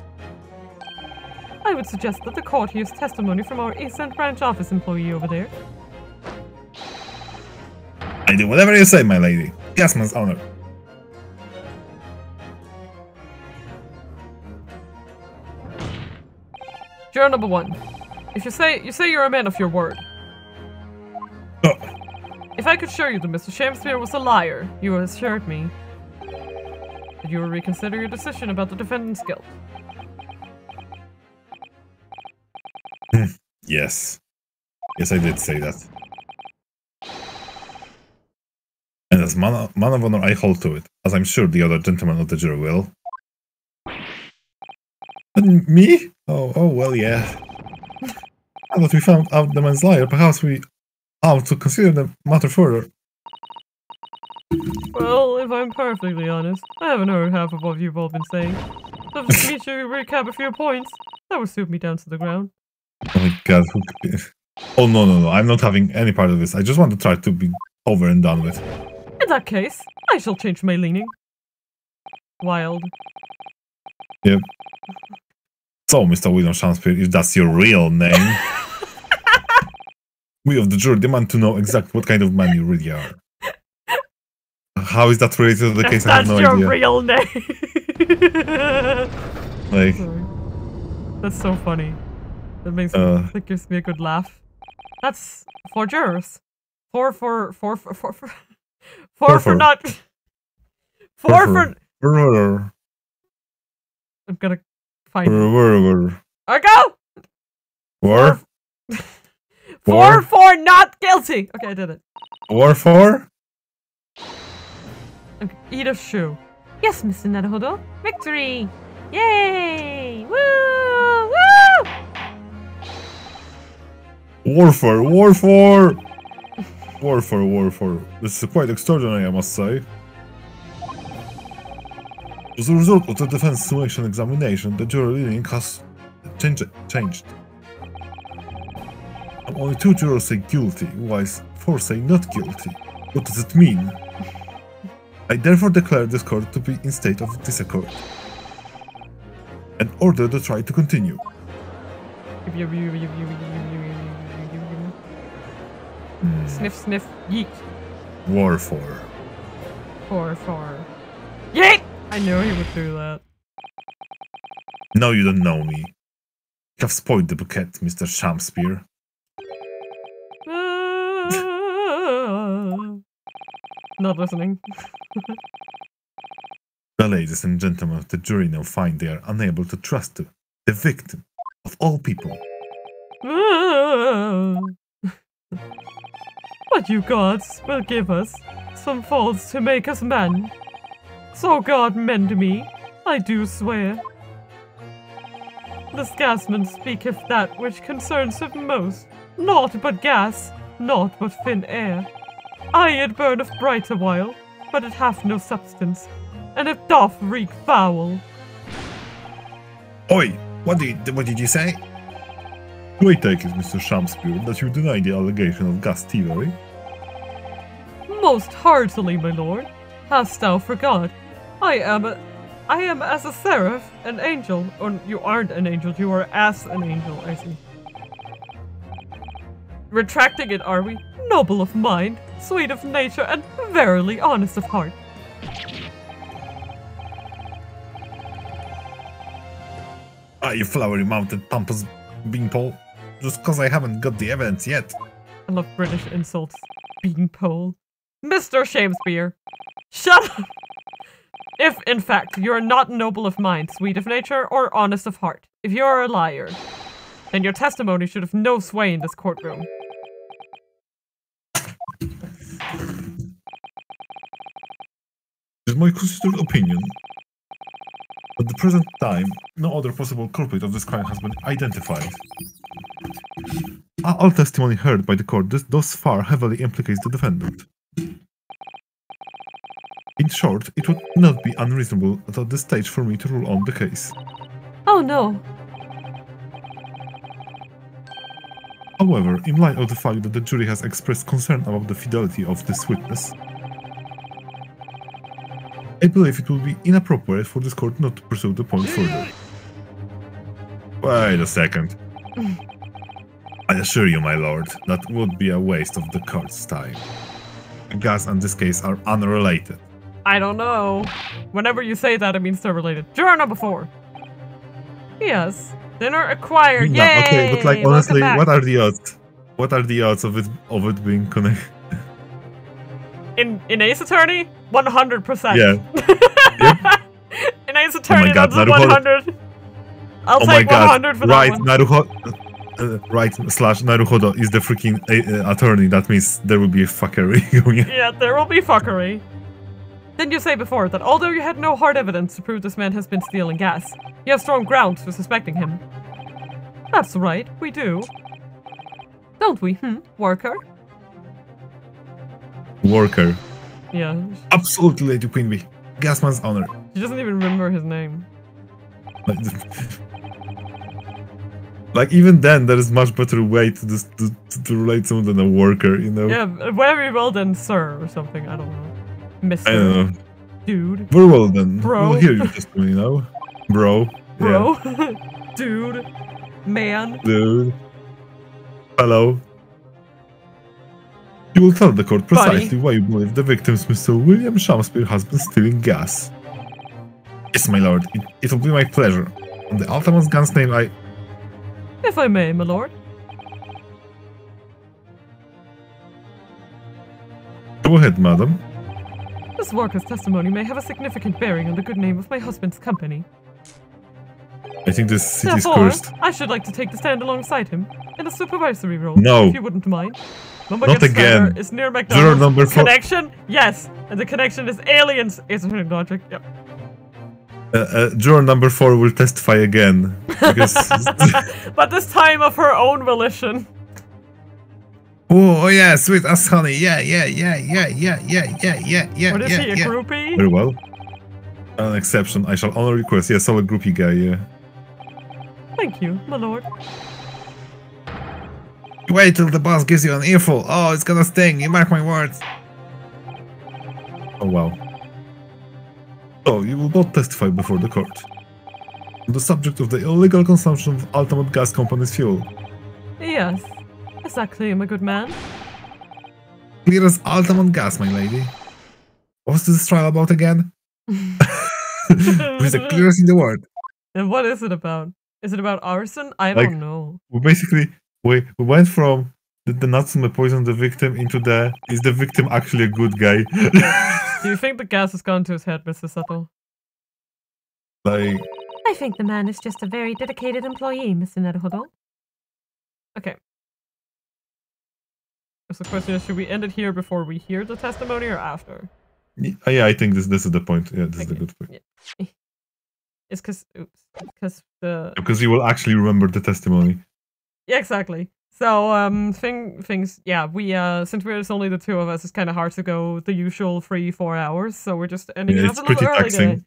I would suggest that the court hears testimony from our East End branch office employee over there. I do whatever you say, my lady. Gasman's honor. Juror number 1. If you say you're a man of your word. Oh, If I could show you that Mr. Shamspeare was a liar, you assured me that you will reconsider your decision about the defendant's guilt. Yes. Yes, I did say that. And as man of honor, I hold to it, as I'm sure the other gentlemen of the jury will. And me? Oh, well, yeah. Now that we found out the man's liar, perhaps we ought to consider the matter further. Well, if I'm perfectly honest, I haven't heard half of what you've all been saying. So just me to recap a few points, that would suit me down to the ground. Oh my god, who could be... Oh, no, I'm not having any part of this. I just want to try to be over and done with. In that case, I shall change my leaning. Wild. Yep. So, Mr. William Shamspeare, if that's your real name, we of the jury demand to know exactly what kind of man you really are. How is that related to the case? I have no idea. That's your real name! Like... Sorry. That's so funny. That gives me a good laugh. That's 4 jurors. 4 for not. 4 for. I'm gonna find. I go. 4 for not guilty. Okay, I did it. 4 for. Okay, eat a shoe. Yes, Mr. Naruhodo. Victory! Yay! Woo! Woo! Warfare! This is quite extraordinary, I must say. As a result of the defense selection examination, the jury leaning has changed. Only 2 jurors say guilty, whilst 4 say not guilty. What does it mean? I therefore declare this court to be in state of disaccord and order the trial to continue. Sniff, sniff, yeet. War 4. 4. Yeet! I knew he would do that. No, you don't know me. You have spoiled the bouquet, Mr. Shamspeare. Not listening. The ladies and gentlemen of the jury now find they are unable to trust the victim of all people. But you gods will give us some faults to make us men. So God mend me, I do swear. The gasman speaketh that which concerns him most, naught but gas, naught but thin air. Aye, it burneth bright a while, but it hath no substance, and it doth reek foul. Oi, what did you say? Do I take it, Mr. Shamspeare, that you deny the allegation of gas thievery? Most heartily, my lord. Hast thou forgot? I am as a seraph, an angel. Or you aren't an angel, you are as an angel, I see. Retracting it, are we? Noble of mind, sweet of nature, and verily honest of heart. You flowery-mounted pompous beanpole. Just cause I haven't got the evidence yet. I love British insults. Beanpole. Mr. Shamspeare, shut up! If, in fact, you are not noble of mind, sweet of nature, or honest of heart, if you are a liar, then your testimony should have no sway in this courtroom. It is my considered opinion. At the present time, no other possible culprit of this crime has been identified. All testimony heard by the court thus far heavily implicates the defendant. In short, it would not be unreasonable at this stage for me to rule on the case. Oh no. However, in light of the fact that the jury has expressed concern about the fidelity of this witness, I believe it would be inappropriate for this court not to pursue the point further. Wait a second. I assure you, my lord, that would be a waste of the court's time. Gas and this case are unrelated. I don't know. Whenever you say that, it means they're related. Juror number 4. Yes. Dinner acquired. No, Yay! okay, but like honestly, what are the odds? What are the odds of it being connected? in Ace Attorney, 100%. Yeah. In Ace Attorney, God, that's 100. I'll take 100 for right, that one. Right, slash Naruhodo is the freaking attorney. That means there will be a fuckery going on. Yeah, there will be fuckery. Didn't you say before that although you had no hard evidence to prove this man has been stealing gas, you have strong grounds for suspecting him? That's right, we do. Don't we, worker? Worker. Yeah. Absolutely, Lady Queen Bee. Gasman's honor. She doesn't even remember his name. Like, even then, there is much better way to relate someone than a worker, you know? Yeah, very well then, sir, or something, I don't know. Mister. I don't know. Dude. Very well then. Bro. We'll hear you testimony, you know? Bro. Bro. Yeah. Dude. Man. Dude. Hello. You will tell the court precisely why you believe the victim's Mr. William Shamspeare has been stealing gas. Yes, my lord. It will be my pleasure. On the Altamon's gun's name, I... If I may, my lord. Go ahead, madam. This worker's testimony may have a significant bearing on the good name of my husband's company. I think this city is Therefore, cursed. I should like to take the stand alongside him in a supervisory role. No. If you wouldn't mind. Not again. Is near Juror McDonald's. number 4. Connection? Yes. And the connection is aliens. Is it logic? Yep. Juror number 4 will testify again. Because... But this time of her own volition. Oh yeah, sweet as honey. Yeah. What is he, a groupie? Very well. An exception. I shall honor request. Yeah, solid groupie guy, yeah. Thank you, my lord. Wait till the boss gives you an earful. Oh, it's gonna sting. You mark my words. Oh, wow. So, you will both testify before the court. On the subject of the illegal consumption of Altamont Gas Company's fuel. Yes. Exactly, my good man. Clear as Altamont Gas, my lady. What's this trial about again? With the clearest in the world. And what is it about? Is it about arson? I don't know. We basically... We went from the Natsume poisoned the victim into the... Is the victim actually a good guy? Do you think the gas has gone to his head, Mr. Subtle? Like... I think the man is just a very dedicated employee, Mr. Naruhodo. Okay. So the question is, should we end it here before we hear the testimony or after? Yeah, I think this is the point. Yeah, this is a good point. Yeah. It's because you will actually remember the testimony. Yeah, exactly. So, things, yeah, we, since there's only the two of us, it's kind of hard to go the usual 3-4 hours, so we're just ending it up a little early today.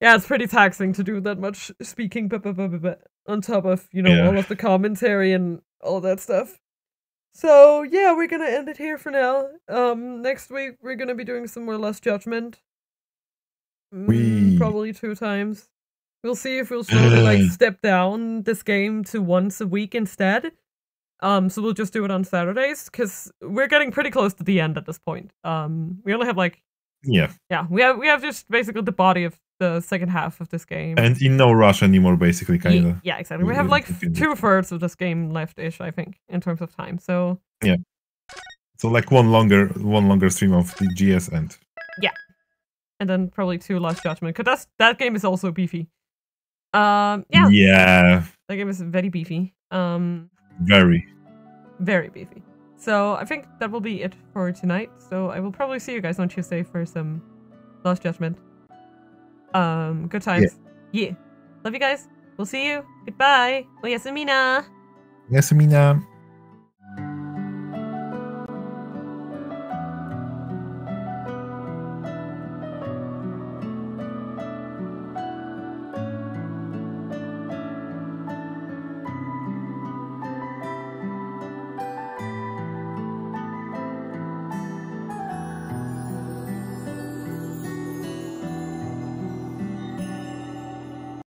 Yeah, it's pretty taxing to do that much speaking on top of, you know, all of the commentary and all that stuff. So, yeah, we're gonna end it here for now. Next week, we're gonna be doing some more Lost Judgment. Probably 2 times. We'll see if we'll slowly, like, step down this game to once a week instead. So we'll just do it on Saturdays, because we're getting pretty close to the end at this point. We only have, like... Yeah. Yeah, we have just basically the body of the second half of this game. And in no rush anymore, basically, kind of. Yeah, exactly. We have, like, 2/3 of this game left-ish, I think, in terms of time, so... Yeah. So, like, one longer stream of the GS end. Yeah. And then probably 2 Lost Judgment, because that game is also beefy. Yeah. Yeah. That game is very beefy. Very beefy. So I think that will be it for tonight. So I will probably see you guys on Tuesday for some Lost Judgment. Good times. Yeah. Love you guys. We'll see you. Goodbye. Oyasamina. Oyasamina.